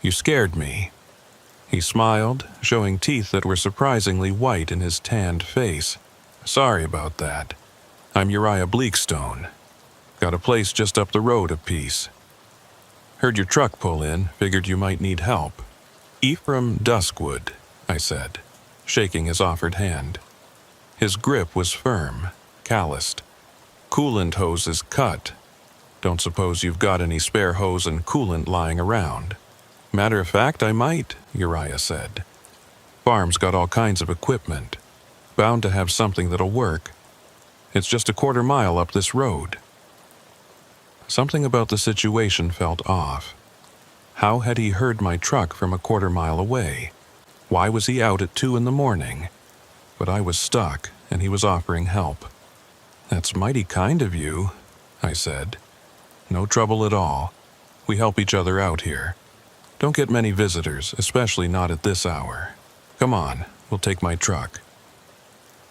"You scared me." He smiled, showing teeth that were surprisingly white in his tanned face. "Sorry about that. I'm Uriah Bleakstone. Got a place just up the road a piece. Heard your truck pull in, figured you might need help." "Ephraim Duskwood," I said, shaking his offered hand. His grip was firm, calloused. "Coolant hose is cut. Don't suppose you've got any spare hose and coolant lying around." "Matter of fact, I might," Uriah said. "Farm's got all kinds of equipment. Bound to have something that'll work. It's just a quarter mile up this road." Something about the situation felt off. How had he heard my truck from a quarter mile away? Why was he out at 2 in the morning? But I was stuck, and he was offering help. "That's mighty kind of you," I said. "No trouble at all. We help each other out here. Don't get many visitors, especially not at this hour. Come on, we'll take my truck."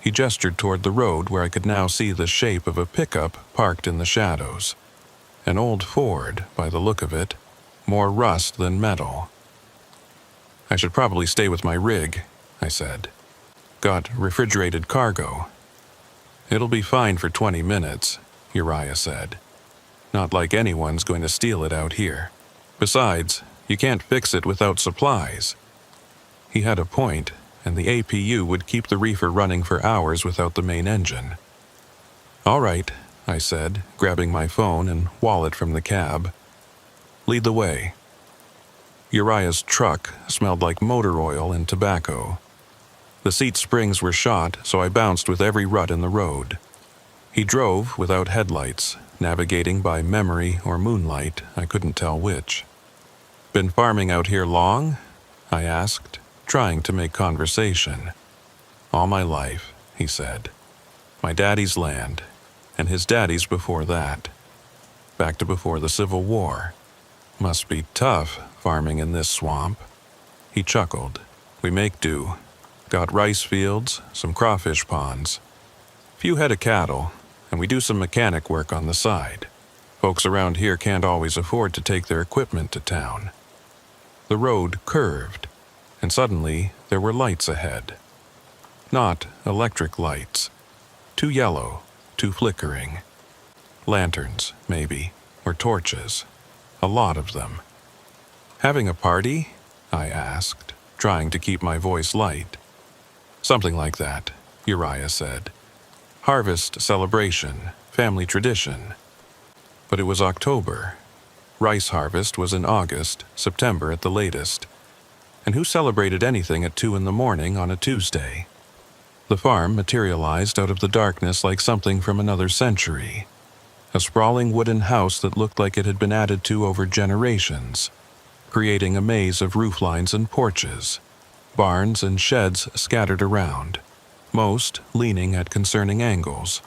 He gestured toward the road where I could now see the shape of a pickup parked in the shadows. An old Ford, by the look of it, more rust than metal. "I should probably stay with my rig," I said. "Got refrigerated cargo." "It'll be fine for 20 minutes, Uriah said. "Not like anyone's going to steal it out here. Besides, you can't fix it without supplies." He had a point, and the APU would keep the reefer running for hours without the main engine. "All right," I said, grabbing my phone and wallet from the cab. "Lead the way." Uriah's truck smelled like motor oil and tobacco. The seat springs were shot, so I bounced with every rut in the road. He drove without headlights, navigating by memory or moonlight, I couldn't tell which. "Been farming out here long?" I asked, trying to make conversation. "All my life," he said. "My daddy's land, and his daddy's before that. Back to before the Civil War. Must be tough farming in this swamp." He chuckled. "We make do. Got rice fields, some crawfish ponds. Few head of cattle, and we do some mechanic work on the side. Folks around here can't always afford to take their equipment to town. The road curved, and suddenly there were lights ahead. Not electric lights. Too yellow, too flickering. Lanterns, maybe, or torches. A lot of them. "Having a party?" I asked, trying to keep my voice light. "Something like that," Uriah said. "Harvest celebration, family tradition." But it was October. Rice harvest was in August, September at the latest. And who celebrated anything at 2 in the morning on a Tuesday? The farm materialized out of the darkness like something from another century. A sprawling wooden house that looked like it had been added to over generations, creating a maze of rooflines and porches, barns and sheds scattered around, most leaning at concerning angles.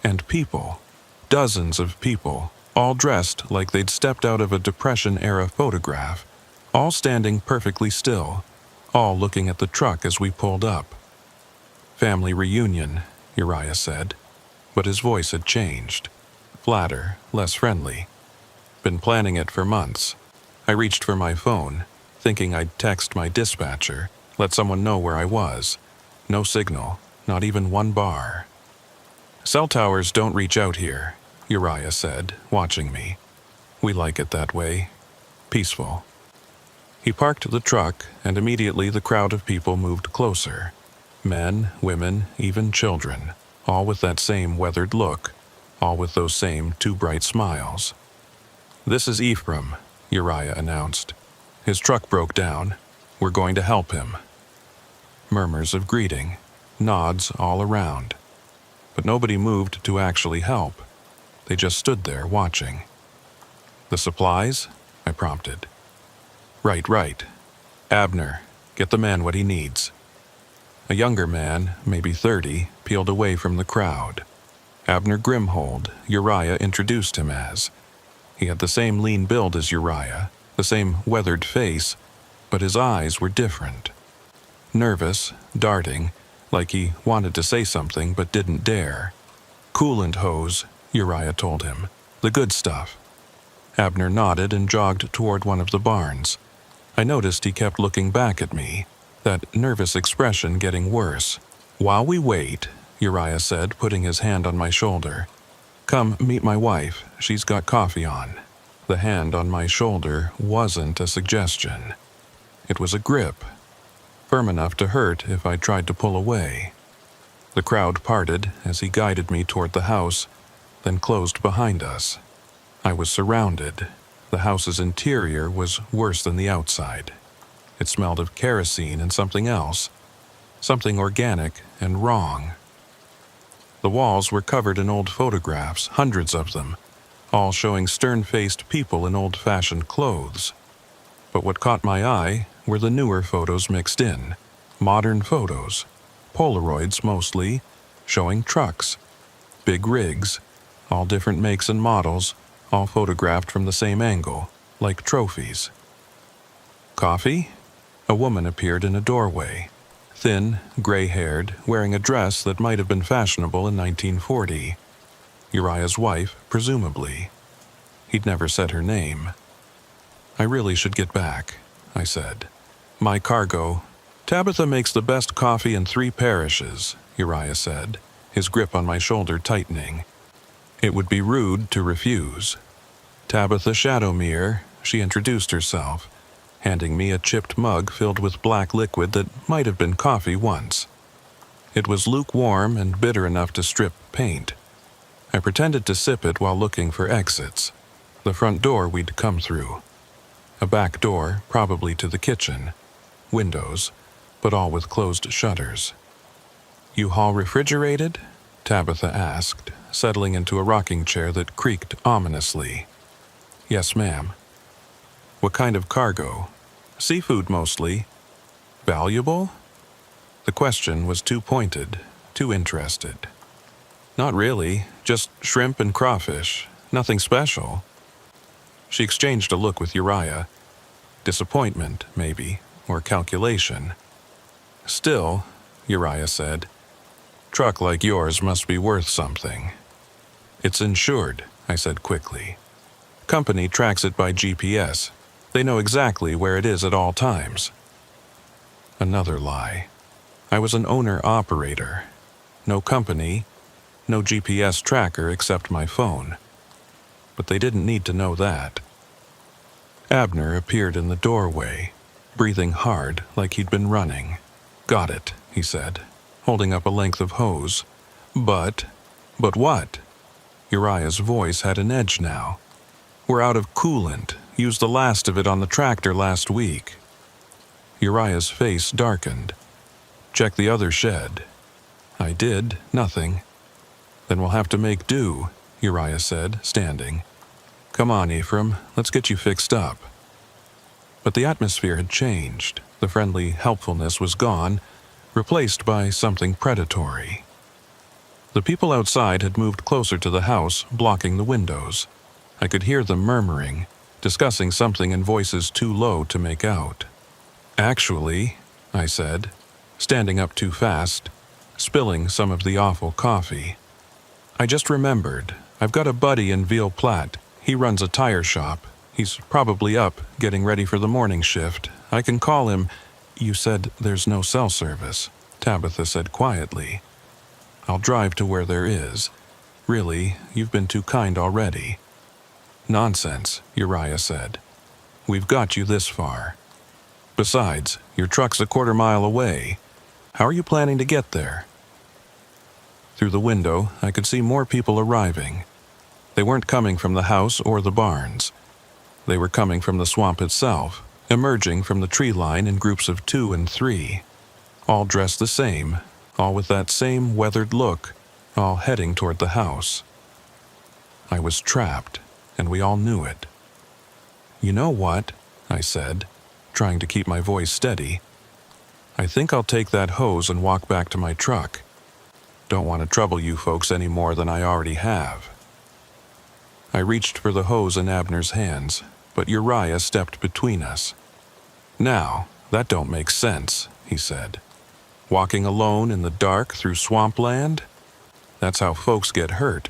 And people, dozens of people, all dressed like they'd stepped out of a Depression-era photograph, all standing perfectly still, all looking at the truck as we pulled up. "Family reunion," Uriah said, but his voice had changed. Flatter, less friendly. "Been planning it for months." I reached for my phone, thinking I'd text my dispatcher, let someone know where I was. No signal, not even one bar. "Cell towers don't reach out here," Uriah said, watching me. "We like it that way. Peaceful." He parked the truck, and immediately the crowd of people moved closer. Men, women, even children, all with that same weathered look, all with those same too bright smiles. "This is Ephraim," Uriah announced. "His truck broke down. We're going to help him." Murmurs of greeting, nods all around. But nobody moved to actually help. They just stood there watching. "The supplies?" I prompted. Right. Abner, get the man what he needs." A younger man, maybe 30, peeled away from the crowd. Abner Grimhold, Uriah introduced him as. He had the same lean build as Uriah, the same weathered face, but his eyes were different. Nervous, darting, like he wanted to say something but didn't dare. "Coolant hose," Uriah told him. "The good stuff." Abner nodded and jogged toward one of the barns. I noticed he kept looking back at me, that nervous expression getting worse. "While we wait," Uriah said, putting his hand on my shoulder. "Come meet my wife, she's got coffee on." The hand on my shoulder wasn't a suggestion. It was a grip, firm enough to hurt if I tried to pull away. The crowd parted as he guided me toward the house, then closed behind us. I was surrounded. The house's interior was worse than the outside. It smelled of kerosene and something else, something organic and wrong. The walls were covered in old photographs, hundreds of them, all showing stern-faced people in old-fashioned clothes. But what caught my eye were the newer photos mixed in, modern photos, Polaroids mostly, showing trucks, big rigs, all different makes and models, all photographed from the same angle, like trophies. "Coffee?" A woman appeared in a doorway, thin, gray-haired, wearing a dress that might have been fashionable in 1940. Uriah's wife, presumably. He'd never said her name. "I really should get back," I said. "My cargo—" "Tabitha makes the best coffee in 3 parishes," Uriah said, his grip on my shoulder tightening. It would be rude to refuse. "Tabitha Shadowmere," she introduced herself, handing me a chipped mug filled with black liquid that might have been coffee once. It was lukewarm and bitter enough to strip paint. I pretended to sip it while looking for exits. The front door we'd come through. A back door, probably to the kitchen. Windows, but all with closed shutters. "U-Haul refrigerated?" Tabitha asked, settling into a rocking chair that creaked ominously. "Yes, ma'am." "What kind of cargo?" "Seafood mostly." "Valuable?" The question was too pointed, too interested. "Not really, just shrimp and crawfish, nothing special." She exchanged a look with Uriah. Disappointment, maybe, or calculation. "Still," Uriah said, "truck like yours must be worth something." "It's insured," I said quickly. Company tracks it by GPS. They know exactly where it is at all times. Another lie. I was an owner-operator. No company, no GPS tracker except my phone. But they didn't need to know that. Abner appeared in the doorway, breathing hard like he'd been running. "Got it," he said, holding up a length of hose. But what? Uriah's voice had an edge now. "We're out of coolant. Used the last of it on the tractor last week." Uriah's face darkened. "Check the other shed." I did, nothing. "Then we'll have to make do," Uriah said, standing. "Come on, Ephraim, let's get you fixed up." But the atmosphere had changed. The friendly helpfulness was gone, replaced by something predatory. The people outside had moved closer to the house, blocking the windows. I could hear them murmuring, discussing something in voices too low to make out. "Actually," I said, standing up too fast, spilling some of the awful coffee. "I just remembered, I've got a buddy in Ville Platte. He runs a tire shop. He's probably up, getting ready for the morning shift. I can call him." "You said there's no cell service," Tabitha said quietly. "I'll drive to where there is. Really, you've been too kind already." "Nonsense," Uriah said. "We've got you this far. Besides, your truck's a quarter mile away. How are you planning to get there?" Through the window, I could see more people arriving. They weren't coming from the house or the barns. They were coming from the swamp itself, emerging from the tree line in groups of 2 and 3. All dressed the same, all with that same weathered look, all heading toward the house. I was trapped, and we all knew it. "You know what?" I said, trying to keep my voice steady. "I think I'll take that hose and walk back to my truck. Don't want to trouble you folks any more than I already have." I reached for the hose in Abner's hands, but Uriah stepped between us. "Now, that don't make sense," he said. "Walking alone in the dark through swampland? That's how folks get hurt.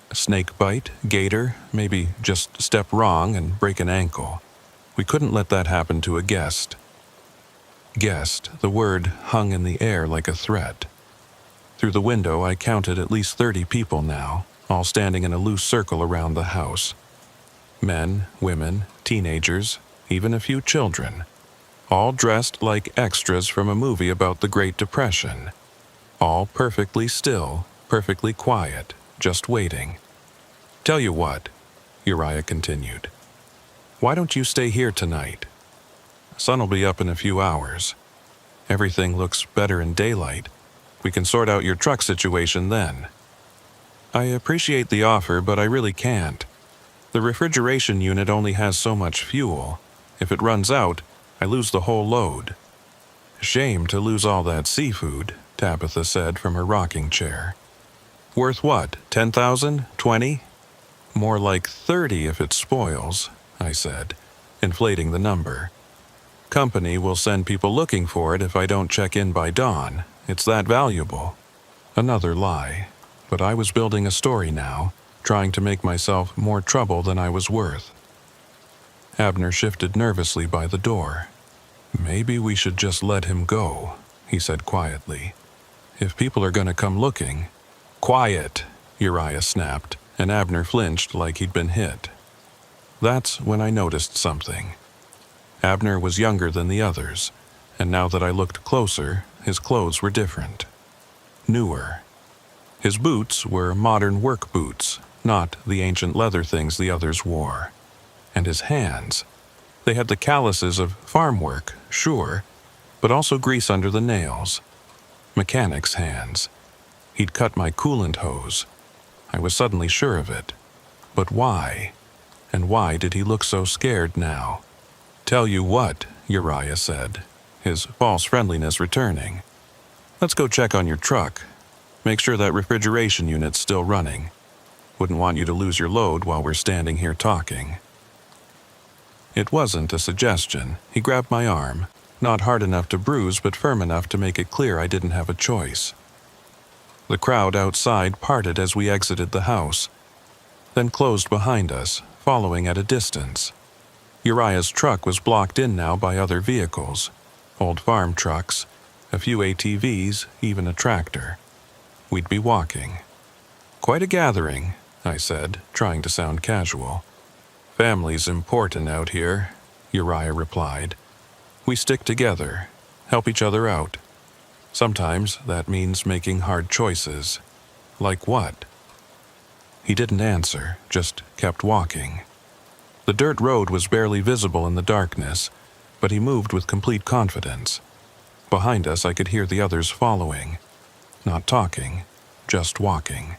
A snake bite, gator, maybe just step wrong and break an ankle. We couldn't let that happen to a guest." Guest, the word hung in the air like a threat. Through the window, I counted at least 30 people now, all standing in a loose circle around the house. Men, women, teenagers, even a few children. All dressed like extras from a movie about the Great Depression. All perfectly still, perfectly quiet, just waiting. "Tell you what," Uriah continued. "Why don't you stay here tonight? Sun'll be up in a few hours. Everything looks better in daylight. We can sort out your truck situation then." "I appreciate the offer, but I really can't. The refrigeration unit only has so much fuel. If it runs out, I lose the whole load." "Shame to lose all that seafood," Tabitha said from her rocking chair. "Worth what, 10,000? 20? "More like 30 if it spoils," I said, inflating the number. "Company will send people looking for it if I don't check in by dawn. It's that valuable." Another lie, but I was building a story now, trying to make myself more trouble than I was worth. Abner shifted nervously by the door. "Maybe we should just let him go," he said quietly. "If people are going to come looking—" "Quiet!" Uriah snapped, and Abner flinched like he'd been hit. That's when I noticed something. Abner was younger than the others, and now that I looked closer, his clothes were different. Newer. His boots were modern work boots, not the ancient leather things the others wore. And his hands. They had the calluses of farm work, sure, but also grease under the nails. Mechanic's hands. He'd cut my coolant hose. I was suddenly sure of it. But why? And why did he look so scared now? "Tell you what," Uriah said, his false friendliness returning. "Let's go check on your truck. Make sure that refrigeration unit's still running. Wouldn't want you to lose your load while we're standing here talking." It wasn't a suggestion. He grabbed my arm, not hard enough to bruise but firm enough to make it clear I didn't have a choice. The crowd outside parted as we exited the house. then closed behind us, following at a distance. Uriah's truck was blocked in now by other vehicles, old farm trucks, a few ATVs, even a tractor. We'd be walking. "Quite a gathering," I said, trying to sound casual. "Family's important out here," Uriah replied. "We stick together, help each other out. Sometimes that means making hard choices." "Like what?" He didn't answer, just kept walking. The dirt road was barely visible in the darkness, but he moved with complete confidence. Behind us, I could hear the others following. Not talking, just walking.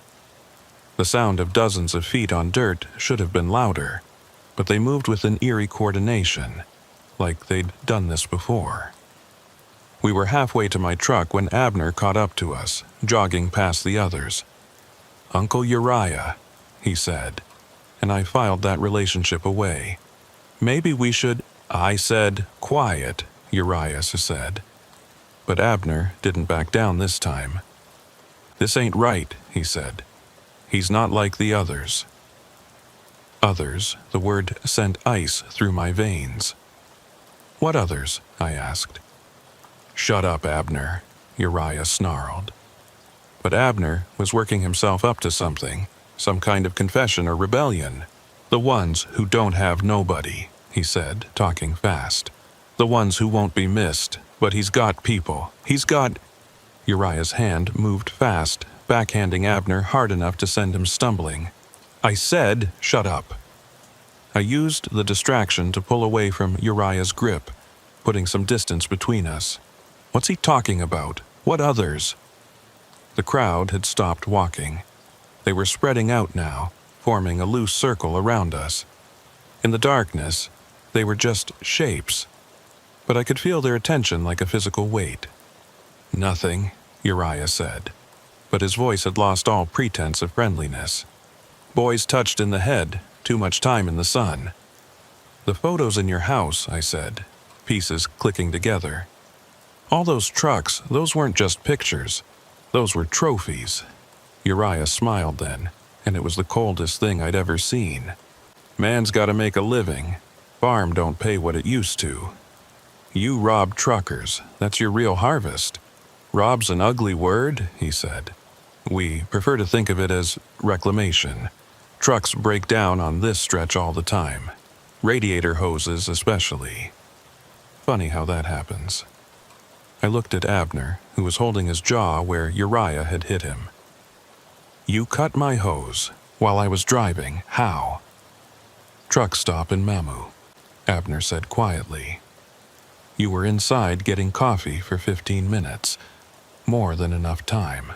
The sound of dozens of feet on dirt should have been louder, but they moved with an eerie coordination, like they'd done this before. We were halfway to my truck when Abner caught up to us, jogging past the others. "Uncle Uriah," he said, and I filed that relationship away. "Maybe we should—" I said, "Quiet," Uriah said. But Abner didn't back down this time. "This ain't right," he said. "He's not like the others." Others, the word sent ice through my veins. "What others?" I asked. "Shut up, Abner," Uriah snarled. But Abner was working himself up to something, some kind of confession or rebellion. "The ones who don't have nobody," he said, talking fast. "The ones who won't be missed, but he's got people. He's got—" Uriah's hand moved fast, backhanding Abner hard enough to send him stumbling. "I said, shut up." I used the distraction to pull away from Uriah's grip, putting some distance between us. "What's he talking about? What others?" The crowd had stopped walking. They were spreading out now, forming a loose circle around us. In the darkness, they were just shapes, but I could feel their attention like a physical weight. "Nothing," Uriah said, but his voice had lost all pretense of friendliness. "Boys touched in the head, too much time in the sun." "The photos in your house," I said, pieces clicking together. "All those trucks, those weren't just pictures. Those were trophies." Uriah smiled then, and it was the coldest thing I'd ever seen. "Man's gotta make a living. Farm don't pay what it used to. You rob truckers, that's your real harvest." "Rob's an ugly word," he said. "We prefer to think of it as reclamation. Trucks break down on this stretch all the time. Radiator hoses especially. Funny how that happens." I looked at Abner, who was holding his jaw where Uriah had hit him. "You cut my hose while I was driving. How?" "Truck stop in Mamu," Abner said quietly. "You were inside getting coffee for 15 minutes. More than enough time."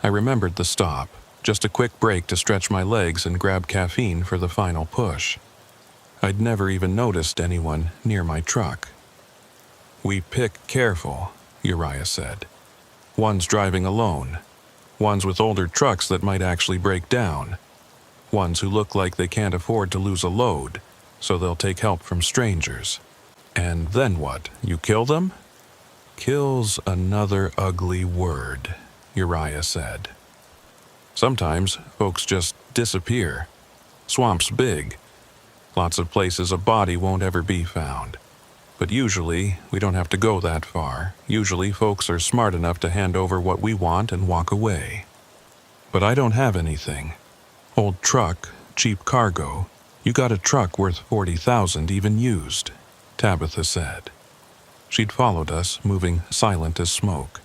I remembered the stop, just a quick break to stretch my legs and grab caffeine for the final push. I'd never even noticed anyone near my truck. "We pick careful," Uriah said. "One's driving alone. Ones with older trucks that might actually break down. Ones who look like they can't afford to lose a load, so they'll take help from strangers." "And then what? You kill them?" "Kill's another ugly word," Uriah said. "Sometimes folks just disappear. Swamp's big. Lots of places a body won't ever be found. But usually, we don't have to go that far. Usually, folks are smart enough to hand over what we want and walk away. But I don't have anything. Old truck, cheap cargo. You got a truck worth 40,000 even used," Tabitha said. She'd followed us, moving silent as smoke.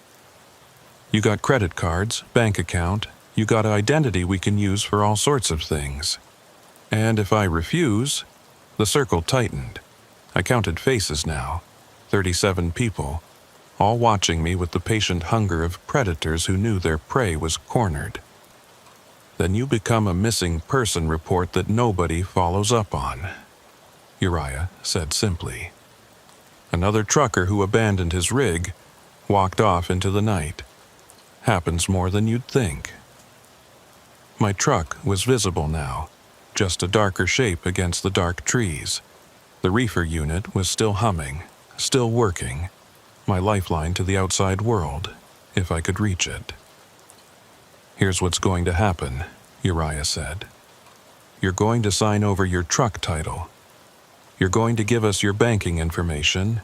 "You got credit cards, bank account. You got an identity we can use for all sorts of things. And if I refuse—" The circle tightened. I counted faces now, 37 people, all watching me with the patient hunger of predators who knew their prey was cornered. "Then you become a missing person report that nobody follows up on," Uriah said simply. "Another trucker who abandoned his rig, walked off into the night. Happens more than you'd think." My truck was visible now, just a darker shape against the dark trees. The reefer unit was still humming, still working, my lifeline to the outside world, if I could reach it. "Here's what's going to happen," Uriah said. You're going to sign over your truck title. You're going to give us your banking information,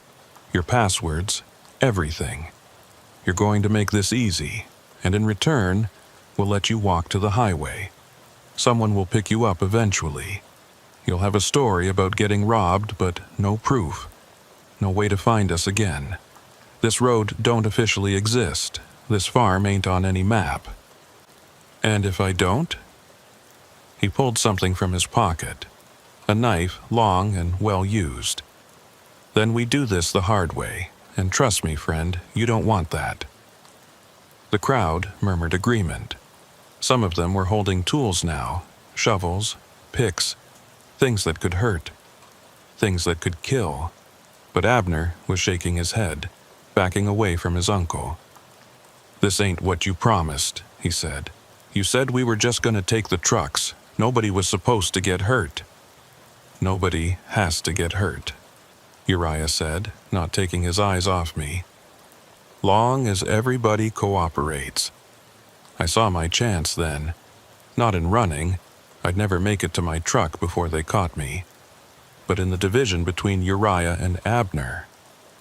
your passwords, everything. You're going to make this easy, and in return, we'll let you walk to the highway. Someone will pick you up eventually. You'll have a story about getting robbed, but no proof. No way to find us again. This road don't officially exist. This farm ain't on any map. And if I don't? He pulled something from his pocket. A knife, long and well used. Then we do this the hard way, and trust me, friend, you don't want that. The crowd murmured agreement. Some of them were holding tools now, shovels, picks, things that could hurt, things that could kill. But Abner was shaking his head, backing away from his uncle. "This ain't what you promised," he said. "You said we were just going to take the trucks. Nobody was supposed to get hurt." "Nobody has to get hurt," Uriah said, not taking his eyes off me. "Long as everybody cooperates." I saw my chance then. Not in running. I'd never make it to my truck before they caught me. But in the division between Uriah and Abner,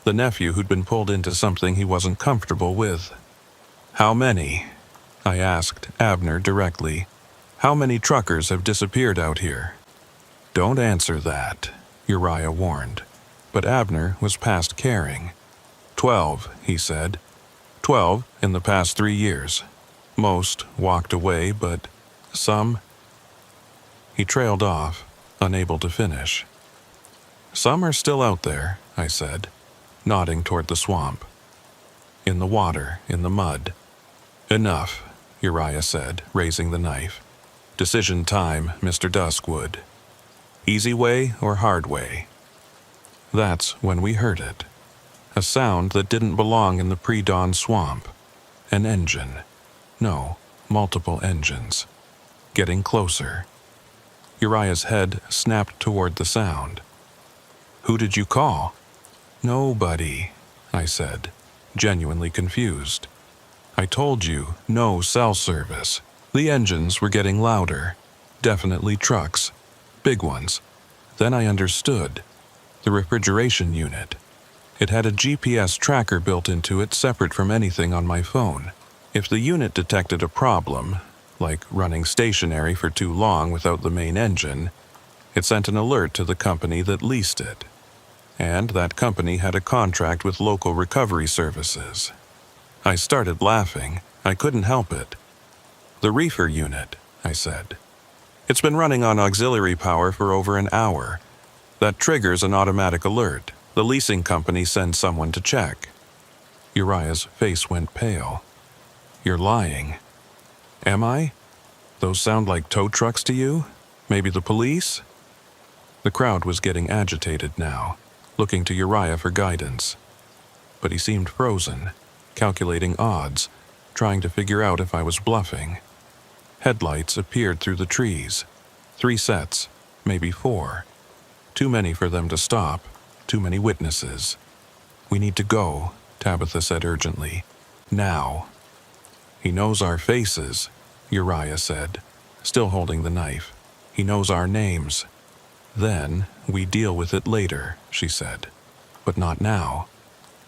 the nephew who'd been pulled into something he wasn't comfortable with. "How many?" I asked Abner directly. "How many truckers have disappeared out here?" "Don't answer that," Uriah warned. But Abner was past caring. 12, he said. 12 in the past 3 years. Most walked away, but some... He trailed off, unable to finish. "Some are still out there," I said, nodding toward the swamp. "In the water, in the mud." "Enough," Uriah said, raising the knife. "Decision time, Mr. Duskwood. Easy way or hard way?" That's when we heard it. A sound that didn't belong in the pre-dawn swamp. An engine. No, multiple engines. Getting closer. Uriah's head snapped toward the sound. "Who did you call?" "Nobody," I said, genuinely confused. "I told you, no cell service." The engines were getting louder. Definitely trucks. Big ones. Then I understood. The refrigeration unit. It had a GPS tracker built into it separate from anything on my phone. If the unit detected a problem, like running stationary for too long without the main engine, it sent an alert to the company that leased it. And that company had a contract with local recovery services. I started laughing. I couldn't help it. "The reefer unit," I said. "It's been running on auxiliary power for over an hour. That triggers an automatic alert. The leasing company sends someone to check." Uriah's face went pale. "You're lying." "Am I? Those sound like tow trucks to you? Maybe the police?" The crowd was getting agitated now, looking to Uriah for guidance. But he seemed frozen, calculating odds, trying to figure out if I was bluffing. Headlights appeared through the trees. 3 sets, maybe 4. Too many for them to stop, too many witnesses. "We need to go," Tabitha said urgently. "Now." "He knows our faces," Uriah said, still holding the knife. "He knows our names." "Then we deal with it later," she said. "But not now.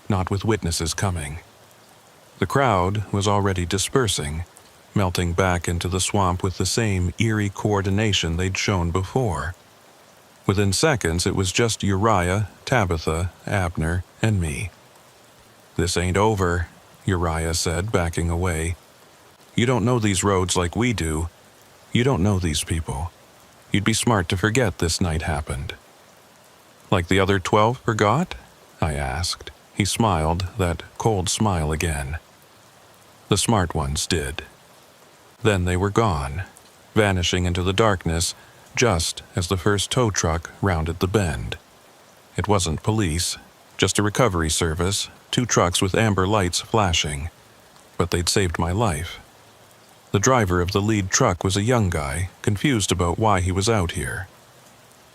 Not with witnesses coming." The crowd was already dispersing, melting back into the swamp with the same eerie coordination they'd shown before. Within seconds, it was just Uriah, Tabitha, Abner, and me. "This ain't over," Uriah said, backing away. "You don't know these roads like we do. You don't know these people. You'd be smart to forget this night happened." "Like the other 12 forgot?" I asked. He smiled, that cold smile again. "The smart ones did." Then they were gone, vanishing into the darkness just as the first tow truck rounded the bend. It wasn't police, just a recovery service, 2 trucks with amber lights flashing. But they'd saved my life. The driver of the lead truck was a young guy, confused about why he was out here.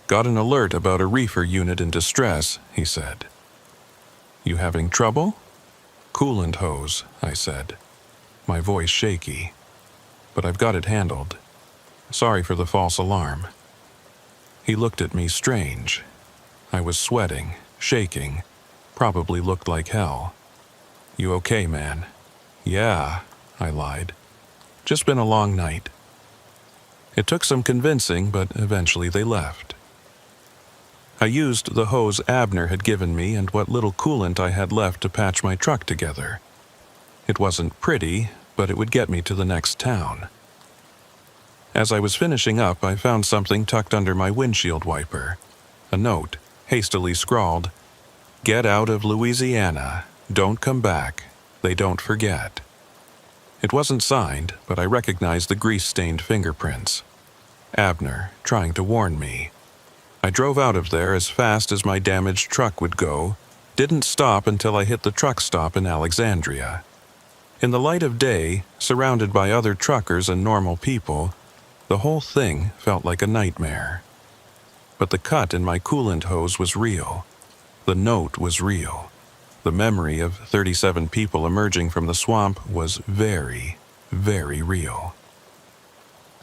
"Got an alert about a reefer unit in distress," he said. "You having trouble?" "Coolant hose," I said, my voice shaky. "But I've got it handled. Sorry for the false alarm." He looked at me strange. I was sweating, shaking, probably looked like hell. "You okay, man?" "Yeah," I lied. "Just been a long night." It took some convincing, but eventually they left. I used the hose Abner had given me and what little coolant I had left to patch my truck together. It wasn't pretty, but it would get me to the next town. As I was finishing up, I found something tucked under my windshield wiper. A note, hastily scrawled, "Get out of Louisiana. Don't come back. They don't forget." It wasn't signed, but I recognized the grease-stained fingerprints. Abner, trying to warn me. I drove out of there as fast as my damaged truck would go, didn't stop until I hit the truck stop in Alexandria. In the light of day, surrounded by other truckers and normal people, the whole thing felt like a nightmare. But the cut in my coolant hose was real. The note was real. The memory of 37 people emerging from the swamp was very, very real.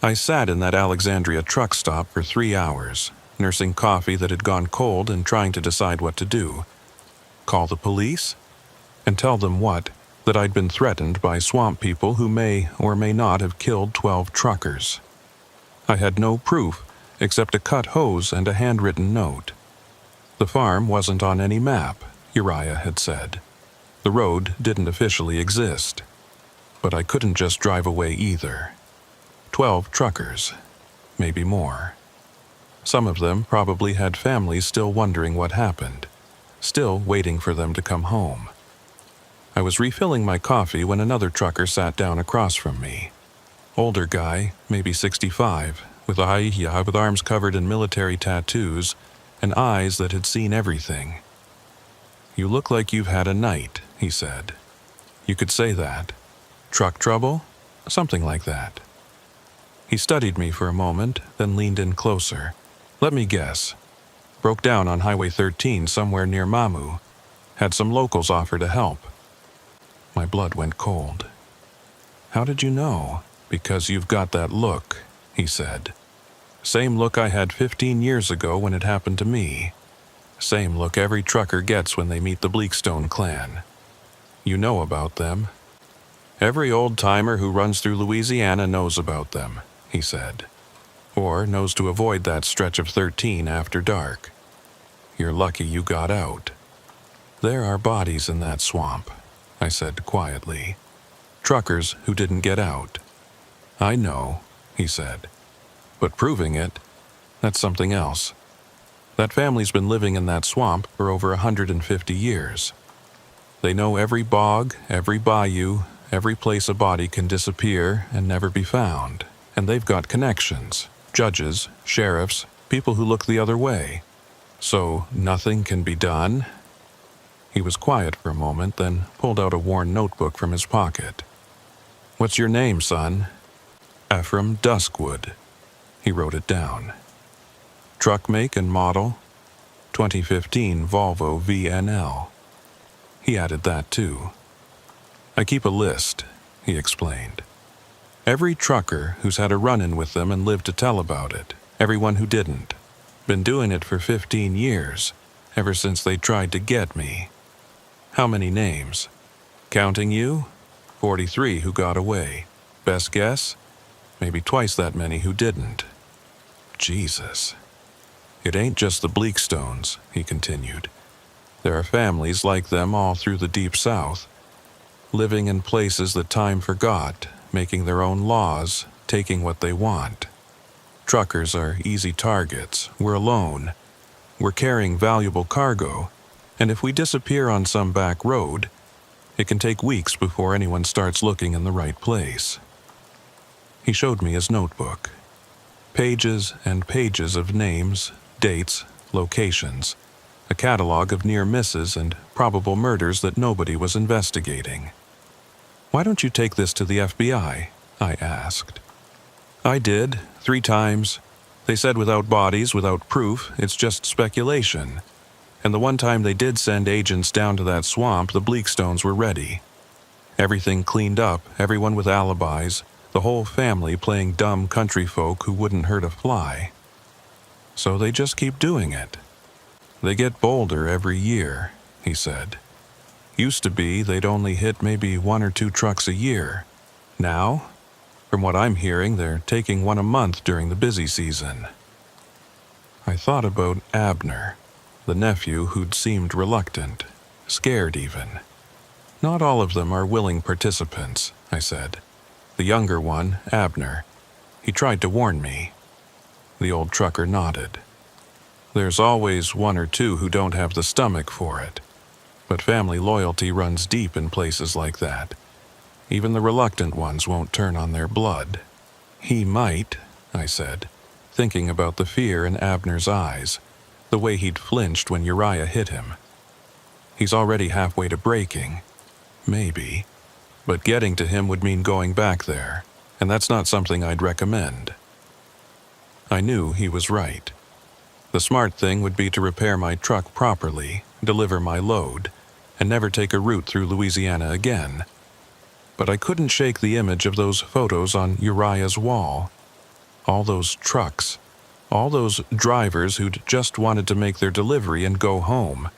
I sat in that Alexandria truck stop for 3 hours, nursing coffee that had gone cold and trying to decide what to do. Call the police? And tell them what? That I'd been threatened by swamp people who may or may not have killed 12 truckers. I had no proof except a cut hose and a handwritten note. The farm wasn't on any map, Uriah had said. The road didn't officially exist. But I couldn't just drive away either. 12 truckers, maybe more. Some of them probably had families still wondering what happened, still waiting for them to come home. I was refilling my coffee when another trucker sat down across from me. Older guy, maybe 65, with arms covered in military tattoos and eyes that had seen everything. "You look like you've had a night," he said. "You could say that. Truck trouble? Something like that." He studied me for a moment, then leaned in closer. "Let me guess. Broke down on Highway 13 somewhere near Mamu. Had some locals offer to help." My blood went cold. "How did you know?" "Because you've got that look," he said. "Same look I had 15 years ago when it happened to me. Same look every trucker gets when they meet the Bleakstone clan. You know about them. Every old-timer who runs through Louisiana knows about them," he said. "Or knows to avoid that stretch of 13 after dark. You're lucky you got out." "There are bodies in that swamp," I said quietly. "Truckers who didn't get out." "I know," he said. "But proving it, that's something else. That family's been living in that swamp for over 150 years. They know every bog, every bayou, every place a body can disappear and never be found. And they've got connections, judges, sheriffs, people who look the other way. So nothing can be done?" He was quiet for a moment, then pulled out a worn notebook from his pocket. "What's your name, son?" "Ephraim Duskwood." He wrote it down. "Truck make and model?" 2015 Volvo VNL. He added that too. "I keep a list," he explained. "Every trucker who's had a run-in with them and lived to tell about it. Everyone who didn't. Been doing it for 15 years, ever since they tried to get me. How many names? Counting you? 43 who got away. Best guess? Maybe twice that many who didn't." Jesus. "It ain't just the Bleakstones," he continued. "There are families like them all through the Deep South, living in places that time forgot, making their own laws, taking what they want. Truckers are easy targets. We're alone. We're carrying valuable cargo, and if we disappear on some back road, it can take weeks before anyone starts looking in the right place." He showed me his notebook. Pages and pages of names, dates, locations, a catalog of near misses and probable murders that nobody was investigating. "Why don't you take this to the FBI?" I asked. "I did, 3 times. They said without bodies, without proof, it's just speculation. And the one time they did send agents down to that swamp, the Bleakstones were ready. Everything cleaned up, everyone with alibis, the whole family playing dumb country folk who wouldn't hurt a fly. So they just keep doing it. They get bolder every year, he said. Used to be they'd only hit maybe 1 or 2 trucks a year. Now, from what I'm hearing, they're taking 1 a month during the busy season. I thought about Abner, the nephew who'd seemed reluctant, scared even. Not all of them are willing participants, I said. The younger one, Abner, he tried to warn me. The old trucker nodded. There's always 1 or 2 who don't have the stomach for it. But family loyalty runs deep in places like that. Even the reluctant ones won't turn on their blood. He might, I said, thinking about the fear in Abner's eyes, the way he'd flinched when Uriah hit him. He's already halfway to breaking. Maybe. But getting to him would mean going back there, and that's not something I'd recommend. I knew he was right. The smart thing would be to repair my truck properly, deliver my load, and never take a route through Louisiana again. But I couldn't shake the image of those photos on Uriah's wall. All those trucks. All those drivers who'd just wanted to make their delivery and go home.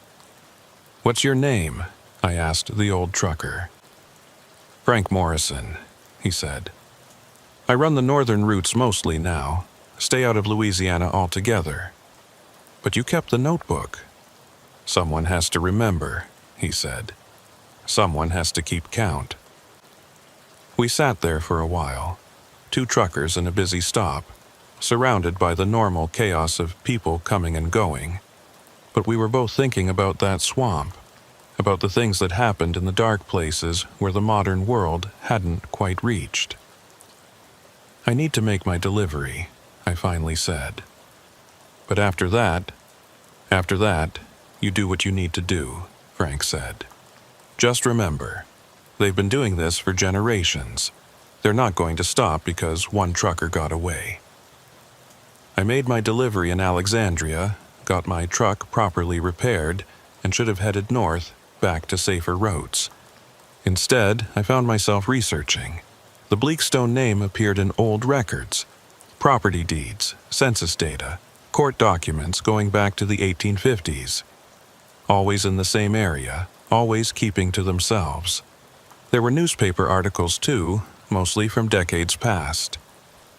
"What's your name?" I asked the old trucker. "Frank Morrison," he said. "I run the northern routes mostly now. Stay out of Louisiana altogether. But you kept the notebook." "Someone has to remember," he said. "Someone has to keep count." We sat there for a while, 2 truckers in a busy stop, surrounded by the normal chaos of people coming and going. But we were both thinking about that swamp, about the things that happened in the dark places where the modern world hadn't quite reached. "I need to make my delivery," I finally said. "But after that, you do what you need to do," Frank said. "Just remember, they've been doing this for generations. They're not going to stop because 1 trucker got away." I made my delivery in Alexandria, got my truck properly repaired, and should have headed north, back to safer roads. Instead, I found myself researching. The Bleakstone name appeared in old records, property deeds, census data, court documents going back to the 1850s. Always in the same area, always keeping to themselves. There were newspaper articles too, mostly from decades past.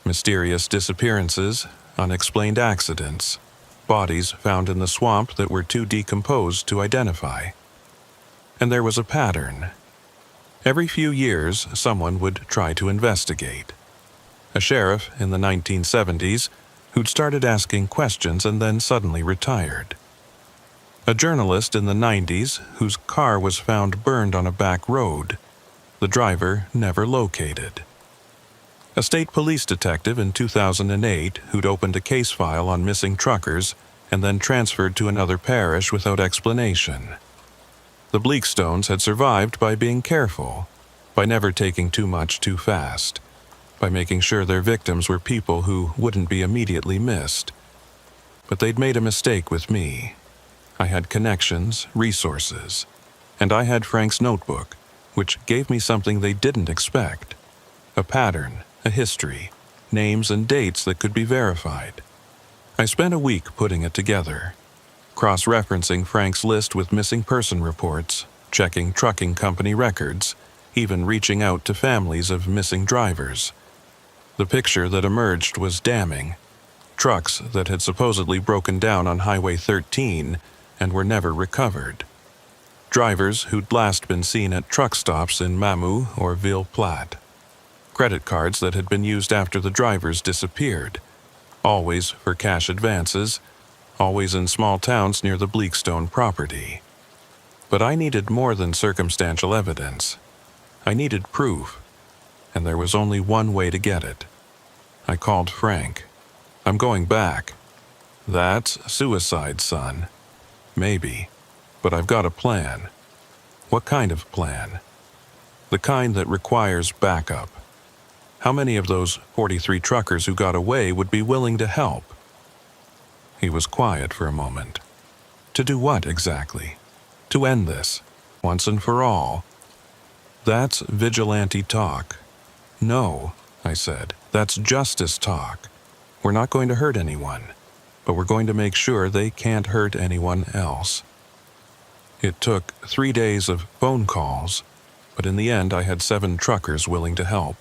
Mysterious disappearances, unexplained accidents, bodies found in the swamp that were too decomposed to identify. And there was a pattern. Every few years, someone would try to investigate. A sheriff in the 1970s who'd started asking questions and then suddenly retired. A journalist in the 90s whose car was found burned on a back road, the driver never located. A state police detective in 2008 who'd opened a case file on missing truckers and then transferred to another parish without explanation. The Bleakstones had survived by being careful, by never taking too much too fast, by making sure their victims were people who wouldn't be immediately missed. But they'd made a mistake with me. I had connections, resources, and I had Frank's notebook, which gave me something they didn't expect. A pattern, a history, names and dates that could be verified. I spent a week putting it together, cross-referencing Frank's list with missing person reports, checking trucking company records, even reaching out to families of missing drivers. The picture that emerged was damning. Trucks that had supposedly broken down on Highway 13 and were never recovered. Drivers who'd last been seen at truck stops in Mamou or Ville Platte. Credit cards that had been used after the drivers disappeared, always for cash advances, always in small towns near the Bleakstone property. But I needed more than circumstantial evidence. I needed proof, and there was only one way to get it. I called Frank. "I'm going back." "That's suicide, son." "Maybe, but I've got a plan." "What kind of plan?" "The kind that requires backup. How many of those 43 truckers who got away would be willing to help?" He was quiet for a moment. "To do what exactly? To end this, once and for all?" "That's vigilante talk." "No," I said, "that's justice talk. We're not going to hurt anyone. but we're going to make sure they can't hurt anyone else. It took 3 days of phone calls, but in the end I had 7 truckers willing to help.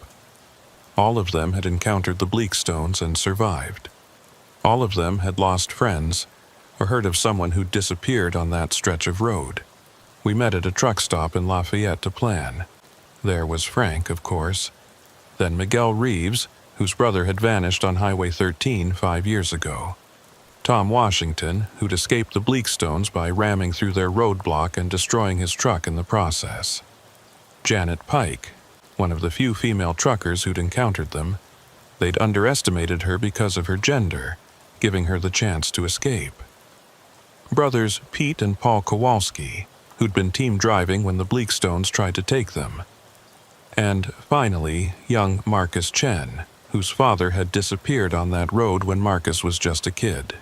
All of them had encountered the Bleakstones and survived. All of them had lost friends or heard of someone who disappeared on that stretch of road. We met at a truck stop in Lafayette to plan. There was Frank, of course. Then Miguel Reeves, whose brother had vanished on Highway 13 5 years ago. Tom Washington, who'd escaped the Bleakstones by ramming through their roadblock and destroying his truck in the process. Janet Pike, one of the few female truckers who'd encountered them. They'd underestimated her because of her gender, giving her the chance to escape. Brothers Pete and Paul Kowalski, who'd been team driving when the Bleakstones tried to take them. And finally, young Marcus Chen, whose father had disappeared on that road when Marcus was just a kid.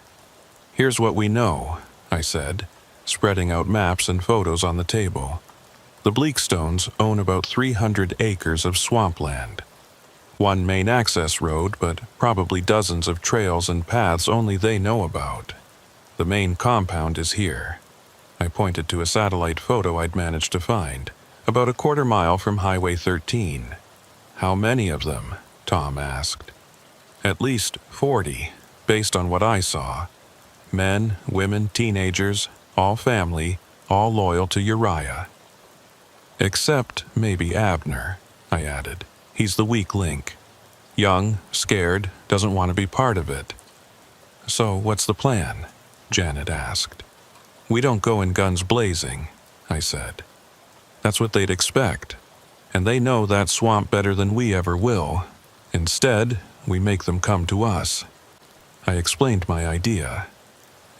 "Here's what we know," I said, spreading out maps and photos on the table. The Bleakstones own about 300 acres of swampland. One main access road, but probably dozens of trails and paths only they know about. The main compound is here. I pointed to a satellite photo I'd managed to find, about a quarter mile from Highway 13. "How many of them?" Tom asked. "At least 40, based on what I saw. Men, women, teenagers, all family, all loyal to Uriah. Except maybe Abner," I added. "He's the weak link. Young, scared, doesn't want to be part of it." "So what's the plan?" Janet asked. "We don't go in guns blazing," I said. "That's what they'd expect, and they know that swamp better than we ever will. Instead, we make them come to us." I explained my idea.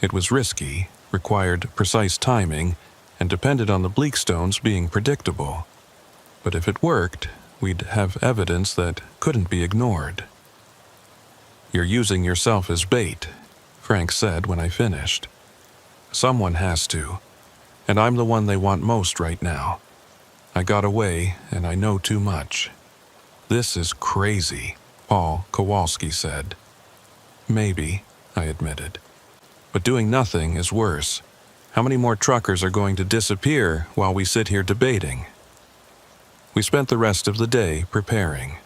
It was risky, required precise timing, and depended on the Bleakstones being predictable. But if it worked, we'd have evidence that couldn't be ignored. "You're using yourself as bait," Frank said when I finished. "Someone has to, and I'm the one they want most right now. I got away, and I know too much." "This is crazy," Paul Kowalski said. "Maybe," I admitted. "But doing nothing is worse. How many more truckers are going to disappear while we sit here debating?" We spent the rest of the day preparing.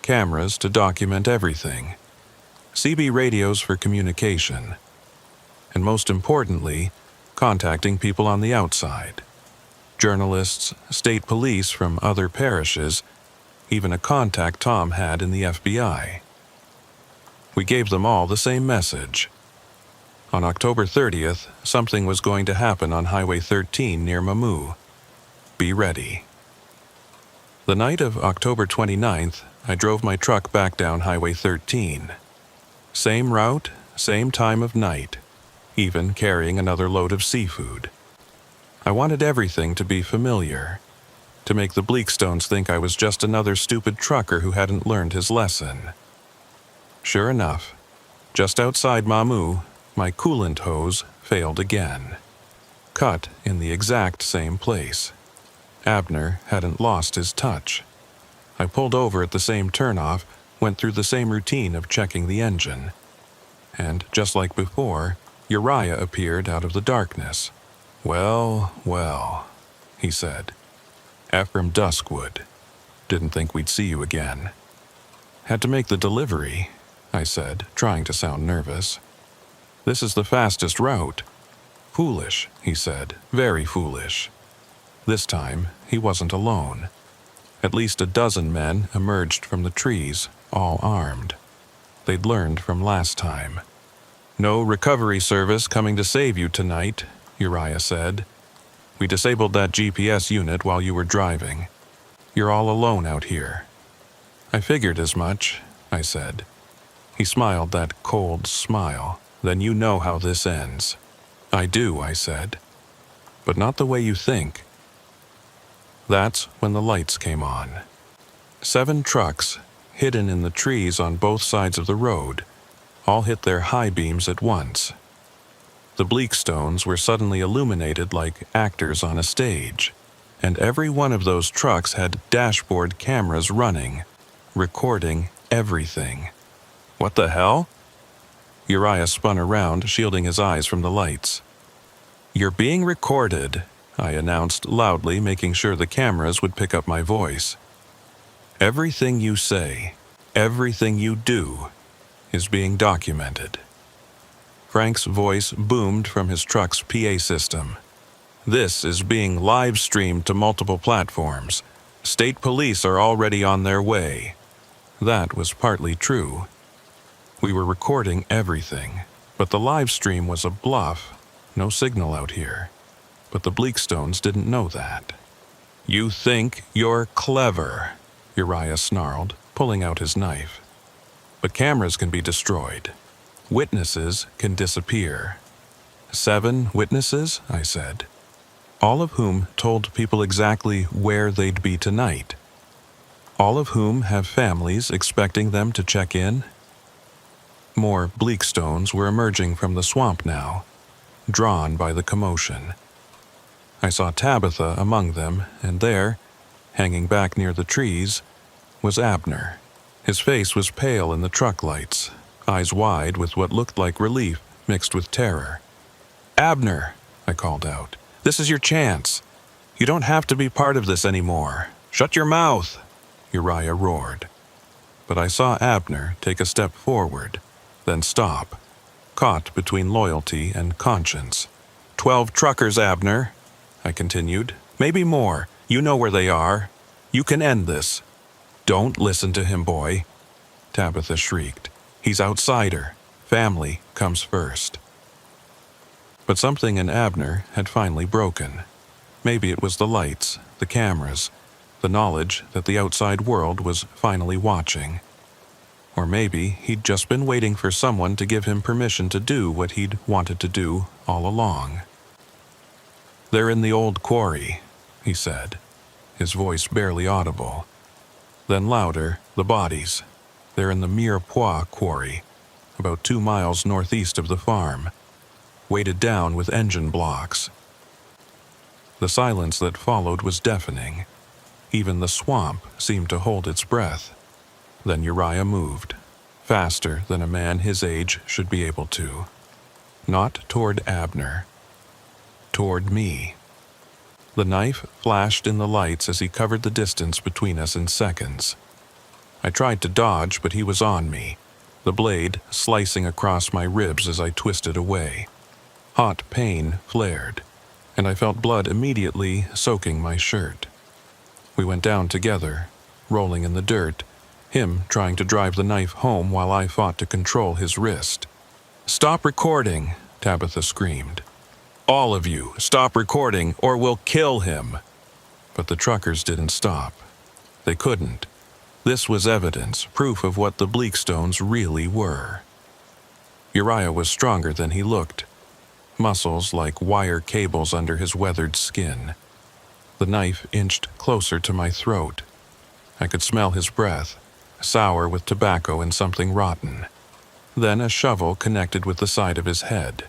Cameras to document everything. CB radios for communication. And most importantly, contacting people on the outside. Journalists, state police from other parishes, even a contact Tom had in the FBI. We gave them all the same message. On October 30th, something was going to happen on Highway 13 near Mamou. Be ready. The night of October 29th, I drove my truck back down Highway 13. Same route, same time of night, even carrying another load of seafood. I wanted everything to be familiar, to make the Bleakstones think I was just another stupid trucker who hadn't learned his lesson. Sure enough, just outside Mamou, my coolant hose failed again. Cut in the exact same place. Abner hadn't lost his touch. I pulled over at the same turnoff, went through the same routine of checking the engine. And just like before, Uriah appeared out of the darkness. "Well, well," he said. "Ephraim Duskwood. Didn't think we'd see you again." "Had to make the delivery," I said, trying to sound nervous. "This is the fastest route." "Foolish," he said, "very foolish." This time, he wasn't alone. At least a dozen men emerged from the trees, all armed. They'd learned from last time. "No recovery service coming to save you tonight," Uriah said. "We disabled that GPS unit while you were driving. You're all alone out here." "I figured as much," I said. He smiled that cold smile. "Then you know how this ends." "I do," I said. "But not the way you think." That's when the lights came on. 7 trucks, hidden in the trees on both sides of the road, all hit their high beams at once. The Bleakstones were suddenly illuminated like actors on a stage, and every one of those trucks had dashboard cameras running, recording everything. "What the hell?" Uriah spun around, shielding his eyes from the lights. "You're being recorded," I announced loudly, making sure the cameras would pick up my voice. "Everything you say, everything you do, is being documented." Frank's voice boomed from his truck's PA system. "This is being live-streamed to multiple platforms. State police are already on their way." That was partly true. We were recording everything, but the live stream was a bluff. No signal out here. But the Bleakstones didn't know that. "You think you're clever," Uriah snarled, pulling out his knife. "But cameras can be destroyed. Witnesses can disappear." 7 witnesses, I said. All of whom told people exactly where they'd be tonight. All of whom have families expecting them to check in. More Bleakstones were emerging from the swamp now, drawn by the commotion. I saw Tabitha among them, and there, hanging back near the trees, was Abner. His face was pale in the truck lights, eyes wide with what looked like relief mixed with terror. "Abner," I called out, "this is your chance. You don't have to be part of this anymore. Shut your mouth," Uriah roared. But I saw Abner take a step forward, then stop, caught between loyalty and conscience. 12 truckers, Abner," I continued. "Maybe more. You know where they are. You can end this." "Don't listen to him, boy," Tabitha shrieked. "He's outsider. Family comes first." But something in Abner had finally broken. Maybe it was the lights, the cameras, the knowledge that the outside world was finally watching. Or maybe he'd just been waiting for someone to give him permission to do what he'd wanted to do all along. "They're in the old quarry," he said, his voice barely audible. Then louder, "The bodies. They're in the Mirepoix quarry, about 2 miles northeast of the farm, weighted down with engine blocks." The silence that followed was deafening. Even the swamp seemed to hold its breath. Then Uriah moved, faster than a man his age should be able to. Not toward Abner. Toward me. The knife flashed in the lights as he covered the distance between us in seconds. I tried to dodge, but he was on me, the blade slicing across my ribs as I twisted away. Hot pain flared, and I felt blood immediately soaking my shirt. We went down together, rolling in the dirt, him trying to drive the knife home while I fought to control his wrist. "Stop recording," Tabitha screamed. "All of you, stop recording or we'll kill him." But the truckers didn't stop. They couldn't. This was evidence, proof of what the Bleakstones really were. Uriah was stronger than he looked. Muscles like wire cables under his weathered skin. The knife inched closer to my throat. I could smell his breath, sour with tobacco and something rotten. Then a shovel connected with the side of his head.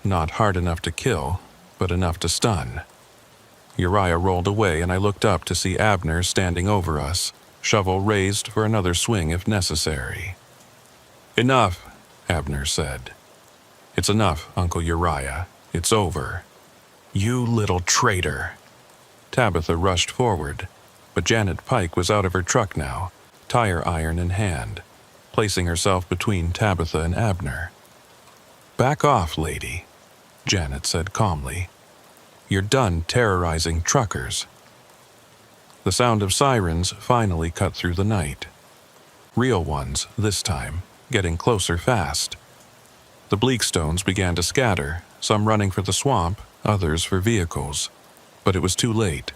Not hard enough to kill, but enough to stun. Uriah rolled away and I looked up to see Abner standing over us, shovel raised for another swing if necessary. "Enough," Abner said. "It's enough, Uncle Uriah. It's over." "You little traitor." Tabitha rushed forward, but Janet Pike was out of her truck now, tire iron in hand, placing herself between Tabitha and Abner. "Back off, lady," Janet said calmly. "You're done terrorizing truckers." The sound of sirens finally cut through the night. Real ones, this time, getting closer fast. The Bleakstones began to scatter, some running for the swamp, others for vehicles. But it was too late.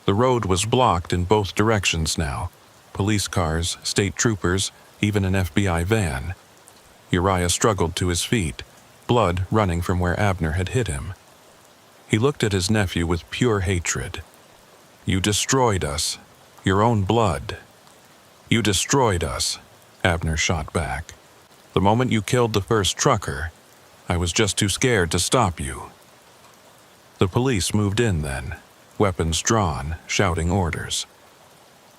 The road was blocked in both directions now. Police cars, state troopers, even an FBI van. Uriah struggled to his feet, blood running from where Abner had hit him. He looked at his nephew with pure hatred. "You destroyed us. Your own blood." "You destroyed us," Abner shot back. "The moment you killed the first trucker, I was just too scared to stop you." The police moved in then, weapons drawn, shouting orders.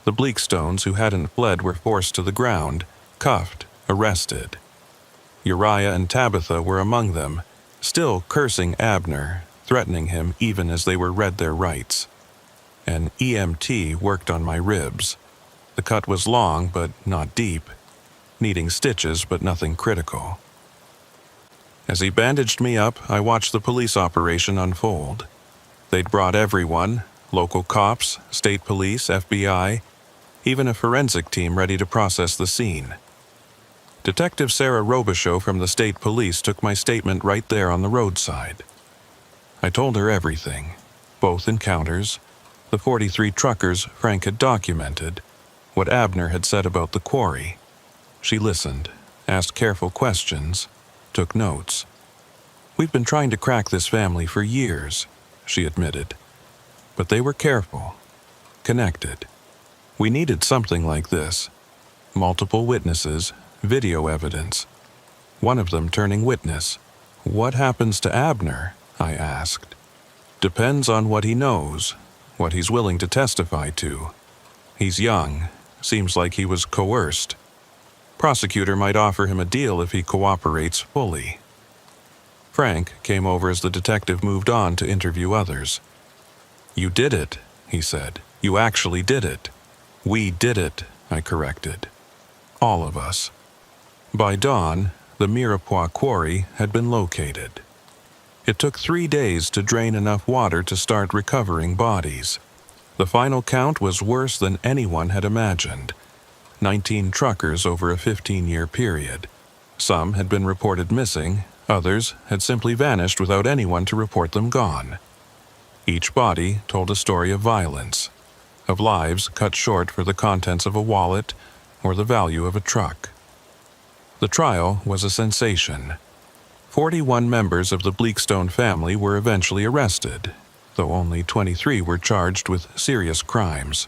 The Bleakstones who hadn't fled were forced to the ground, cuffed, arrested. Uriah and Tabitha were among them, still cursing Abner, threatening him even as they were read their rights. An EMT worked on my ribs. The cut was long but not deep, needing stitches but nothing critical. As he bandaged me up, I watched the police operation unfold. They'd brought everyone, local cops, state police, FBI, even a forensic team ready to process the scene. Detective Sarah Robichaux from the state police took my statement right there on the roadside. I told her everything, both encounters, the 43 truckers Frank had documented, what Abner had said about the quarry. She listened, asked careful questions, took notes. "We've been trying to crack this family for years," she admitted. But they were careful, connected. We needed something like this. Multiple witnesses, video evidence. One of them turning witness. "What happens to Abner?" I asked. "Depends on what he knows, what he's willing to testify to. He's young, seems like he was coerced. Prosecutor might offer him a deal if he cooperates fully." Frank came over as the detective moved on to interview others. "You did it," he said. "You actually did it." "We did it," I corrected. "All of us." By dawn, the Mirepoix quarry had been located. It took 3 days to drain enough water to start recovering bodies. The final count was worse than anyone had imagined. 19 truckers over a 15-year period. Some had been reported missing, others had simply vanished without anyone to report them gone. Each body told a story of violence, of lives cut short for the contents of a wallet or the value of a truck. The trial was a sensation. 41 members of the Bleakstone family were eventually arrested, though only 23 were charged with serious crimes.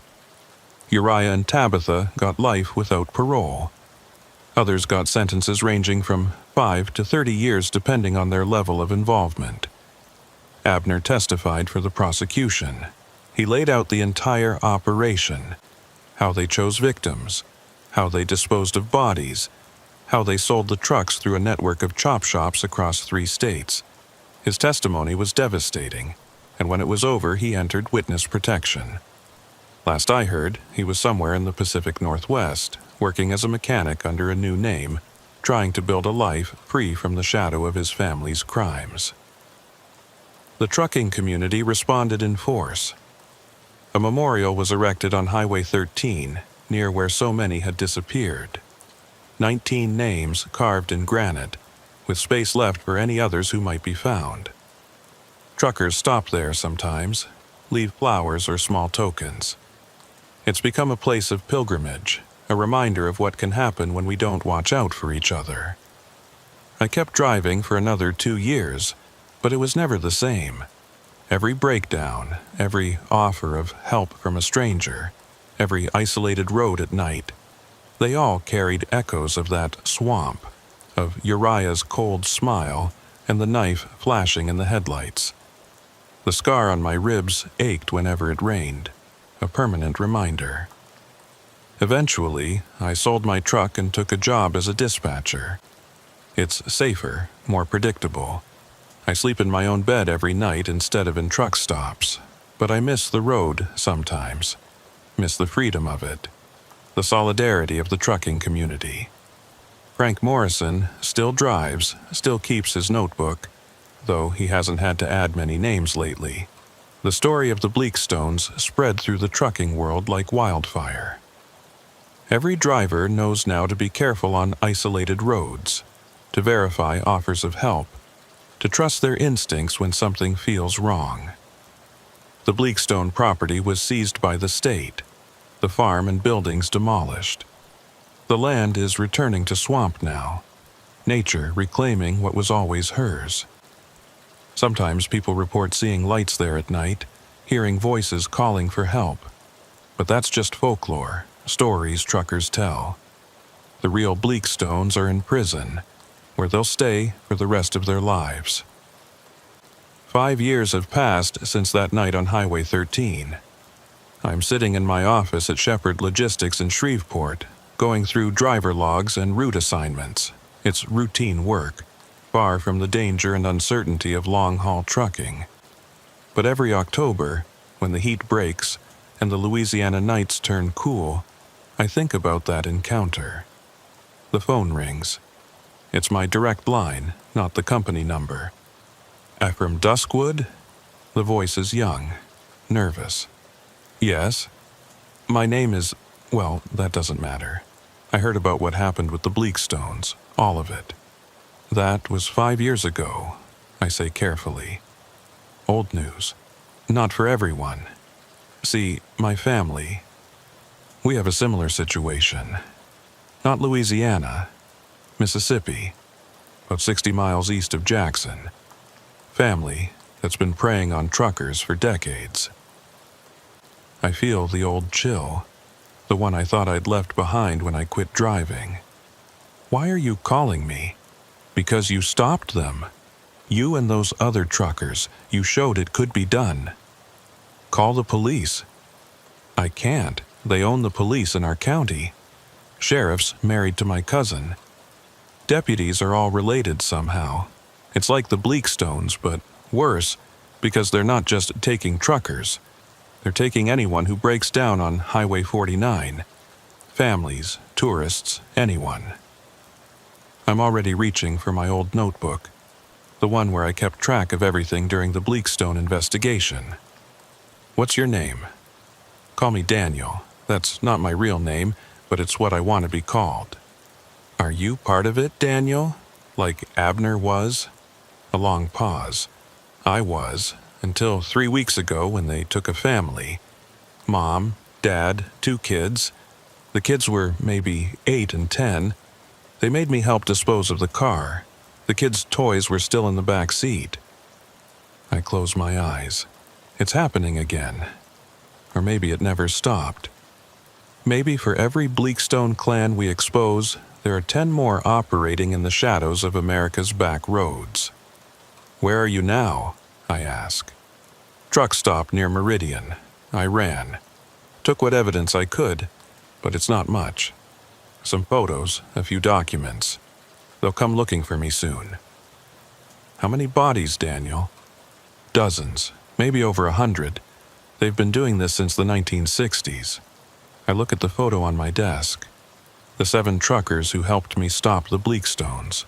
Uriah and Tabitha got life without parole. Others got sentences ranging from 5 to 30 years depending on their level of involvement. Abner testified for the prosecution. He laid out the entire operation, how they chose victims, how they disposed of bodies, how they sold the trucks through a network of chop shops across 3 states. His testimony was devastating, and when it was over, he entered witness protection. Last I heard, he was somewhere in the Pacific Northwest, working as a mechanic under a new name, trying to build a life free from the shadow of his family's crimes. The trucking community responded in force. A memorial was erected on Highway 13, near where so many had disappeared. 19 names carved in granite, with space left for any others who might be found. Truckers stop there sometimes, leave flowers or small tokens. It's become a place of pilgrimage, a reminder of what can happen when we don't watch out for each other. I kept driving for another 2 years, but it was never the same. Every breakdown, every offer of help from a stranger, every isolated road at night, they all carried echoes of that swamp, of Uriah's cold smile and the knife flashing in the headlights. The scar on my ribs ached whenever it rained, a permanent reminder. Eventually, I sold my truck and took a job as a dispatcher. It's safer, more predictable. I sleep in my own bed every night instead of in truck stops, but I miss the road sometimes, miss the freedom of it, the solidarity of the trucking community. Frank Morrison still drives, still keeps his notebook, though he hasn't had to add many names lately. The story of the Bleakstones spread through the trucking world like wildfire. Every driver knows now to be careful on isolated roads, to verify offers of help, to trust their instincts when something feels wrong. The Bleakstone property was seized by the state, the farm and buildings demolished. The land is returning to swamp now, nature reclaiming what was always hers. Sometimes people report seeing lights there at night, hearing voices calling for help. But that's just folklore, stories truckers tell. The real Bleakstones are in prison, where they'll stay for the rest of their lives. 5 years have passed since that night on Highway 13. I'm sitting in my office at Shepherd Logistics in Shreveport, going through driver logs and route assignments, It's routine work, far from the danger and uncertainty of long-haul trucking. But every October, when the heat breaks and the Louisiana nights turn cool, I think about that encounter. The phone rings. It's my direct line, not the company number. Ephraim Duskwood? The voice is young, nervous. Yes? My name is, well, that doesn't matter. I heard about what happened with the Bleakstones, all of it. That was 5 years ago, I say carefully. Old news. Not for everyone. See, my family, we have a similar situation. Not Louisiana, Mississippi, about 60 miles east of Jackson. Family that's been preying on truckers for decades. I feel the old chill, the one I thought I'd left behind when I quit driving. Why are you calling me? Because you stopped them. You and those other truckers, you showed it could be done. Call the police. I can't. They own the police in our county. Sheriff's married to my cousin. Deputies are all related somehow. It's like the Bleakstones, but worse, because they're not just taking truckers. They're taking anyone who breaks down on Highway 49. Families, tourists, anyone. I'm already reaching for my old notebook, the one where I kept track of everything during the Bleakstone investigation. What's your name? Call me Daniel. That's not my real name, but it's what I want to be called. Are you part of it, Daniel? Like Abner was? A long pause. I was, until 3 weeks ago when they took a family. Mom, Dad, 2 kids. The kids were maybe 8 and 10. They made me help dispose of the car. The kids' toys were still in the back seat. I close my eyes. It's happening again. Or maybe it never stopped. Maybe for every Bleakstone clan we expose, there are 10 more operating in the shadows of America's back roads. Where are you now? I ask. Truck stop near Meridian. I ran. Took what evidence I could, but it's not much. Some photos, a few documents. They'll come looking for me soon. How many bodies, Daniel? Dozens, maybe over 100. They've been doing this since the 1960s. I look at the photo on my desk. The 7 truckers who helped me stop the Bleakstones.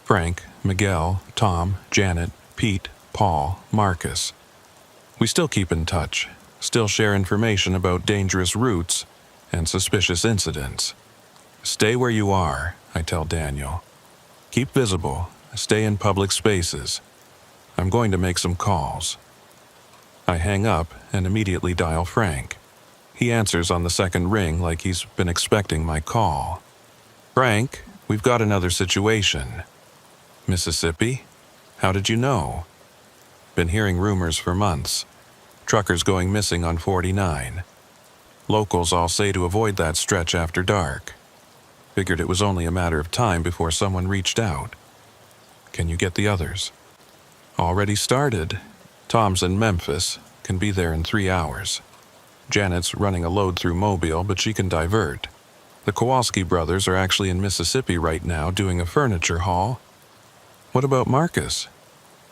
Frank, Miguel, Tom, Janet, Pete, Paul, Marcus. We still keep in touch, still share information about dangerous routes and suspicious incidents. Stay where you are, I tell Daniel. Keep visible, stay in public spaces. I'm going to make some calls. I hang up and immediately dial Frank. He answers on the second ring like he's been expecting my call. Frank, we've got another situation. Mississippi? How did you know? Been hearing rumors for months. Truckers going missing on 49. Locals all say to avoid that stretch after dark. Figured it was only a matter of time before someone reached out. Can you get the others? Already started. Tom's in Memphis. Can be there in 3 hours. Janet's running a load through Mobile, but she can divert. The Kowalski brothers are actually in Mississippi right now doing a furniture haul. What about Marcus?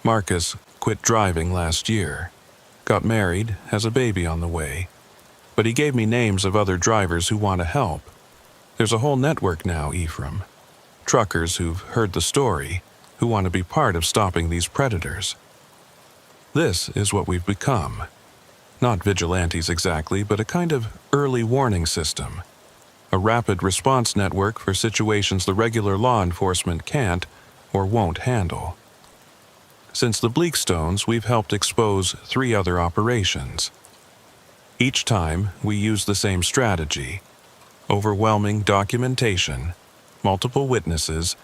Marcus quit driving last year. Got married, has a baby on the way. But he gave me names of other drivers who want to help. There's a whole network now, Ephraim. Truckers who've heard the story, who want to be part of stopping these predators. This is what we've become. Not vigilantes exactly, but a kind of early warning system. A rapid response network for situations the regular law enforcement can't or won't handle. Since the Bleakstones, we've helped expose 3 other operations. Each time, we use the same strategy. Overwhelming documentation, multiple witnesses,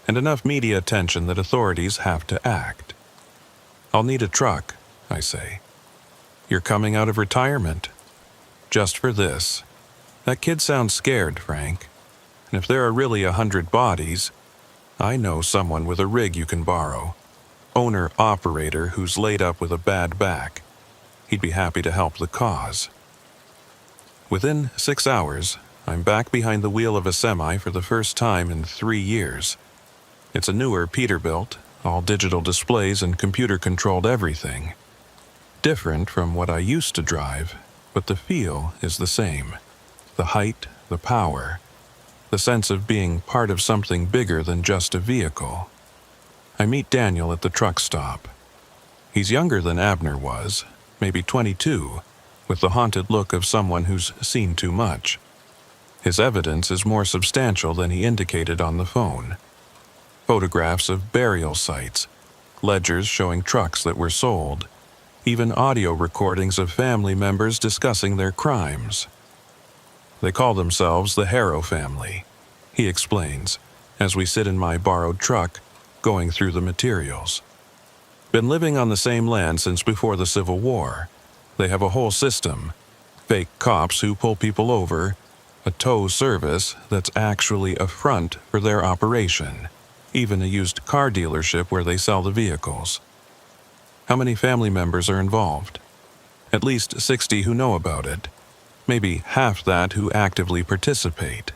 and enough media attention that authorities have to act. I'll need a truck, I say. You're coming out of retirement. Just for this. That kid sounds scared, Frank. And if there are really 100 bodies, I know someone with a rig you can borrow. Owner-operator who's laid up with a bad back. He'd be happy to help the cause. Within 6 hours, I'm back behind the wheel of a semi for the first time in 3 years. It's a newer Peterbilt, all digital displays and computer-controlled everything. Different from what I used to drive, but the feel is the same. The height, the power, the sense of being part of something bigger than just a vehicle. I meet Daniel at the truck stop. He's younger than Abner was, maybe 22, with the haunted look of someone who's seen too much. His evidence is more substantial than he indicated on the phone. Photographs of burial sites, ledgers showing trucks that were sold, even audio recordings of family members discussing their crimes. They call themselves the Harrow family, he explains, as we sit in my borrowed truck, going through the materials. Been living on the same land since before the Civil War. They have a whole system, fake cops who pull people over, a tow service that's actually a front for their operation, even a used car dealership where they sell the vehicles. How many family members are involved? At least 60 who know about it. Maybe half that who actively participate.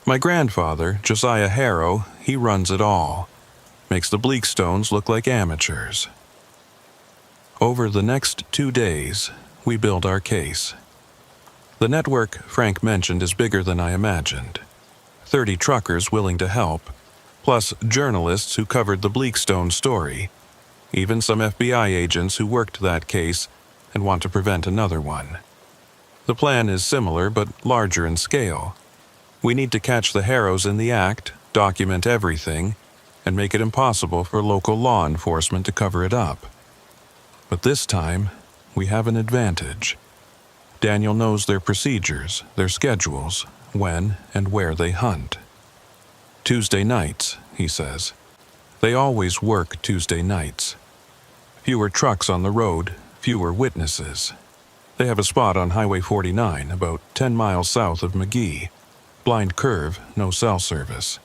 My grandfather, Josiah Harrow, he runs it all. Makes the Bleakstones look like amateurs. Over the next 2 days, we build our case. The network Frank mentioned is bigger than I imagined. 30 truckers willing to help, plus journalists who covered the Bleakstone story, even some FBI agents who worked that case and want to prevent another one. The plan is similar but larger in scale. We need to catch the Harrows in the act, document everything, and make it impossible for local law enforcement to cover it up. But this time, we have an advantage. Daniel knows their procedures, their schedules, when and where they hunt. Tuesday nights, he says. They always work Tuesday nights. Fewer trucks on the road, fewer witnesses. They have a spot on Highway 49, about 10 miles south of McGee. Blind curve, no cell service.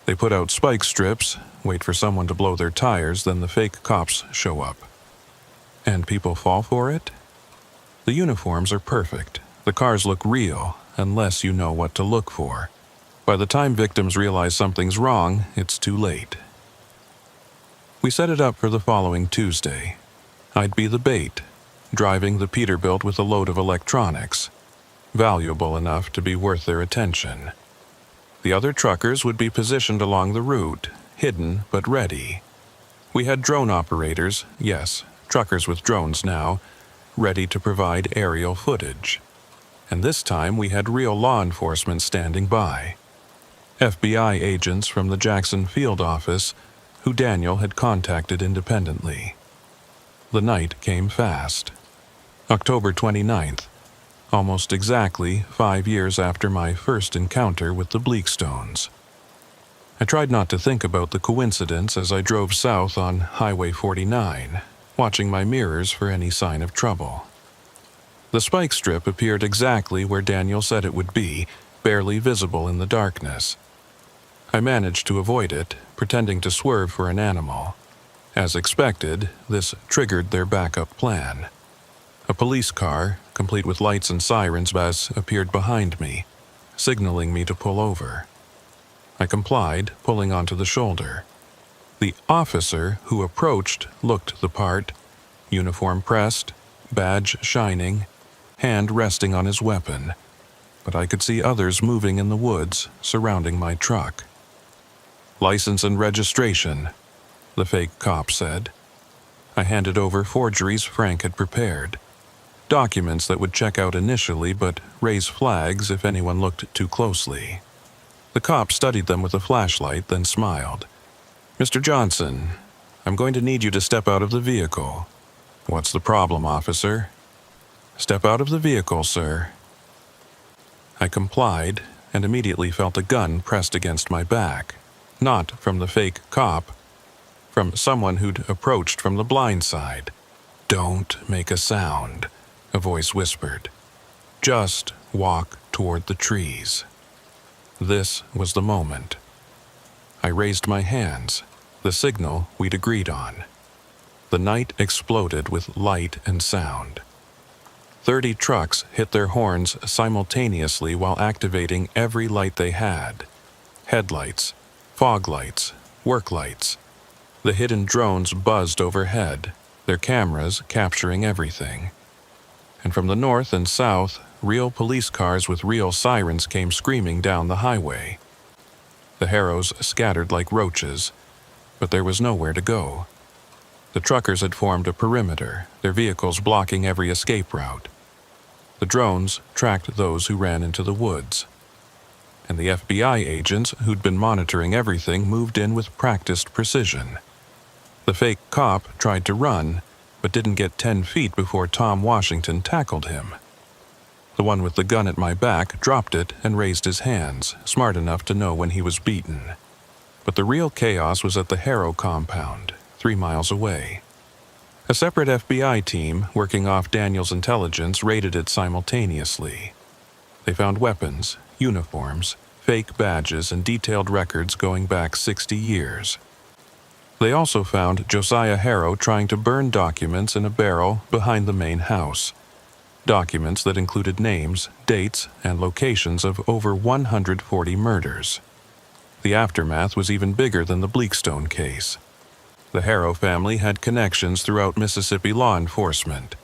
They put out spike strips, wait for someone to blow their tires, then the fake cops show up. And people fall for it? The uniforms are perfect. The cars look real, unless you know what to look for. By the time victims realize something's wrong, it's too late. We set it up for the following Tuesday. I'd be the bait, driving the Peterbilt with a load of electronics, valuable enough to be worth their attention. The other truckers would be positioned along the route, hidden but ready. We had drone operators, yes, truckers with drones now, ready to provide aerial footage. And this time we had real law enforcement standing by. FBI agents from the Jackson field office who Daniel had contacted independently. The night came fast. October 29th, almost exactly 5 years after my first encounter with the Bleakstones. I tried not to think about the coincidence as I drove south on Highway 49, watching my mirrors for any sign of trouble. The spike strip appeared exactly where Daniel said it would be, barely visible in the darkness. I managed to avoid it, pretending to swerve for an animal. As expected, this triggered their backup plan. A police car, complete with lights and sirens, appeared behind me, signaling me to pull over. I complied, pulling onto the shoulder. The officer who approached looked the part, uniform pressed, badge shining, hand resting on his weapon, but I could see others moving in the woods surrounding my truck. "License and registration," the fake cop said. I handed over forgeries Frank had prepared. Documents that would check out initially but raise flags if anyone looked too closely. The cop studied them with a flashlight, then smiled. "Mr. Johnson, I'm going to need you to step out of the vehicle." "What's the problem, officer?" "Step out of the vehicle, sir." I complied and immediately felt a gun pressed against my back. Not from the fake cop, from someone who'd approached from the blind side. "Don't make a sound," a voice whispered. "Just walk toward the trees." This was the moment. I raised my hands, the signal we'd agreed on. The night exploded with light and sound. 30 trucks hit their horns simultaneously while activating every light they had. Headlights, fog lights, work lights. The hidden drones buzzed overhead, their cameras capturing everything. And from the north and south, real police cars with real sirens came screaming down the highway. The harrows scattered like roaches, but there was nowhere to go. The truckers had formed a perimeter, their vehicles blocking every escape route. The drones tracked those who ran into the woods. And the FBI agents who'd been monitoring everything moved in with practiced precision. The fake cop tried to run, but didn't get 10 feet before Tom Washington tackled him. The one with the gun at my back dropped it and raised his hands, smart enough to know when he was beaten. But the real chaos was at the Harrow compound, 3 miles away. A separate FBI team, working off Daniel's intelligence, raided it simultaneously. They found weapons, uniforms, fake badges, and detailed records going back 60 years. They also found Josiah Harrow trying to burn documents in a barrel behind the main house. Documents that included names, dates, and locations of over 140 murders. The aftermath was even bigger than the Bleakstone case. The Harrow family had connections throughout Mississippi law enforcement,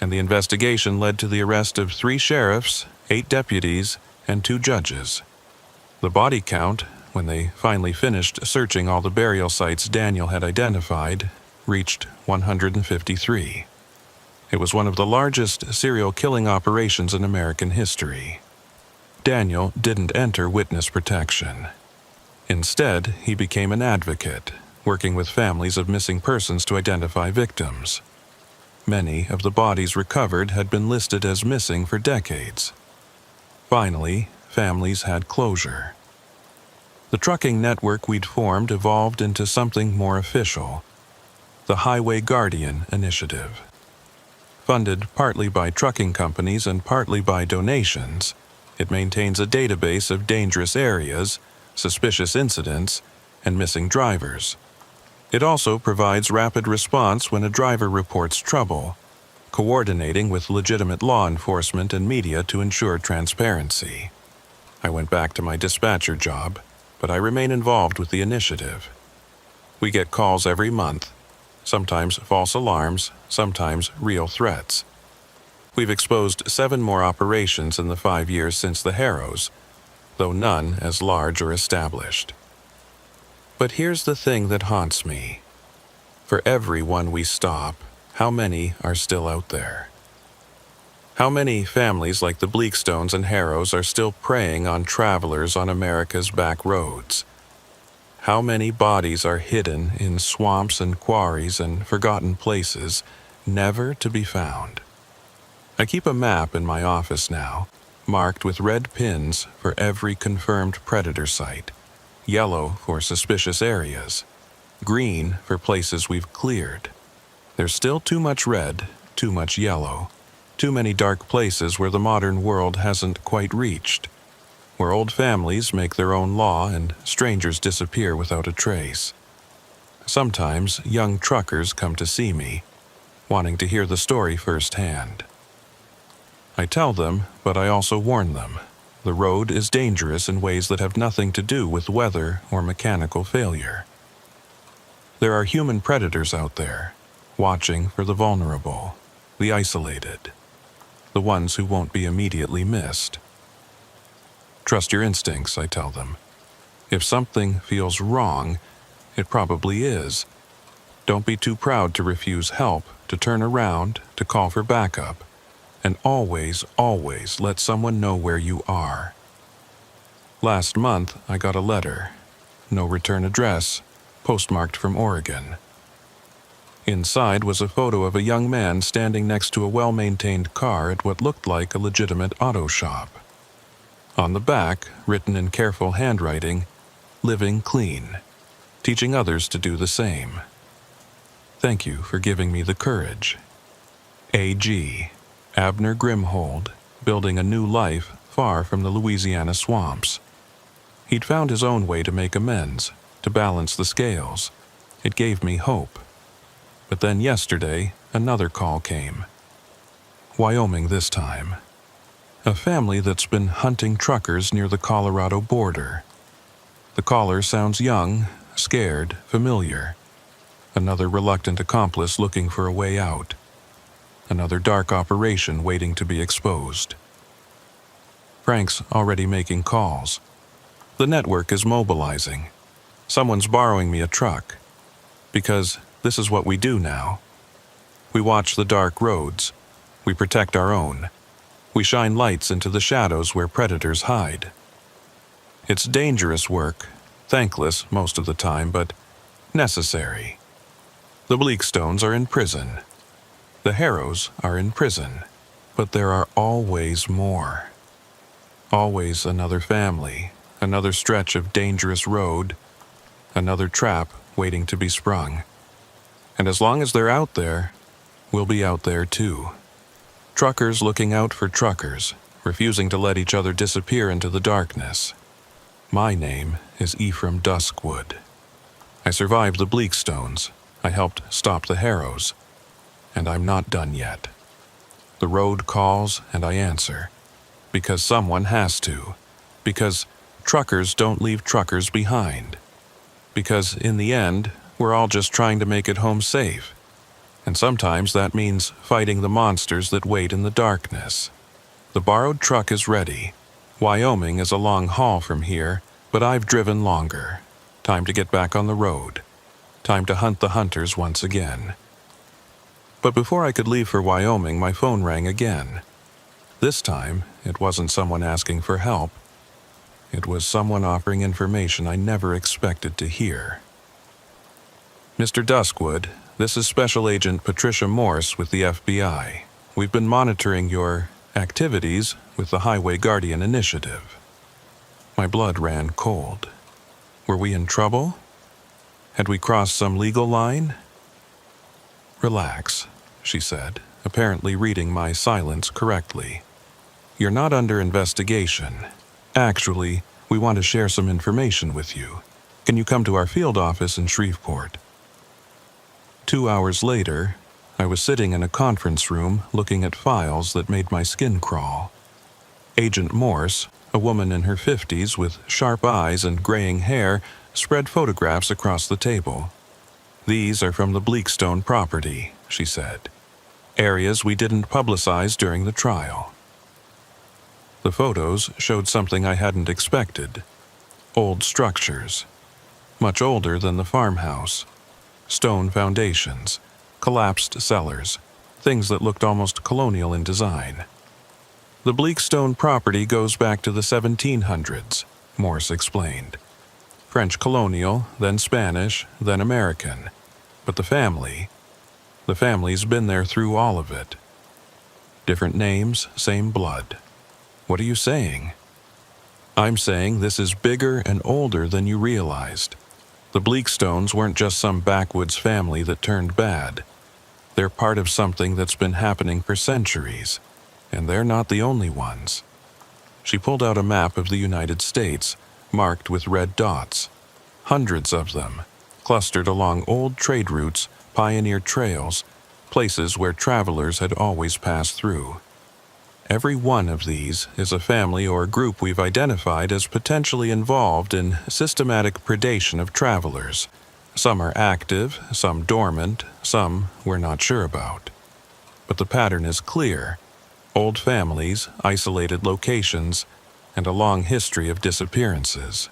and the investigation led to the arrest of 3 sheriffs, 8 deputies, and 2 judges. The body count, when they finally finished searching all the burial sites Daniel had identified, reached 153. It was one of the largest serial killing operations in American history. Daniel didn't enter witness protection. Instead, he became an advocate, working with families of missing persons to identify victims. Many of the bodies recovered had been listed as missing for decades. Finally, families had closure. The trucking network we'd formed evolved into something more official, the Highway Guardian Initiative. Funded partly by trucking companies and partly by donations, it maintains a database of dangerous areas, suspicious incidents, and missing drivers. It also provides rapid response when a driver reports trouble, coordinating with legitimate law enforcement and media to ensure transparency. I went back to my dispatcher job, but I remain involved with the initiative. We get calls every month, sometimes false alarms, sometimes real threats. We've exposed 7 more operations in the 5 years since the Harrows, though none as large or established. But here's the thing that haunts me. For every one we stop, how many are still out there? How many families like the Bleakstones and Harrows are still preying on travelers on America's back roads? How many bodies are hidden in swamps and quarries and forgotten places, never to be found? I keep a map in my office now, marked with red pins for every confirmed predator site, yellow for suspicious areas, green for places we've cleared. There's still too much red, too much yellow, too many dark places where the modern world hasn't quite reached, where old families make their own law and strangers disappear without a trace. Sometimes young truckers come to see me, wanting to hear the story firsthand. I tell them, but I also warn them. The road is dangerous in ways that have nothing to do with weather or mechanical failure. There are human predators out there, watching for the vulnerable, the isolated, the ones who won't be immediately missed. Trust your instincts, I tell them. If something feels wrong, it probably is. Don't be too proud to refuse help, to turn around, to call for backup. And always, always let someone know where you are. Last month, I got a letter. No return address, postmarked from Oregon. Inside was a photo of a young man standing next to a well-maintained car at what looked like a legitimate auto shop. On the back, written in careful handwriting, "Living clean, teaching others to do the same. Thank you for giving me the courage. A.G. Abner Grimhold, building a new life far from the Louisiana swamps. He'd found his own way to make amends, to balance the scales. It gave me hope. But then yesterday, another call came. Wyoming this time. A family that's been hunting truckers near the Colorado border. The caller sounds young, scared, familiar. Another reluctant accomplice looking for a way out. Another dark operation waiting to be exposed. Frank's already making calls. The network is mobilizing. Someone's borrowing me a truck. Because this is what we do now. We watch the dark roads. We protect our own. We shine lights into the shadows where predators hide. It's dangerous work, thankless most of the time, but necessary. The Bleakstones are in prison. The Harrows are in prison. But there are always more. Always another family, another stretch of dangerous road, another trap waiting to be sprung. And as long as they're out there, we'll be out there too. Truckers looking out for truckers, refusing to let each other disappear into the darkness. My name is Ephraim Duskwood. I survived the Bleakstones. I helped stop the Harrows. And I'm not done yet. The road calls and I answer. Because someone has to. Because truckers don't leave truckers behind. Because in the end, we're all just trying to make it home safe. And sometimes that means fighting the monsters that wait in the darkness. The borrowed truck is ready. Wyoming is a long haul from here, but I've driven longer. Time to get back on the road. Time to hunt the hunters once again. But before I could leave for Wyoming, my phone rang again. This time, it wasn't someone asking for help. It was someone offering information I never expected to hear. Mr. Duskwood, this is Special Agent Patricia Morse with the FBI. We've been monitoring your activities with the Highway Guardian Initiative. My blood ran cold. Were we in trouble? Had we crossed some legal line? Relax, she said, apparently reading my silence correctly. You're not under investigation. Actually, we want to share some information with you. Can you come to our field office in Shreveport? 2 hours later, I was sitting in a conference room looking at files that made my skin crawl. Agent Morse, a woman in her 50s with sharp eyes and graying hair, spread photographs across the table. These are from the Bleakstone property, she said. Areas we didn't publicize during the trial. The photos showed something I hadn't expected. Old structures. Much older than the farmhouse. Stone foundations. Collapsed cellars. Things that looked almost colonial in design. The Bleakstone property goes back to the 1700s, Morse explained. French colonial, then Spanish, then American. But the family's been there through all of it. Different names, same blood. What are you saying? I'm saying this is bigger and older than you realized. The Bleakstones weren't just some backwoods family that turned bad. They're part of something that's been happening for centuries, and they're not the only ones. She pulled out a map of the United States, marked with red dots. Hundreds of them, clustered along old trade routes, pioneer trails, places where travelers had always passed through. Every one of these is a family or group we've identified as potentially involved in systematic predation of travelers. Some are active, some dormant, some we're not sure about. But the pattern is clear. Old families, isolated locations, and a long history of disappearances.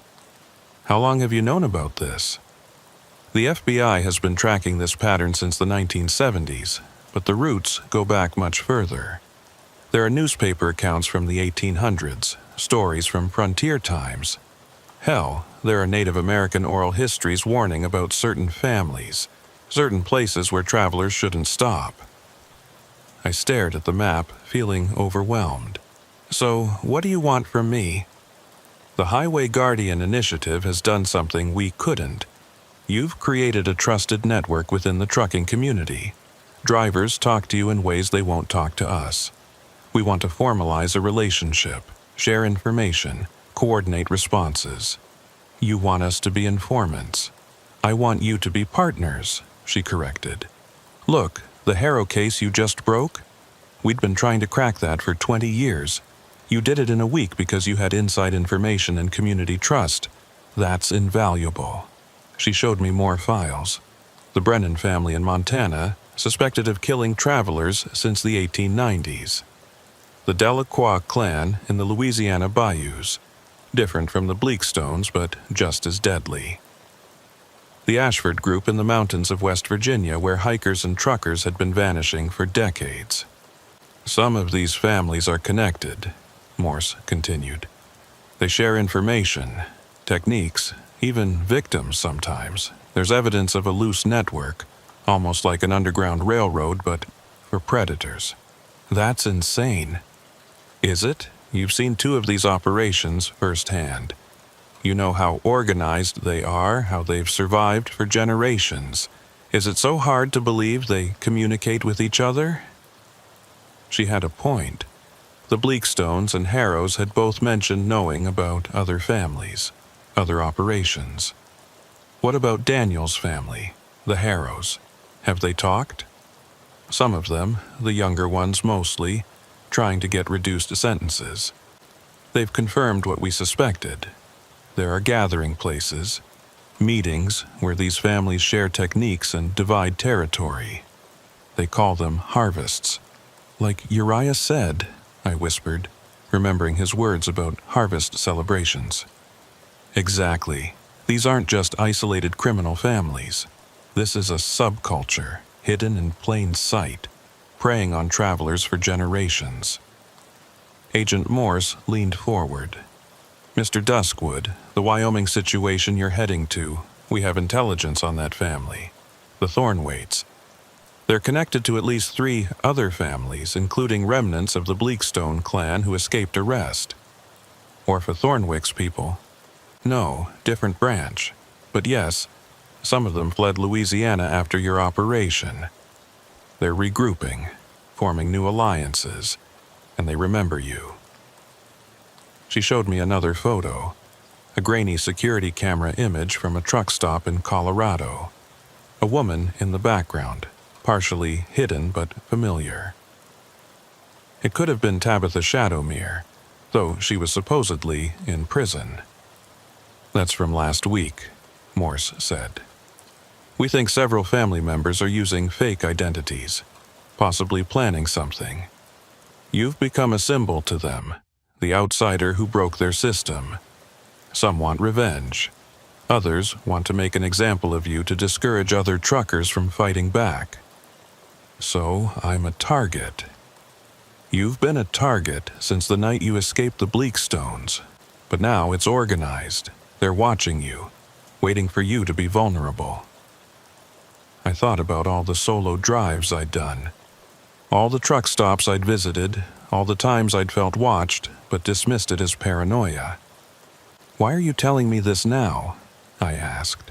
How long have you known about this? The FBI has been tracking this pattern since the 1970s, but the roots go back much further. There are newspaper accounts from the 1800s, stories from frontier times. Hell, there are Native American oral histories warning about certain families, certain places where travelers shouldn't stop. I stared at the map, feeling overwhelmed. So, what do you want from me? The Highway Guardian Initiative has done something we couldn't. You've created a trusted network within the trucking community. Drivers talk to you in ways they won't talk to us. We want to formalize a relationship, share information, coordinate responses. You want us to be informants. I want you to be partners, she corrected. Look, the Harrow case you just broke? We'd been trying to crack that for 20 years. You did it in a week because you had inside information and community trust. That's invaluable. She showed me more files. The Brennan family in Montana, suspected of killing travelers since the 1890s. The Delacroix clan in the Louisiana bayous, different from the Bleakstones but just as deadly. The Ashford group in the mountains of West Virginia, where hikers and truckers had been vanishing for decades. Some of these families are connected, Morse continued. They share information, techniques, even victims sometimes. There's evidence of a loose network, almost like an underground railroad, but for predators. That's insane. Is it? You've seen 2 of these operations firsthand. You know how organized they are, how they've survived for generations. Is it so hard to believe they communicate with each other? She had a point. The Bleakstones and Harrows had both mentioned knowing about other families, other operations. What about Daniel's family, the Harrows? Have they talked? Some of them, the younger ones mostly, trying to get reduced sentences. They've confirmed what we suspected. There are gathering places, meetings where these families share techniques and divide territory. They call them harvests. Like Uriah said, I whispered, remembering his words about harvest celebrations. Exactly. These aren't just isolated criminal families. This is a subculture, hidden in plain sight, preying on travelers for generations. Agent Morse leaned forward. Mr. Duskwood, the Wyoming situation you're heading to, we have intelligence on that family. The Thornwaites. They're connected to at least 3 other families, including remnants of the Bleakstone clan who escaped arrest. Or for Thornwick's people. No, different branch. But yes, some of them fled Louisiana after your operation. They're regrouping, forming new alliances, and they remember you. She showed me another photo, a grainy security camera image from a truck stop in Colorado. A woman in the background, partially hidden but familiar. It could have been Tabitha Shadowmere, though she was supposedly in prison. That's from last week, Morse said. We think several family members are using fake identities, possibly planning something. You've become a symbol to them, the outsider who broke their system. Some want revenge. Others want to make an example of you to discourage other truckers from fighting back. So I'm a target. You've been a target since the night you escaped the Bleakstones, but now it's organized. They're watching you, waiting for you to be vulnerable. I thought about all the solo drives I'd done, all the truck stops I'd visited, all the times I'd felt watched but dismissed it as paranoia. Why are you telling me this now? I asked.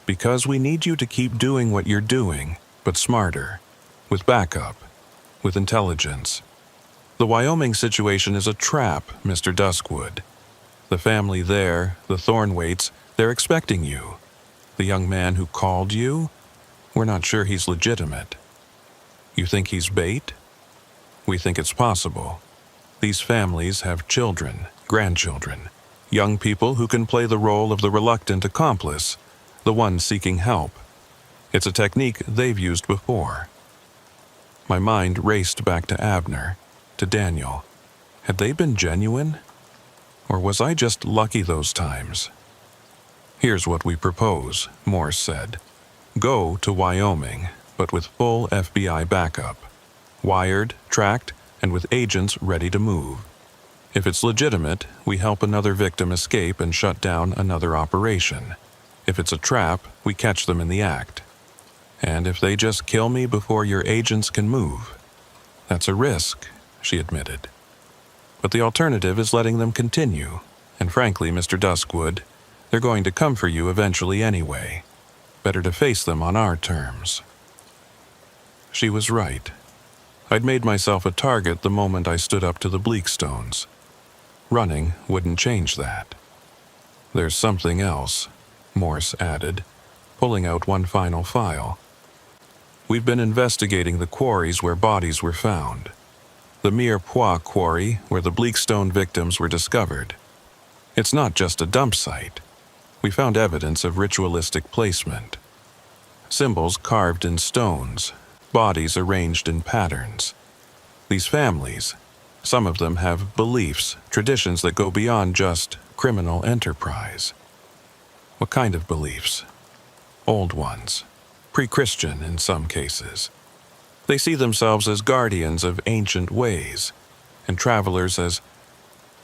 Because we need you to keep doing what you're doing, but smarter, with backup, with intelligence. The Wyoming situation is a trap, Mr. Duskwood. The family there, the Thornwaites, they're expecting you. The young man who called you? We're not sure he's legitimate. You think he's bait? We think it's possible. These families have children, grandchildren, young people who can play the role of the reluctant accomplice, the one seeking help. It's a technique they've used before. My mind raced back to Abner, to Daniel. Had they been genuine? Or was I just lucky those times? Here's what we propose, Morse said. Go to Wyoming, but with full FBI backup. Wired, tracked, and with agents ready to move. If it's legitimate, we help another victim escape and shut down another operation. If it's a trap, we catch them in the act. And if they just kill me before your agents can move, that's a risk, she admitted. But the alternative is letting them continue. And frankly, Mr. Duskwood, they're going to come for you eventually anyway. Better to face them on our terms. She was right. I'd made myself a target the moment I stood up to the Bleakstones. Running wouldn't change that. There's something else, Morse added, pulling out one final file. We've been investigating the quarries where bodies were found. The Mirepoix quarry where the Bleakstone victims were discovered. It's not just a dump site. We found evidence of ritualistic placement. Symbols carved in stones, bodies arranged in patterns. These families, some of them have beliefs, traditions that go beyond just criminal enterprise. What kind of beliefs? Old ones, pre-Christian in some cases. They see themselves as guardians of ancient ways, and travelers as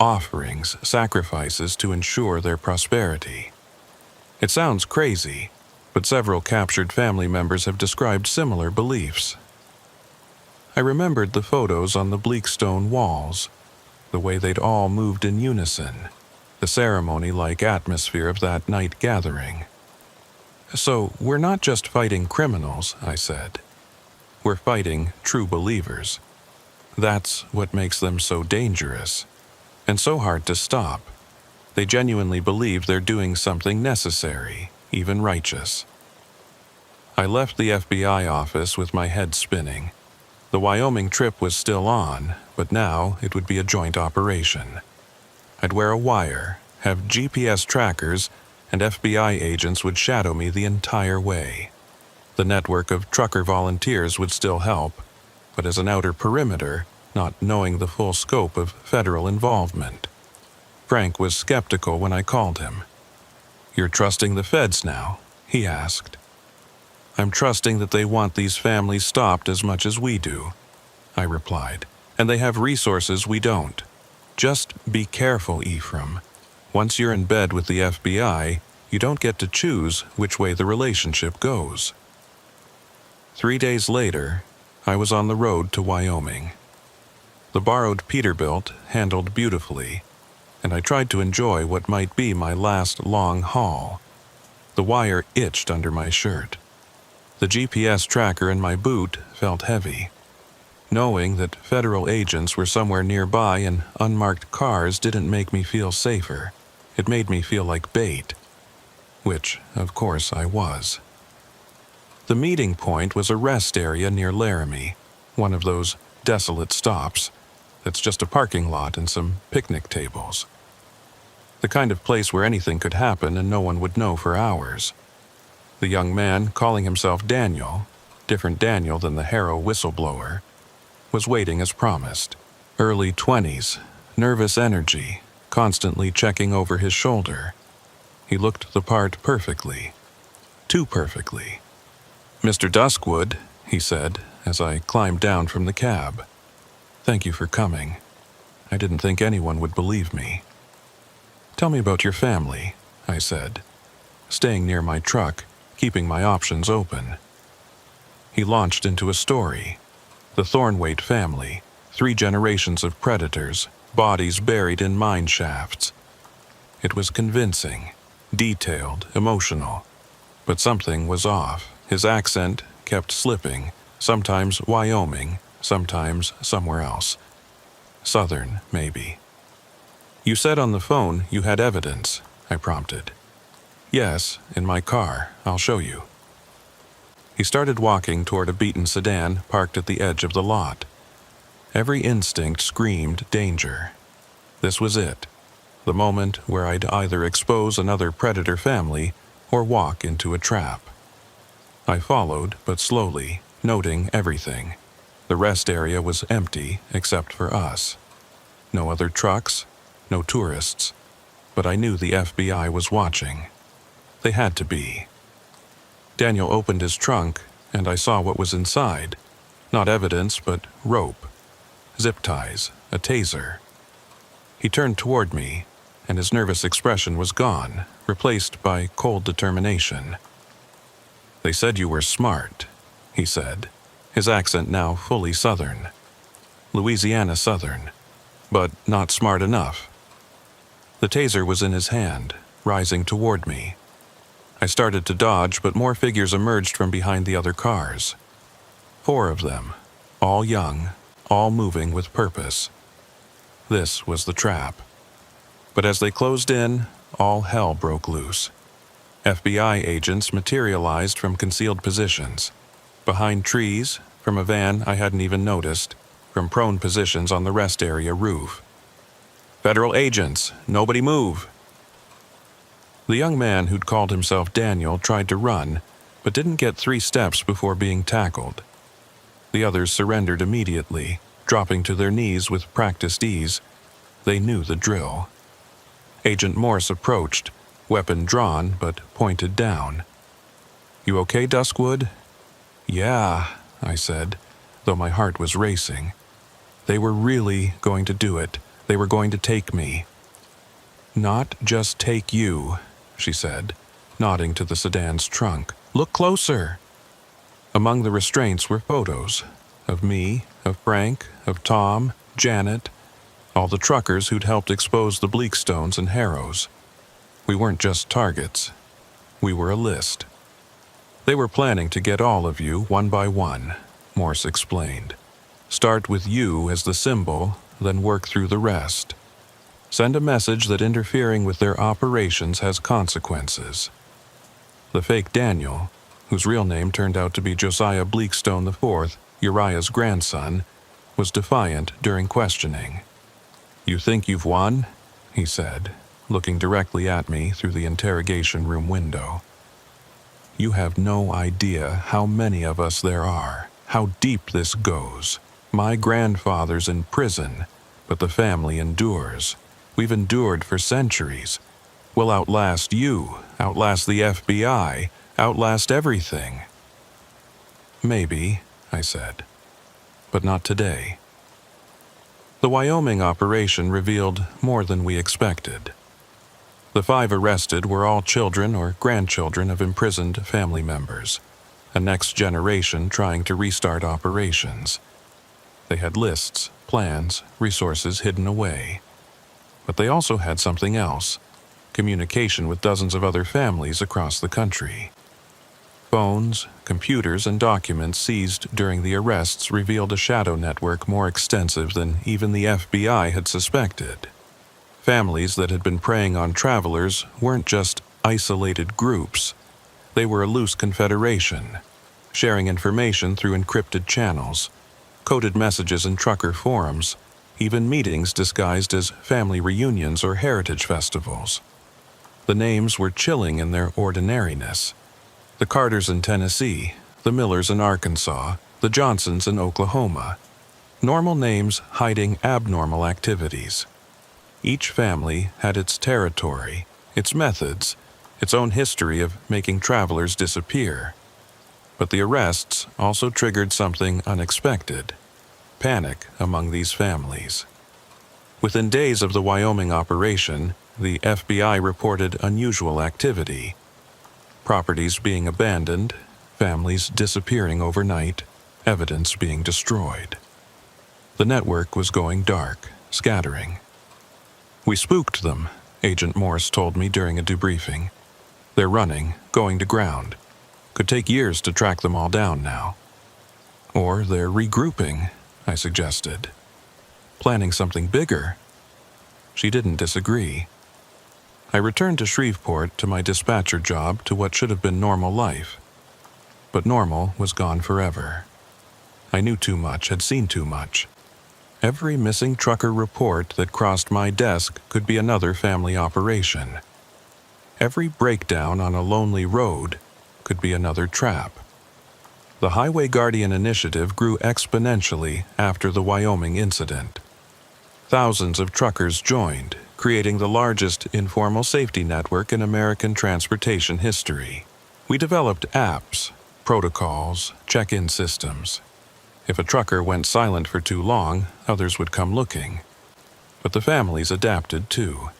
offerings, sacrifices to ensure their prosperity. It sounds crazy, but several captured family members have described similar beliefs. I remembered the photos on the bleak stone walls, the way they'd all moved in unison, the ceremony-like atmosphere of that night gathering. So, we're not just fighting criminals, I said. We're fighting true believers. That's what makes them so dangerous, and so hard to stop. They genuinely believe they're doing something necessary, even righteous. I left the FBI office with my head spinning. The Wyoming trip was still on, but now it would be a joint operation. I'd wear a wire, have GPS trackers, and FBI agents would shadow me the entire way. The network of trucker volunteers would still help, but as an outer perimeter, not knowing the full scope of federal involvement. Frank was skeptical when I called him. "You're trusting the feds now?" he asked. "I'm trusting that they want these families stopped as much as we do," I replied, "and they have resources we don't. Just be careful, Ephraim. Once you're in bed with the FBI, you don't get to choose which way the relationship goes." 3 days later, I was on the road to Wyoming. The borrowed Peterbilt handled beautifully, and I tried to enjoy what might be my last long haul. The wire itched under my shirt. The GPS tracker in my boot felt heavy. Knowing that federal agents were somewhere nearby and unmarked cars didn't make me feel safer. It made me feel like bait, which, of course, I was. The meeting point was a rest area near Laramie, one of those desolate stops that's just a parking lot and some picnic tables. The kind of place where anything could happen and no one would know for hours. The young man, calling himself Daniel, different Daniel than the Harrow whistleblower, was waiting as promised. Early 20s, nervous energy, constantly checking over his shoulder. He looked the part perfectly. Too perfectly. "Mr. Duskwood," he said as I climbed down from the cab. "Thank you for coming. I didn't think anyone would believe me." "Tell me about your family," I said, staying near my truck, keeping my options open. He launched into a story. The Thornweight family, 3 generations of predators, bodies buried in mine shafts. It was convincing, detailed, emotional, but something was off. His accent kept slipping, sometimes Wyoming, sometimes somewhere else. Southern, maybe. "You said on the phone you had evidence," I prompted. "Yes, in my car. I'll show you." He started walking toward a beaten sedan parked at the edge of the lot. Every instinct screamed danger. This was it, the moment where I'd either expose another predator family or walk into a trap. I followed, but slowly, noting everything. The rest area was empty except for us. No other trucks, no tourists, but I knew the FBI was watching. They had to be. Daniel opened his trunk, and I saw what was inside. Not evidence, but rope. Zip ties, a taser. He turned toward me, and his nervous expression was gone, replaced by cold determination. "They said you were smart," he said, his accent now fully Southern. Louisiana Southern, but not smart enough. The taser was in his hand, rising toward me. I started to dodge, but more figures emerged from behind the other cars. 4 of them, all young, all moving with purpose. This was the trap. But as they closed in, all hell broke loose. FBI agents materialized from concealed positions. Behind trees, from a van I hadn't even noticed, from prone positions on the rest area roof. "Federal agents, nobody move!" The young man who'd called himself Daniel tried to run, but didn't get 3 steps before being tackled. The others surrendered immediately, dropping to their knees with practiced ease. They knew the drill. Agent Morse approached, weapon drawn but pointed down. "You okay, Duskwood?" "Yeah," I said, though my heart was racing. They were really going to do it. They were going to take me. "Not just take you," she said, nodding to the sedan's trunk. "Look closer." Among the restraints were photos of me, of Frank, of Tom, Janet, all the truckers who'd helped expose the Bleakstones and Harrows. We weren't just targets. We were a list. "They were planning to get all of you one by one," Morse explained. "Start with you as the symbol, then work through the rest. Send a message that interfering with their operations has consequences." The fake Daniel, whose real name turned out to be Josiah Bleakstone IV, Uriah's grandson, was defiant during questioning. "You think you've won?" he said, looking directly at me through the interrogation room window. "You have no idea how many of us there are, how deep this goes. My grandfather's in prison, but the family endures. We've endured for centuries. We'll outlast you, outlast the FBI, outlast everything." "Maybe," I said, "but not today." The Wyoming operation revealed more than we expected. The 5 arrested were all children or grandchildren of imprisoned family members, a next generation trying to restart operations. They had lists, plans, resources hidden away. But they also had something else: communication with dozens of other families across the country. Phones, computers, and documents seized during the arrests revealed a shadow network more extensive than even the FBI had suspected. Families that had been preying on travelers weren't just isolated groups. They were a loose confederation, sharing information through encrypted channels, coded messages in trucker forums, even meetings disguised as family reunions or heritage festivals. The names were chilling in their ordinariness. The Carters in Tennessee, the Millers in Arkansas, the Johnsons in Oklahoma. Normal names hiding abnormal activities. Each family had its territory, its methods, its own history of making travelers disappear. But the arrests also triggered something unexpected: panic among these families. Within days of the Wyoming operation, the FBI reported unusual activity. Properties being abandoned, families disappearing overnight, evidence being destroyed. The network was going dark, scattering. "We spooked them," Agent Morse told me during a debriefing. "They're running, going to ground. Could take years to track them all down now." "Or they're regrouping," I suggested. "Planning something bigger." She didn't disagree. I returned to Shreveport, to my dispatcher job, to what should have been normal life. But normal was gone forever. I knew too much, had seen too much. Every missing trucker report that crossed my desk could be another family operation. Every breakdown on a lonely road could be another trap. The Highway Guardian initiative grew exponentially after the Wyoming incident. Thousands of truckers joined, creating the largest informal safety network in American transportation history. We developed apps, protocols, check-in systems. If a trucker went silent for too long, others would come looking. But the families adapted too.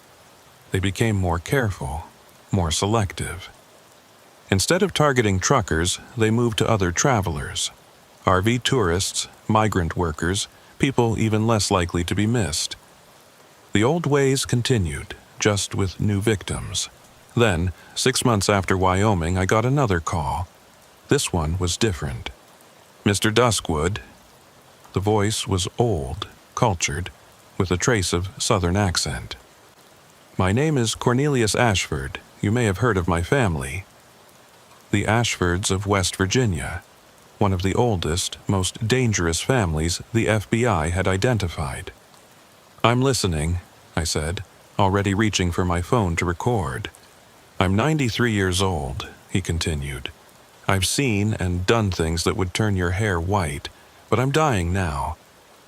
They became more careful, more selective. Instead of targeting truckers, they moved to other travelers. RV tourists, migrant workers, people even less likely to be missed. The old ways continued, just with new victims. Then, 6 months after Wyoming, I got another call. This one was different. "Mr. Duskwood." The voice was old, cultured, with a trace of Southern accent. "My name is Cornelius Ashford. You may have heard of my family." The Ashfords of West Virginia, one of the oldest, most dangerous families the FBI had identified. "I'm listening," I said, already reaching for my phone to record. I'm 93 years old, he continued. I've seen and done things that would turn your hair white, but I'm dying now.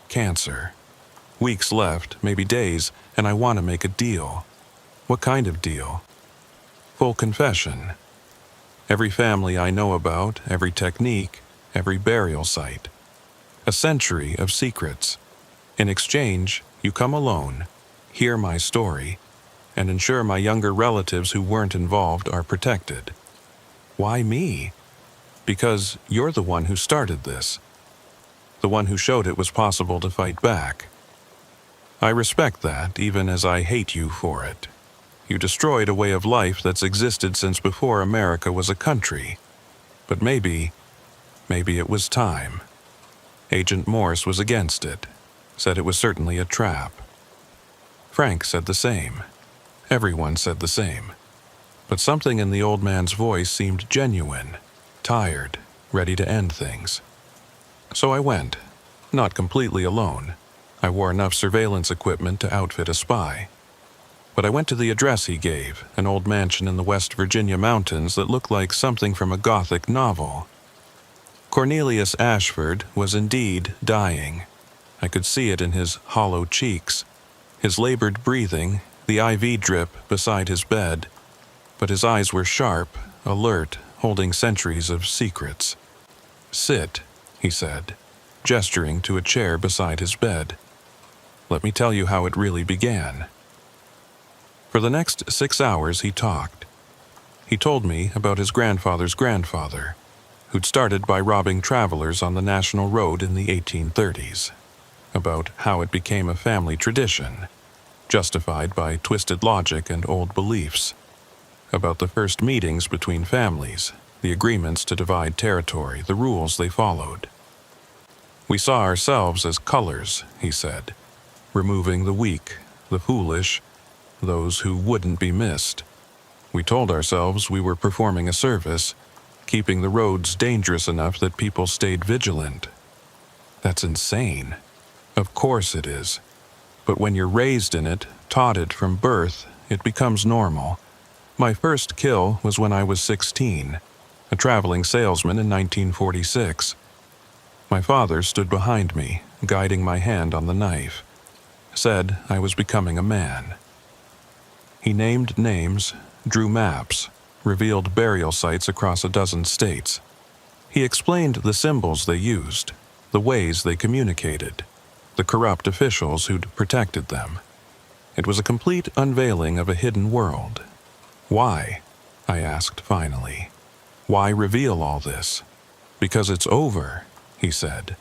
Cancer. Weeks left, maybe days, and I want to make a deal. What kind of deal? Full confession. Every family I know about, every technique, every burial site. A century of secrets. In exchange, you come alone, hear my story, and ensure my younger relatives who weren't involved are protected. Why me? Because you're the one who started this. The one who showed it was possible to fight back. I respect that, even as I hate you for it. You destroyed a way of life that's existed since before America was a country. But maybe it was time. Agent Morse was against it, said it was certainly a trap. Frank said the same. Everyone said the same. But something in the old man's voice seemed genuine, tired, ready to end things. So I went, not completely alone. I wore enough surveillance equipment to outfit a spy. But I went to the address he gave, an old mansion in the West Virginia mountains that looked like something from a Gothic novel. Cornelius Ashford was indeed dying. I could see it in his hollow cheeks, his labored breathing, the IV drip beside his bed. But his eyes were sharp, alert, holding centuries of secrets. "Sit," he said, gesturing to a chair beside his bed. "Let me tell you how it really began." For the next 6 hours he talked. He told me about his grandfather's grandfather, who'd started by robbing travelers on the National Road in the 1830s, about how it became a family tradition, justified by twisted logic and old beliefs, about the first meetings between families, the agreements to divide territory, the rules they followed. We saw ourselves as colors, he said, removing the weak, the foolish, those who wouldn't be missed. We told ourselves we were performing a service, keeping the roads dangerous enough that people stayed vigilant. That's insane. Of course it is. But when you're raised in it, taught it from birth, it becomes normal. My first kill was when I was 16, a traveling salesman in 1946. My father stood behind me, guiding my hand on the knife. Said I was becoming a man. He named names, drew maps, revealed burial sites across a dozen states. He explained the symbols they used, the ways they communicated, the corrupt officials who'd protected them. It was a complete unveiling of a hidden world. Why? I asked finally. Why reveal all this? Because it's over, he said.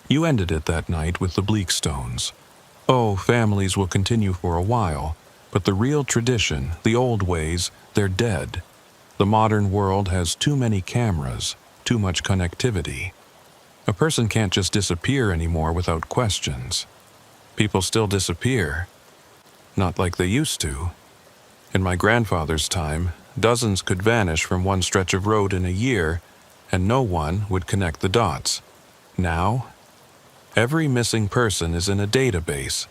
You ended it that night with the Bleakstones. Oh, families will continue for a while, but the real tradition, the old ways, they're dead. The modern world has too many cameras, too much connectivity. A person can't just disappear anymore without questions. People still disappear. Not like they used to. In my grandfather's time, dozens could vanish from one stretch of road in a year, and no one would connect the dots. Now, every missing person is in a database.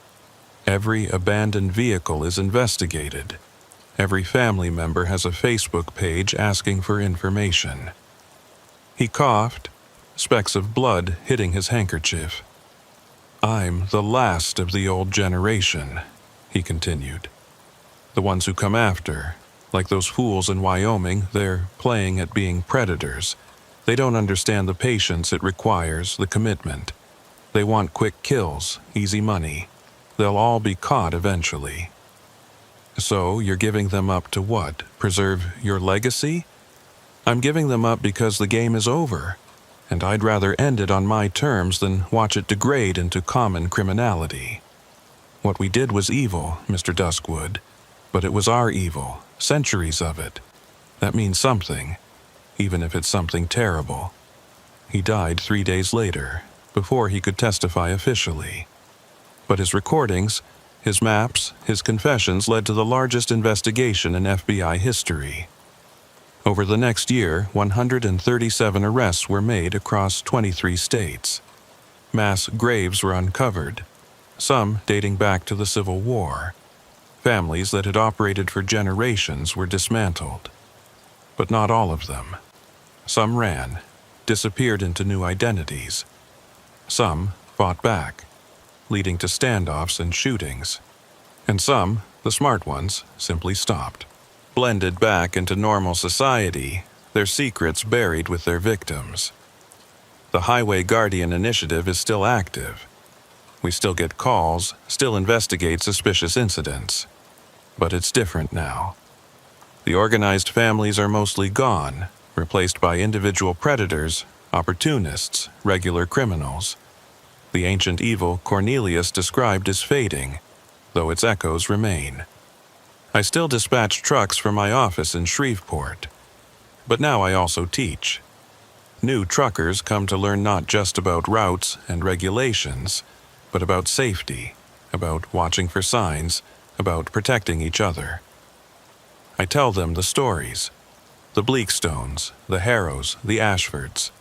Every abandoned vehicle is investigated. Every family member has a Facebook page asking for information. He coughed, specks of blood hitting his handkerchief. I'm the last of the old generation, he continued. The ones who come after, like those fools in Wyoming, they're playing at being predators. They don't understand the patience it requires, the commitment. They want quick kills, easy money. They'll all be caught eventually. So you're giving them up to what? Preserve your legacy? I'm giving them up because the game is over, and I'd rather end it on my terms than watch it degrade into common criminality. What we did was evil, Mr. Duskwood, but it was our evil, centuries of it. That means something, even if it's something terrible. He died 3 days later, before he could testify officially. But his recordings, his maps, his confessions led to the largest investigation in FBI history. Over the next year, 137 arrests were made across 23 states. Mass graves were uncovered, some dating back to the Civil War. Families that had operated for generations were dismantled. But not all of them. Some ran, disappeared into new identities. Some fought back, leading to standoffs and shootings. And some, the smart ones, simply stopped. Blended back into normal society, their secrets buried with their victims. The Highway Guardian Initiative is still active. We still get calls, still investigate suspicious incidents. But it's different now. The organized families are mostly gone, replaced by individual predators, opportunists, regular criminals. The ancient evil Cornelius described is fading, though its echoes remain. I still dispatch trucks from my office in Shreveport, but now I also teach. New truckers come to learn not just about routes and regulations, but about safety, about watching for signs, about protecting each other. I tell them the stories, the Bleakstones, the Harrows, the Ashfords.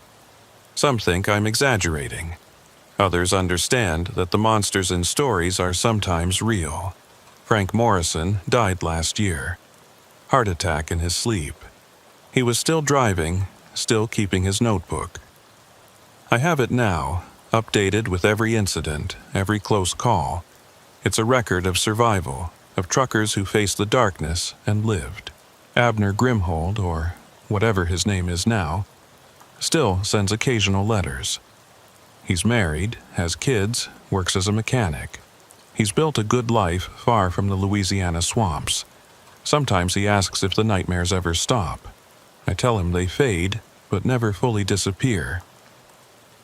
Some think I'm exaggerating. Others understand that the monsters in stories are sometimes real. Frank Morrison died last year. Heart attack in his sleep. He was still driving, still keeping his notebook. I have it now, updated with every incident, every close call. It's a record of survival, of truckers who faced the darkness and lived. Abner Grimhold, or whatever his name is now, still sends occasional letters. He's married, has kids, works as a mechanic. He's built a good life far from the Louisiana swamps. Sometimes he asks if the nightmares ever stop. I tell him they fade, but never fully disappear.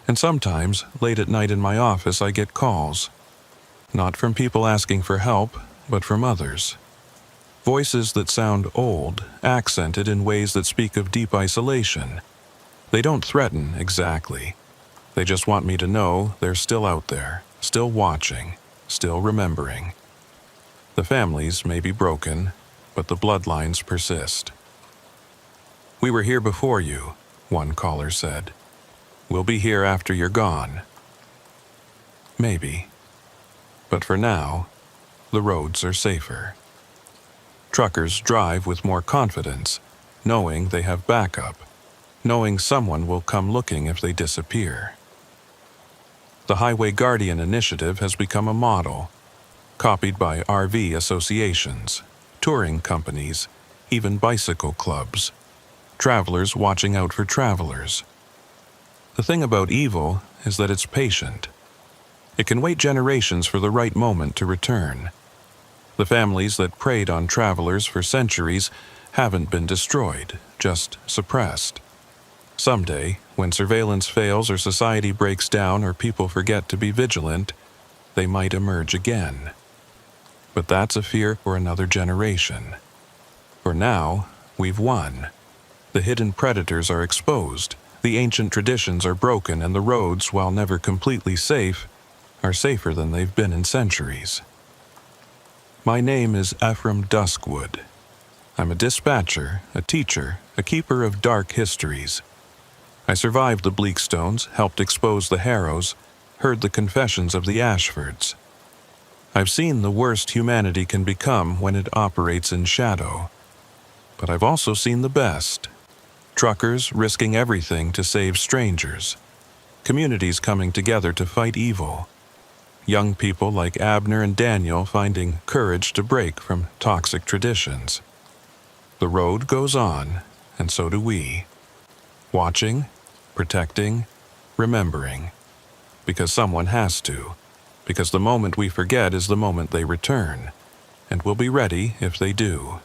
And sometimes, late at night in my office, I get calls. Not from people asking for help, but from others. Voices that sound old, accented in ways that speak of deep isolation. They don't threaten, exactly. They just want me to know they're still out there, still watching, still remembering. The families may be broken, but the bloodlines persist. "We were here before you," one caller said. "We'll be here after you're gone." Maybe. But for now, the roads are safer. Truckers drive with more confidence, knowing they have backup, knowing someone will come looking if they disappear. The Highway Guardian Initiative has become a model, copied by RV associations, touring companies, even bicycle clubs, travelers watching out for travelers. The thing about evil is that it's patient. It can wait generations for the right moment to return. The families that preyed on travelers for centuries haven't been destroyed, just suppressed. Someday, when surveillance fails or society breaks down or people forget to be vigilant, they might emerge again. But that's a fear for another generation. For now, we've won. The hidden predators are exposed, the ancient traditions are broken, and the roads, while never completely safe, are safer than they've been in centuries. My name is Ephraim Duskwood. I'm a dispatcher, a teacher, a keeper of dark histories. I survived the Bleakstones, helped expose the Harrows, heard the confessions of the Ashfords. I've seen the worst humanity can become when it operates in shadow. But I've also seen the best. Truckers risking everything to save strangers. Communities coming together to fight evil. Young people like Abner and Daniel finding courage to break from toxic traditions. The road goes on, and so do we. Watching, protecting, remembering. Because someone has to. Because the moment we forget is the moment they return. And we'll be ready if they do.